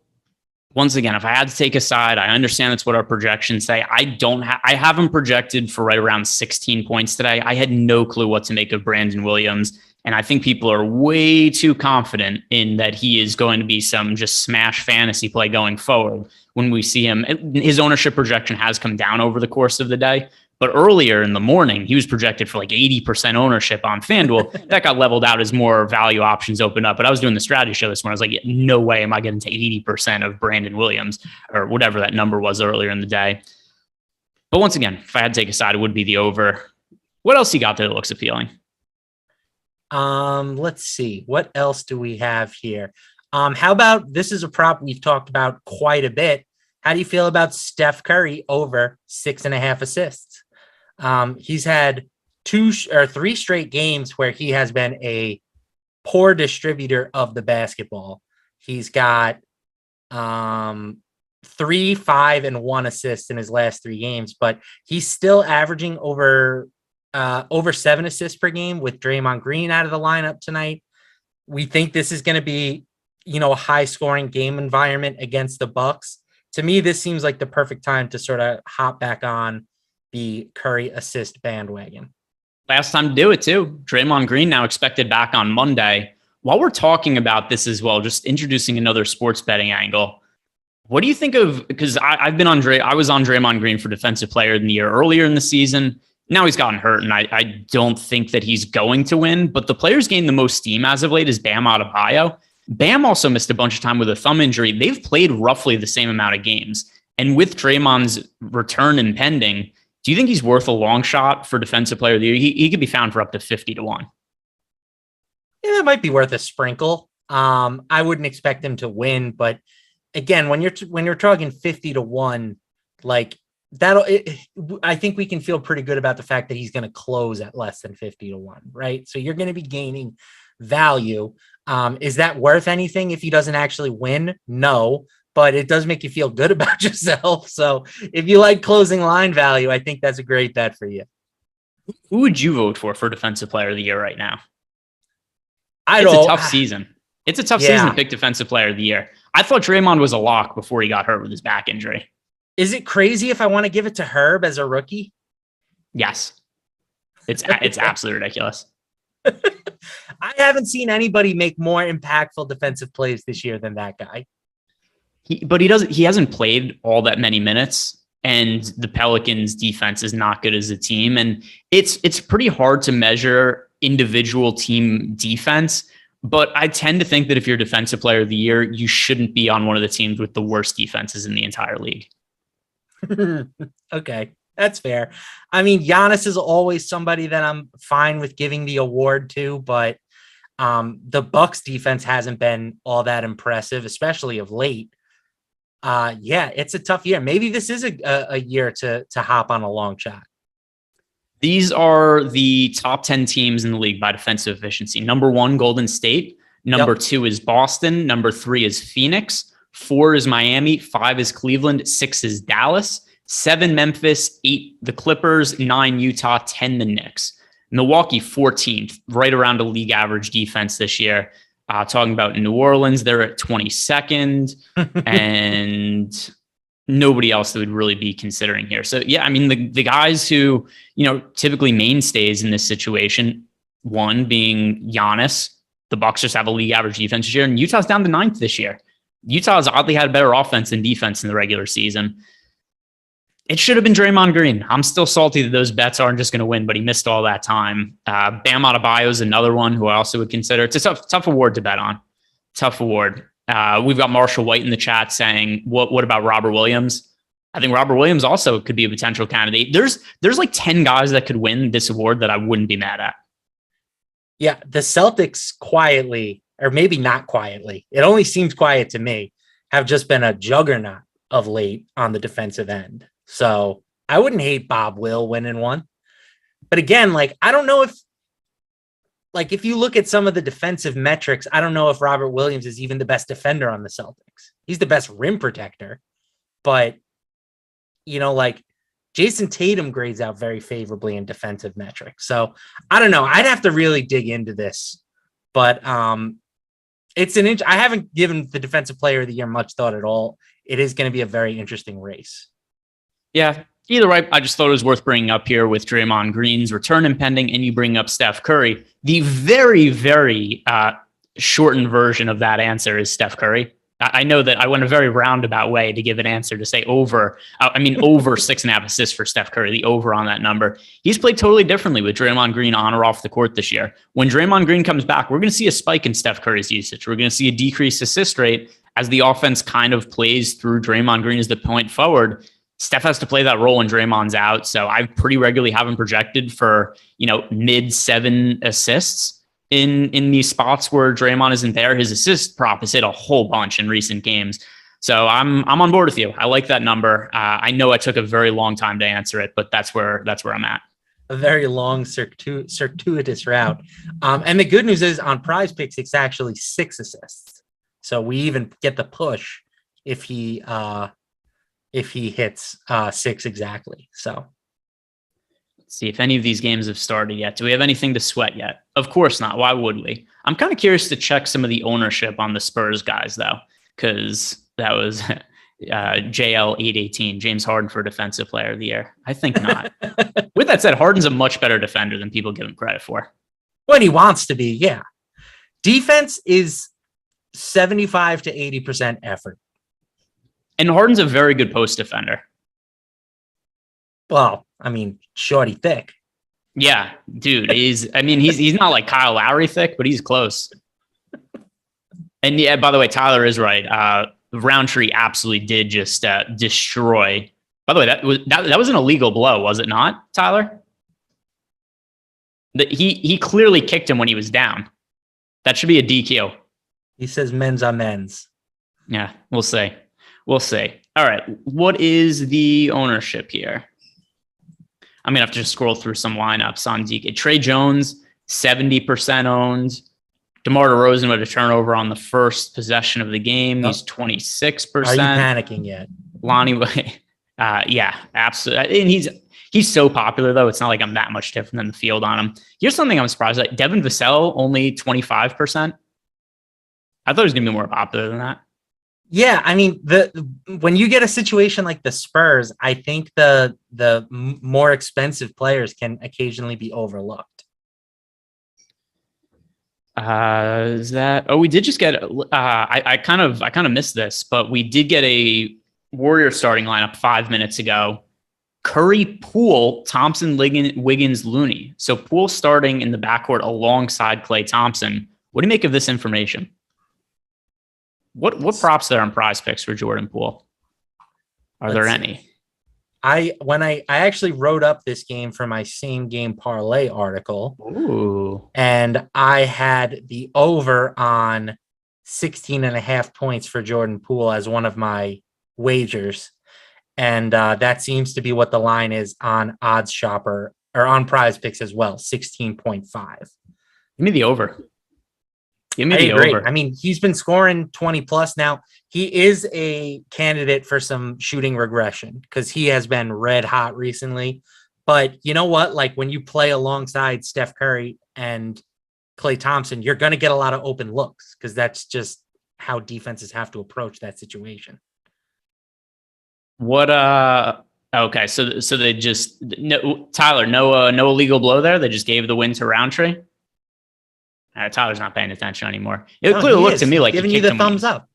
Once again, if I had to take a side, I understand that's what our projections say. I have him projected for right around 16 points today. I had no clue what to make of Brandon Williams. And I think people are way too confident in that he is going to be some just smash fantasy play going forward when we see him. His ownership projection has come down over the course of the day, But earlier in the morning, he was projected for like 80% ownership on FanDuel. That got leveled out as more value options opened up. But I was doing the strategy show this morning. I was like, no way am I getting to 80% of Brandon Williams or whatever that number was earlier in the day. But once again, if I had to take a side, it would be the over. What else you got there that looks appealing? Let's see. What else do we have here? How about, this is a prop we've talked about quite a bit. How do you feel about Steph Curry over 6.5 assists? He's had 2 or 3 straight games where he has been a poor distributor of the basketball. He's got 3, 5, and 1 assist in his last 3 games, but he's still averaging over 7 assists per game with Draymond Green out of the lineup tonight. We think this is going to be, a high scoring game environment against the Bucks. To me, this seems like the perfect time to sort of hop back on the Curry assist bandwagon. Last time to do it too. Draymond Green now expected back on Monday. While we're talking about this as well, just introducing another sports betting angle. What do you think of, because I was on Draymond Green for Defensive Player of the Year earlier in the season. Now he's gotten hurt, and I don't think that he's going to win. But the player's gained the most steam as of late is Bam Adebayo. Bam also missed a bunch of time with a thumb injury. They've played roughly the same amount of games. And with Draymond's return impending, do you think he's worth a long shot for Defensive Player of the Year? He could be found for up to 50-1. Yeah, it might be worth a sprinkle. I wouldn't expect him to win, but again, when you're talking 50-1, like I think we can feel pretty good about the fact that he's going to close at less than 50-1, right? So you're going to be gaining value. Is that worth anything if he doesn't actually win? No, but it does make you feel good about yourself. So if you like closing line value, I think that's a great bet for you. Who would you vote for Defensive Player of the Year right now? It's a tough season. It's a tough season to pick Defensive Player of the Year. I thought Draymond was a lock before he got hurt with his back injury. Is it crazy if I want to give it to Herb as a rookie? Yes. It's absolutely ridiculous. I haven't seen anybody make more impactful defensive plays this year than that guy. He hasn't played all that many minutes, and the Pelicans defense is not good as a team. And it's pretty hard to measure individual team defense. But I tend to think that if you're Defensive Player of the Year, you shouldn't be on one of the teams with the worst defenses in the entire league. Okay, that's fair. I mean, Giannis is always somebody that I'm fine with giving the award to, but the Bucks defense hasn't been all that impressive, especially of late. Yeah, it's a tough year. Maybe this is a year to hop on a long shot. These are the top 10 teams in the league by defensive efficiency. Number 1, Golden State. Number 2 is Boston. Number 3 is Phoenix. 4 is Miami. 5 is Cleveland. 6 is Dallas. 7, Memphis. 8, the Clippers. 9, Utah. 10, the Knicks. Milwaukee, 14th, right around a league average defense this year. Talking about New Orleans, they're at 22nd. And nobody else that would really be considering here. So yeah, I mean, the guys who, typically mainstays in this situation, one being Giannis. The Bucks just have a league average defense this year, and Utah's down to 9th this year. Utah's oddly had better offense than defense in the regular season. It should have been Draymond Green. I'm still salty that those bets aren't just going to win, but he missed all that time. Bam Adebayo is another one who I also would consider. It's a tough award to bet on. Tough award. We've got Marshall White in the chat saying, what about Robert Williams? I think Robert Williams also could be a potential candidate. There's like 10 guys that could win this award that I wouldn't be mad at. Yeah, the Celtics quietly, or maybe not quietly, it only seems quiet to me, have just been a juggernaut of late on the defensive end. So I wouldn't hate Bob Will winning one. But again, I don't know if you look at some of the defensive metrics, I don't know if Robert Williams is even the best defender on the Celtics. He's the best rim protector, but Jason Tatum grades out very favorably in defensive metrics. So I don't know. I'd have to really dig into this, but it's I haven't given the Defensive Player of the Year much thought at all. It is going to be a very interesting race. Yeah. Either way, I just thought it was worth bringing up here with Draymond Green's return impending, and you bring up Steph Curry. The very, very shortened version of that answer is Steph Curry. I know that I went a very roundabout way to give an answer to say over. Over 6.5 assists for Steph Curry, the over on that number. He's played totally differently with Draymond Green on or off the court this year. When Draymond Green comes back, we're going to see a spike in Steph Curry's usage. We're going to see a decreased assist rate as the offense kind of plays through Draymond Green as the point forward. Steph has to play that role when Draymond's out. So I pretty regularly have him projected for, mid 7 assists. In these spots where Draymond isn't there. His assist prop has hit a whole bunch in recent games. So I'm on board with you. I like that number. I know I took a very long time to answer it, but that's where I'm at. A very long circuitous route. And the good news is on Prize Picks, it's actually 6 assists. So we even get the push if he hits 6 exactly. So see if any of these games have started yet. Do we have anything to sweat yet? Of course not. Why would we? I'm kind of curious to check some of the ownership on the Spurs guys, though, because that was JL818, James Harden for Defensive Player of the Year. I think not. With that said, Harden's a much better defender than people give him credit for. When he wants to be, yeah. Defense is 75 to 80% effort. And Harden's a very good post defender. Well, shorty thick. Yeah, dude. He's not like Kyle Lowry thick, but he's close. And yeah, by the way, Tyler is right. Roundtree absolutely did just destroy. By the way, that was an illegal blow, was it not, Tyler? He clearly kicked him when he was down. That should be a DQ. He says men's on men's. Yeah, we'll see. All right, what is the ownership here? I'm going to have to just scroll through some lineups on DK. Trey Jones, 70% owned. DeMar DeRozan with a turnover on the first possession of the game. He's 26%. Are you panicking yet? Lonnie, yeah, absolutely. And he's so popular, though. It's not like I'm that much different than the field on him. Here's something I'm surprised at. Devin Vassell, only 25%. I thought he was going to be more popular than that. Yeah, when you get a situation like the Spurs, I think the more expensive players can occasionally be overlooked. We did just get I kind of missed this, but we did get a Warrior starting lineup 5 minutes ago. Curry, Poole, Thompson, Wiggins, Looney. So Poole starting in the backcourt alongside Klay Thompson. What do you make of this information? What props there on Prize Picks for Jordan Poole? Are there any? I actually wrote up this game for my same game parlay article. Ooh. And I had the over on 16.5 points for Jordan Poole as one of my wagers. And that seems to be what the line is on Odds Shopper or on Prize Picks as well, 16.5. Give me the over. Give me the agree. over. He's been scoring 20 plus now. He is a candidate for some shooting regression because he has been red hot recently. But you know what? Like when you play alongside Steph Curry and Klay Thompson, you're going to get a lot of open looks because that's just how defenses have to approach that situation. Okay, so they just Tyler, no illegal blow there. They just gave the win to Roundtree. Tyler's not paying attention anymore. It clearly looked to me like giving you the thumbs up.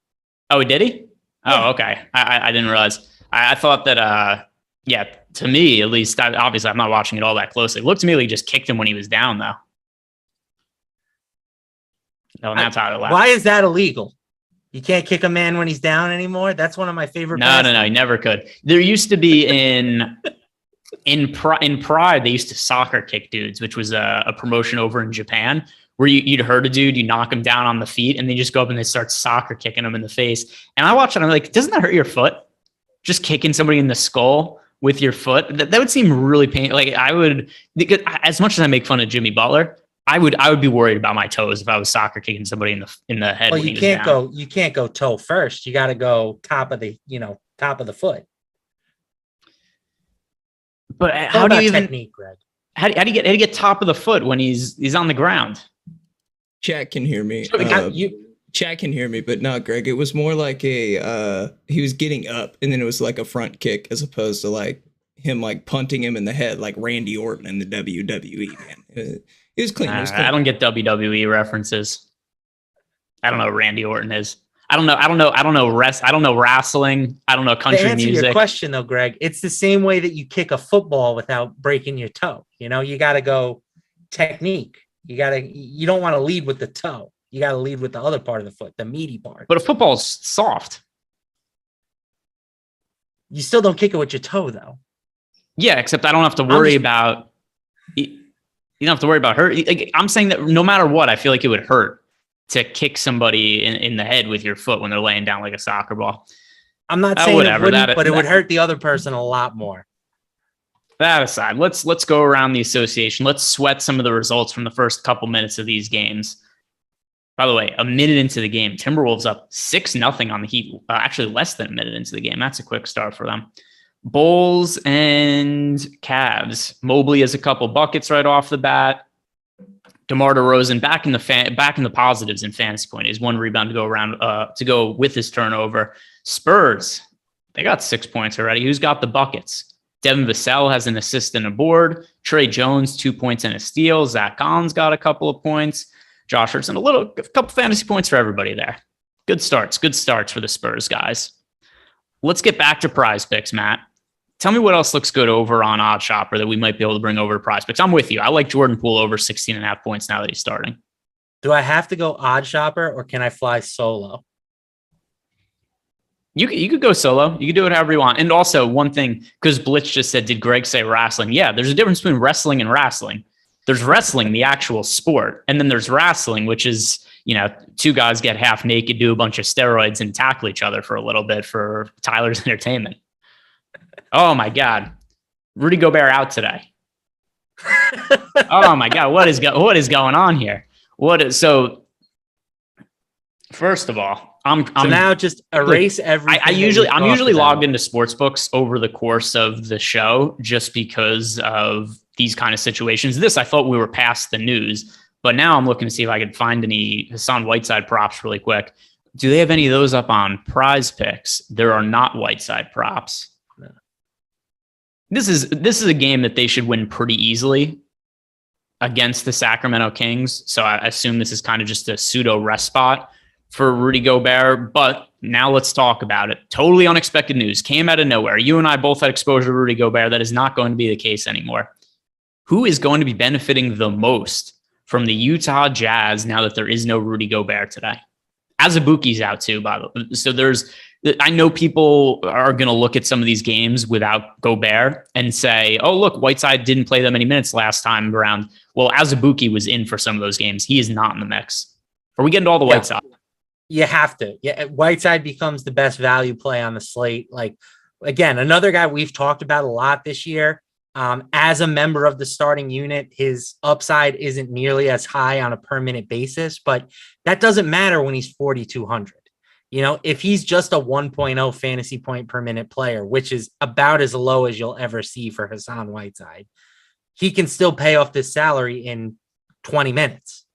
Oh, did he? Yeah. Oh, okay. I didn't realize. I thought that. Yeah, to me at least. Obviously, I'm not watching it all that closely. It looked to me like he just kicked him when he was down, though. No, now Tyler laughed. Why is that illegal? You can't kick a man when he's down anymore. That's one of my favorite. No, he never could. There used to be in Pride, they used to soccer kick dudes, which was a promotion over in Japan. Where you'd hurt a dude, you knock him down on the feet, and they just go up and they start soccer kicking him in the face. And I watch it, I'm like, doesn't that hurt your foot? Just kicking somebody in the skull with your foot? That would seem really painful. Like I would, as much as I make fun of Jimmy Butler, I would be worried about my toes if I was soccer kicking somebody in the head. Well, you can't go toe first. You got to go top of the foot. But how do you even technique, Greg? How do you get top of the foot when he's on the ground? Chat can hear me. Chat can hear me, but not Greg. It was more like he was getting up, and then it was like a front kick as opposed to like him like punting him in the head like Randy Orton in the WWE. Man, it was clean. I don't get WWE references. I don't know who Randy Orton is. I don't know wrestling. I don't know country to answer music. Your question though, Greg, it's the same way that you kick a football without breaking your toe. You got to go technique. You don't want to lead with the toe. You got to lead with the other part of the foot, the meaty part. But a football's soft. You still don't kick it with your toe though. Yeah, except I don't have to worry about. You don't have to worry about hurt. Like, I'm saying that no matter what, I feel like it would hurt to kick somebody in the head with your foot when they're laying down like a soccer ball. I'm not saying it wouldn't, but it would hurt the other person a lot more. That aside, let's go around the association. Let's sweat some of the results from the first couple minutes of these games. By the way, a minute into the game, Timberwolves up 6-0 on the Heat. Actually, less than a minute into the game. That's a quick start for them. Bulls and Cavs. Mobley has a couple buckets right off the bat. DeMar DeRozan back in the positives in fantasy point. Is 1 rebound to go with his turnover. Spurs, they got 6 points already. Who's got the buckets? Devin Vassell has an assist and a board. Trey Jones, 2 points and a steal. Zach Collins got a couple of points. Josh Hurtson, a couple fantasy points for everybody there. Good starts for the Spurs guys. Let's get back to prize picks, Matt. Tell me what else looks good over on Odd Shopper that we might be able to bring over to prize picks. I'm with you. I like Jordan Poole over 16.5 points now that he's starting. Do I have to go Odd Shopper or can I fly solo? You could go solo. You could do it however you want. And also one thing, because Blitz just said, did Greg say wrestling? Yeah, there's a difference between wrestling and wrestling. There's wrestling, the actual sport. And then there's wrestling, which is, 2 guys get half naked, do a bunch of steroids and tackle each other for a little bit for Tyler's entertainment. Oh my God. Rudy Gobert out today. Oh my God. What is going on here? First of all, I'm now just erase everything. I'm usually logged into sports books over the course of the show just because of these kind of situations. This, I thought we were past the news, but now I'm looking to see if I could find any Hassan Whiteside props really quick. Do they have any of those up on prize picks? There are not Whiteside props. No. This is a game that they should win pretty easily against the Sacramento Kings. So I assume this is kind of just a pseudo rest spot for Rudy Gobert. But now let's talk about it. Totally unexpected news. Came out of nowhere. You and I both had exposure to Rudy Gobert. That is not going to be the case anymore. Who is going to be benefiting the most from the Utah Jazz now that there is no Rudy Gobert today? Azubuike's out too, by the way. So I know people are going to look at some of these games without Gobert and say, oh, look, Whiteside didn't play that many minutes last time around. Well, Azubuike was in for some of those games. He is not in the mix. Are we getting to all the Whiteside? You have to. Yeah, Whiteside becomes the best value play on the slate. Like, again, another guy we've talked about a lot this year. As a member of the starting unit, his upside isn't nearly as high on a per minute basis, but that doesn't matter when he's 4,200. If he's just a 1.0 fantasy point per minute player, which is about as low as you'll ever see for Hassan Whiteside, he can still pay off this salary in 20 minutes.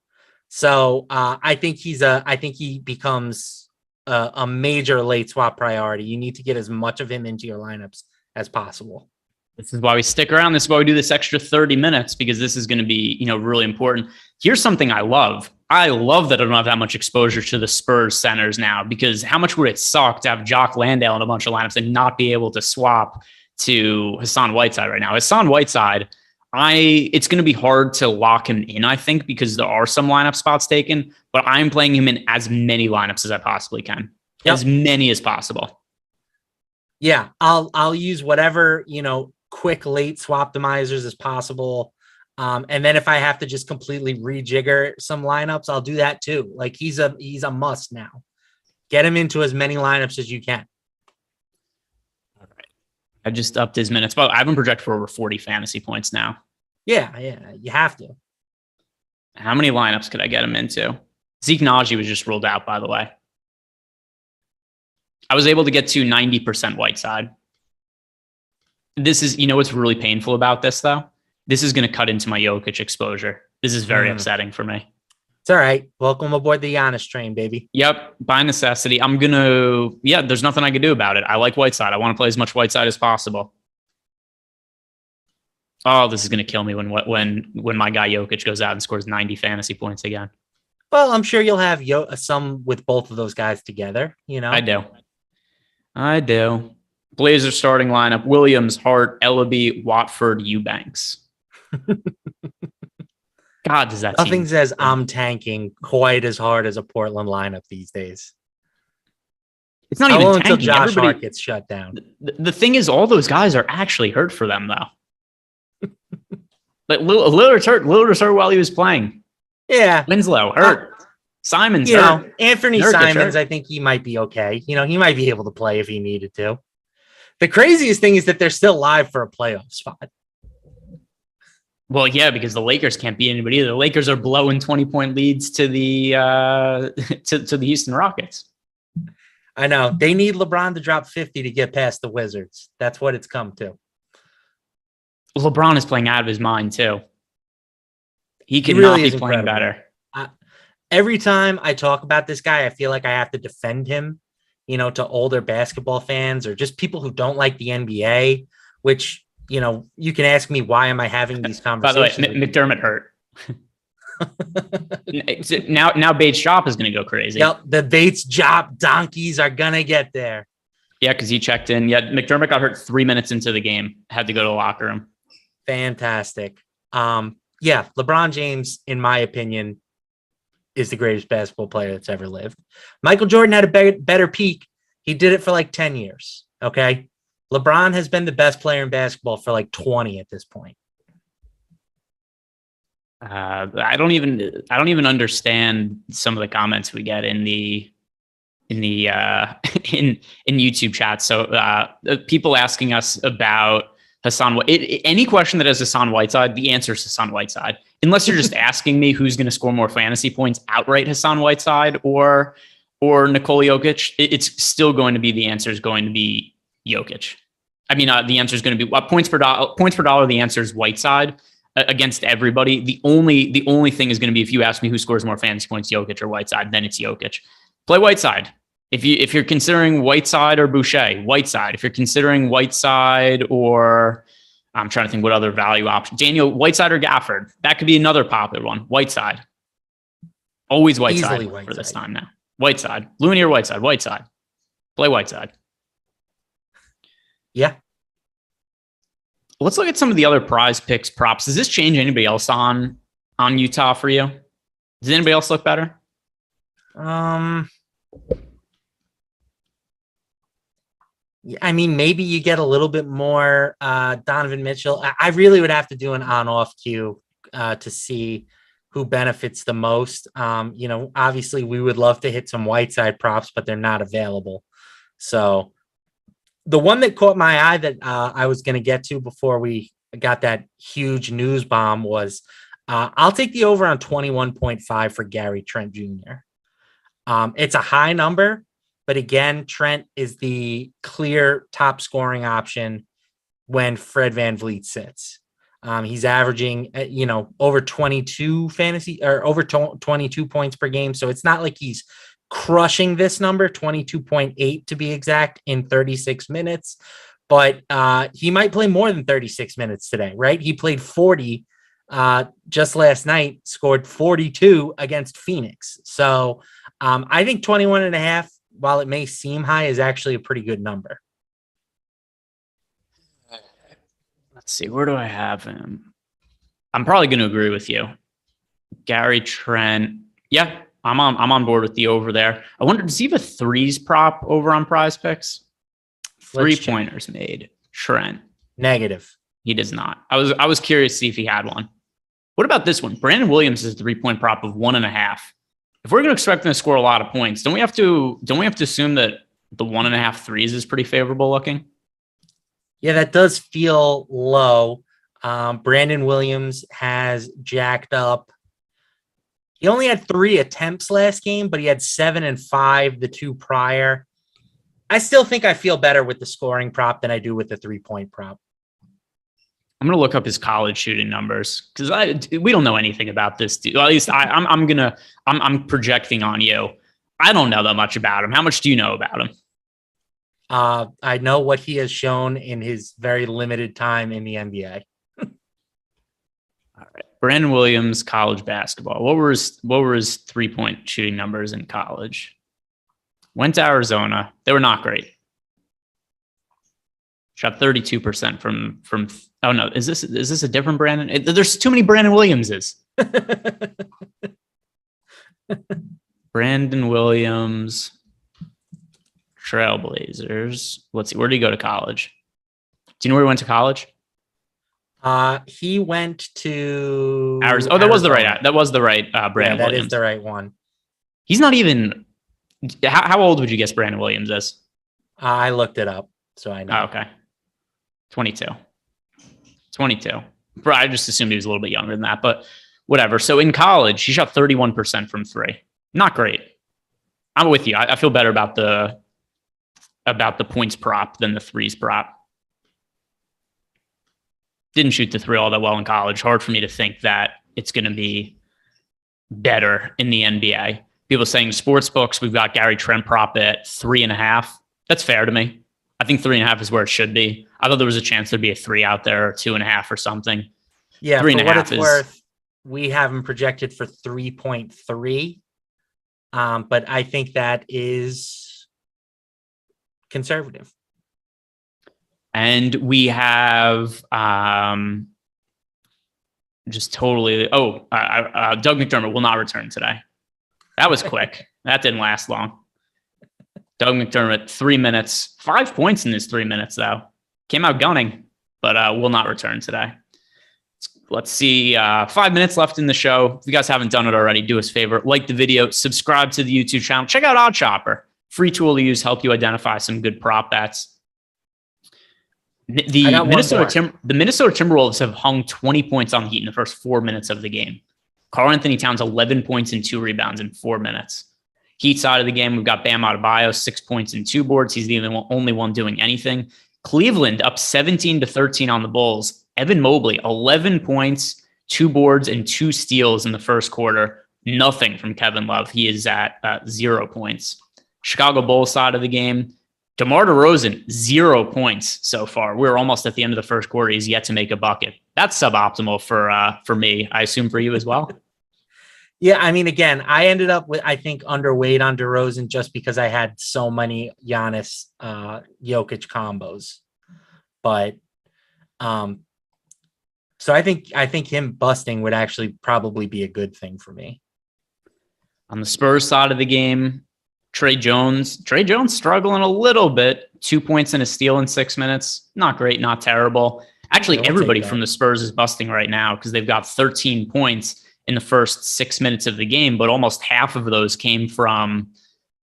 So I think he becomes a major late swap priority. You need to get as much of him into your lineups as possible. This is why we stick around. This is why we do this extra 30 minutes, because this is going to be, really important. Here's something I love. I love that I don't have that much exposure to the Spurs centers now, because how much would it suck to have Jock Landale in a bunch of lineups and not be able to swap to Hassan Whiteside right now? Hassan Whiteside, it's going to be hard to lock him in, I think, because there are some lineup spots taken, but I'm playing him in as many lineups as I possibly can, as many as possible. Yeah, I'll use whatever, quick late swap optimizers as possible. And then if I have to just completely rejigger some lineups, I'll do that too. Like he's a must now. Get him into as many lineups as you can. All right. I just upped his minutes, but I have him projected for over 40 fantasy points now. Yeah, you have to. How many lineups could I get him into? Zeke Naji was just ruled out, by the way. I was able to get to 90% Whiteside. This is, what's really painful about this, though? This is going to cut into my Jokic exposure. This is very upsetting for me. It's all right. Welcome aboard the Giannis train, baby. Yep. By necessity. There's nothing I can do about it. I like Whiteside. I want to play as much Whiteside as possible. Oh, this is going to kill me when my guy Jokic goes out and scores 90 fantasy points again. Well, I'm sure you'll have some with both of those guys together. I do. Blazers starting lineup: Williams, Hart, Ellaby, Watford, Eubanks. God, does that nothing seem says I'm tanking quite as hard as a Portland lineup these days. It's not even tanking. Until Josh Hart gets shut down. The thing is, all those guys are actually hurt for them, though. But Lillard's hurt. Lillard's hurt while he was playing. Yeah. Winslow hurt. Simon's hurt. Anthony Simons, I think he might be okay. He might be able to play if he needed to. The craziest thing is that they're still live for a playoff spot. Well, yeah, because the Lakers can't beat anybody either. The Lakers are blowing 20-point leads to the to the Houston Rockets. I know. They need LeBron to drop 50 to get past the Wizards. That's what it's come to. LeBron is playing out of his mind, too. He could really not be playing better. Every time I talk about this guy, I feel like I have to defend him, to older basketball fans or just people who don't like the NBA, which, you can ask me, why am I having these conversations? By the way, McDermott hurt. now Bates Shop is going to go crazy. Yep, the Bates Shop donkeys are going to get there. Yeah, because he checked in. Yeah, McDermott got hurt 3 minutes into the game. Had to go to the locker room. Fantastic. Yeah, LeBron James, in my opinion, is the greatest basketball player that's ever lived. Michael Jordan had a better peak. He did it for like 10 years. Okay. LeBron has been the best player in basketball for like 20 at this point. I don't even understand some of the comments we get in YouTube chat. So people asking us about Hassan. Any question that has Hassan Whiteside, the answer is Hassan Whiteside. Unless you're just asking me who's going to score more fantasy points, outright Hassan Whiteside or Nikola Jokic, it's still going to be, the answer is going to be Jokic. I mean, the answer is going to be points per dollar. The answer is Whiteside against everybody. The only thing is going to be, if you ask me who scores more fantasy points, Jokic or Whiteside, then it's Jokic. Play Whiteside. If you're considering Whiteside or Boucher, Whiteside. If you're considering Whiteside or, I'm trying to think what other value option, Daniel, Whiteside or Gafford, that could be another popular one. Whiteside. Always Whiteside for this time now. Whiteside. Looney or Whiteside? Whiteside. Play Whiteside. Yeah. Let's look at some of the other prize picks props. Does this change anybody else on Utah for you? Does anybody else look better? I mean, maybe you get a little bit more Donovan Mitchell. I really would have to do an on-off queue to see who benefits the most. Obviously we would love to hit some Whiteside props, but they're not available. So the one that caught my eye that I was going to get to before we got that huge news bomb was I'll take the over on 21.5 for Gary Trent Jr. It's a high number, but again, Trent is the clear top scoring option when Fred VanVleet sits. He's averaging, over 22 fantasy or over 22 points per game. So it's not like he's crushing this number, 22.8 to be exact, in 36 minutes. But he might play more than 36 minutes today, right? He played 40 just last night, scored 42 against Phoenix. So I think 21.5, while it may seem high, is actually a pretty good number. Let's see, where do I have him? I'm probably going to agree with you. Gary Trent. Yeah, I'm on board with the over there. I wonder, does he have a threes prop over on Prize Picks? 3-pointers made. Trent. Negative. He does not. I was curious to see if he had one. What about this one? Brandon Williams is a 3-point prop of 1.5. If we're going to expect him to score a lot of points, don't we have to assume that the 1.5 threes is pretty favorable looking? Yeah, that does feel low. Brandon Williams has jacked up. He only had 3 attempts last game, but he had 7 and 5 the 2 prior. I still think I feel better with the scoring prop than I do with the 3-point prop. I'm going to look up his college shooting numbers because we don't know anything about this dude. Well, at least I'm projecting on you. I don't know that much about him. How much do you know about him? I know what he has shown in his very limited time in the NBA. All right. Brandon Williams, college basketball. What were his 3-point shooting numbers in college? Went to Arizona. They were not great. Shot 32% from. Oh no, is this a different Brandon? There's too many Brandon Williamses. Brandon Williams, Trailblazers. Let's see. Where did he go to college? Do you know where he went to college? He went to Arizona. Oh, that was the right. That was the right. Brandon that Williams. is the right one. He's not even. How old would you guess Brandon Williams is? I looked it up, so I know. Oh, okay. 22. Bro, I just assumed he was a little bit younger than that, but whatever. So in college, he shot 31% from three. Not great. I'm with you. I feel better about the points prop than the threes prop. Didn't shoot the three all that well in college. Hard for me to think that it's going to be better in the NBA. People saying sports books, we've got Gary Trent prop at 3.5. That's fair to me. I think 3.5 is where it should be. I thought there was a chance there'd be a 3 out there, or 2.5 or something. Yeah, 3.5 for what it's worth, we have him projected for 3.3. But I think that is conservative. And we have just totally. Doug McDermott will not return today. That was quick. That didn't last long. Doug McDermott, 3 minutes, 5 points in his 3 minutes, though. Came out gunning, but will not return today. Let's see. 5 minutes left in the show. If you guys haven't done it already, do us a favor. Like the video, subscribe to the YouTube channel. Check out OddsShopper. Free tool to use, help you identify some good prop bets. The Minnesota Timberwolves have hung 20 points on the Heat in the first 4 minutes of the game. Karl Anthony Towns, 11 points and 2 rebounds in 4 minutes. Heat side of the game, we've got Bam Adebayo, 6 points and 2 boards. He's the only one doing anything. Cleveland up 17-13 on the Bulls. Evan Mobley, 11 points, 2 boards, and 2 steals in the first quarter. Nothing from Kevin Love. He is at 0 points. Chicago Bulls side of the game, DeMar DeRozan, 0 points so far. We're almost at the end of the first quarter. He's yet to make a bucket. That's suboptimal for me. I assume for you as well. Yeah, I mean, again, I ended up with, I think, underweight on DeRozan just because I had so many Giannis Jokic combos. But so I think him busting would actually probably be a good thing for me. On the Spurs side of the game, Trey Jones struggling a little bit. 2 points and a steal in 6 minutes. Not great, not terrible. Actually, everybody from the Spurs is busting right now because they've got 13 points in the first 6 minutes of the game, but almost half of those came from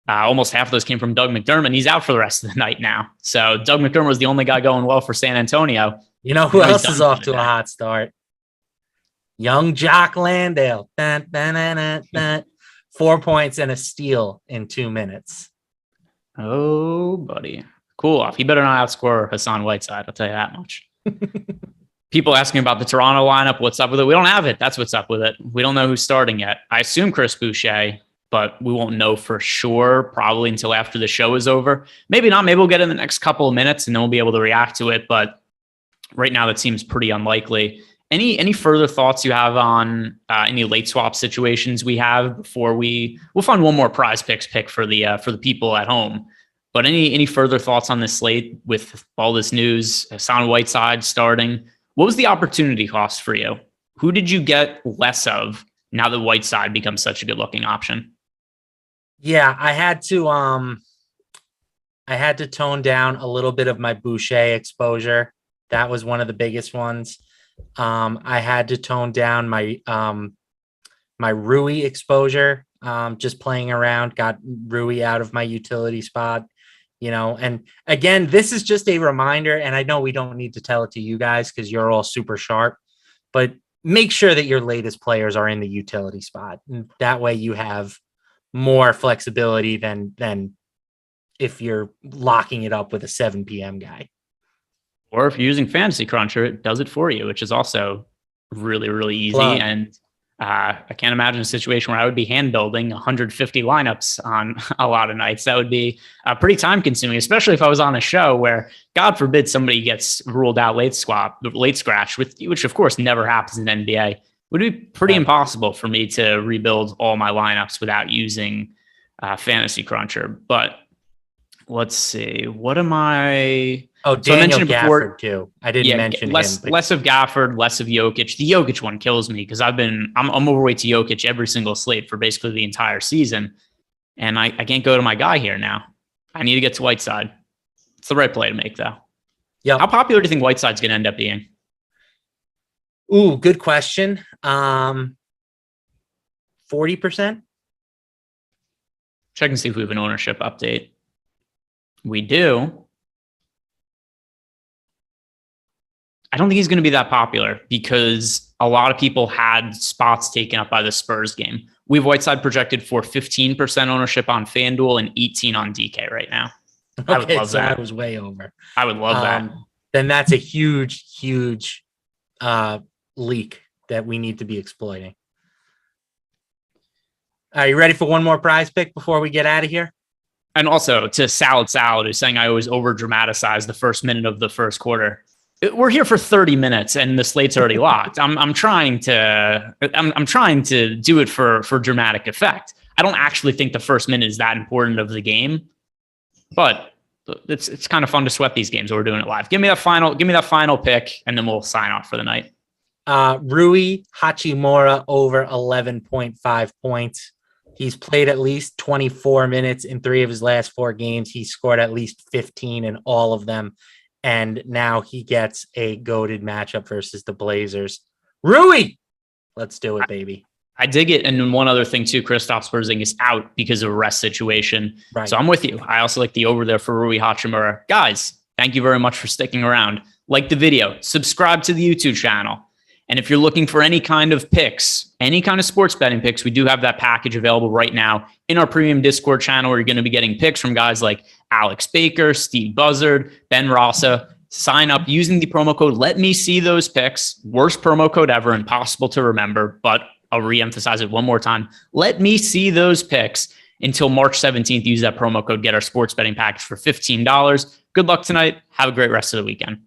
Doug McDermott. He's out for the rest of the night now. So Doug McDermott was the only guy going well for San Antonio. You know who else is off to a hot start? Young Jock Landale. Dun, dun, dun, dun, dun. 4 points and a steal in 2 minutes. Oh, buddy. Cool off. He better not outscore Hassan Whiteside. I'll tell you that much. People asking about the Toronto lineup. What's up with it? We don't have it. That's what's up with it. We don't know who's starting yet. I assume Chris Boucher, but we won't know for sure probably until after the show is over. Maybe not. Maybe we'll get in the next couple of minutes and then we'll be able to react to it. But right now that seems pretty unlikely. Any further thoughts you have on any late swap situations we have before we'll find one more prize picks pick for the people at home. But any further thoughts on this slate with all this news? Hassan Whiteside starting. What was the opportunity cost for you? Who did you get less of now that Whiteside becomes such a good looking option? Yeah, I had to tone down a little bit of my Boucher exposure. That was one of the biggest ones. I had to tone down my my Rui exposure. Just playing around, got Rui out of my utility spot. And again, this is just a reminder, and I know we don't need to tell it to you guys because you're all super sharp, but make sure that your latest players are in the utility spot. And that way you have more flexibility than if you're locking it up with a 7 p.m. guy. Or if you're using Fantasy Cruncher, it does it for you, which is also really, really easy. And I can't imagine a situation where I would be hand building 150 lineups on a lot of nights. That would be pretty time consuming, especially if I was on a show where, God forbid, somebody gets ruled out late scratch, which of course never happens in NBA. It would be pretty impossible for me to rebuild all my lineups without using Fantasy Cruncher. But let's see. What am I? Oh, Daniel, so I mentioned Gafford before, too. I didn't mention less of Gafford, less of Jokic. The Jokic one kills me because I'm overweight to Jokic every single slate for basically the entire season, and I can't go to my guy here now. I need to get to Whiteside. It's the right play to make, though. Yeah. How popular do you think Whiteside's going to end up being? Ooh, good question. 40%. Check and see if we have an ownership update. We do. I don't think he's going to be that popular because a lot of people had spots taken up by the Spurs game. We have Whiteside projected for 15% ownership on FanDuel and 18 on DK right now. I would love that. I was way over. I would love that. Then that's a huge leak that we need to be exploiting. Are you ready for one more prize pick before we get out of here? And also to Salad, who's saying I always over dramatize the first minute of the first quarter. We're here for 30 minutes and the slate's already locked. I'm trying to do it for dramatic effect. I don't actually think the first minute is that important of the game, but it's kind of fun to sweat these games. We're doing it live. Give me that final pick, and then we'll sign off for the night. Rui Hachimura over 11.5 points. He's played at least 24 minutes in 3 of his last 4 games. He scored at least 15 in all of them. And now he gets a goated matchup versus the Blazers. Rui! Let's do it, baby. I dig it. And then one other thing too, Kristaps Porzingis is out because of a rest situation. Right. So I'm with you. I also like the over there for Rui Hachimura. Guys, thank you very much for sticking around. Like the video, subscribe to the YouTube channel. And if you're looking for any kind of picks, any kind of sports betting picks, we do have that package available right now in our premium Discord channel where you're going to be getting picks from guys like Alex Baker, Steve Buzzard, Ben Rossa. Sign up using the promo code. Let me see those picks. Worst promo code ever, impossible to remember, but I'll reemphasize it one more time. Let me see those picks until March 17th. Use that promo code. Get our sports betting package for $15. Good luck tonight. Have a great rest of the weekend.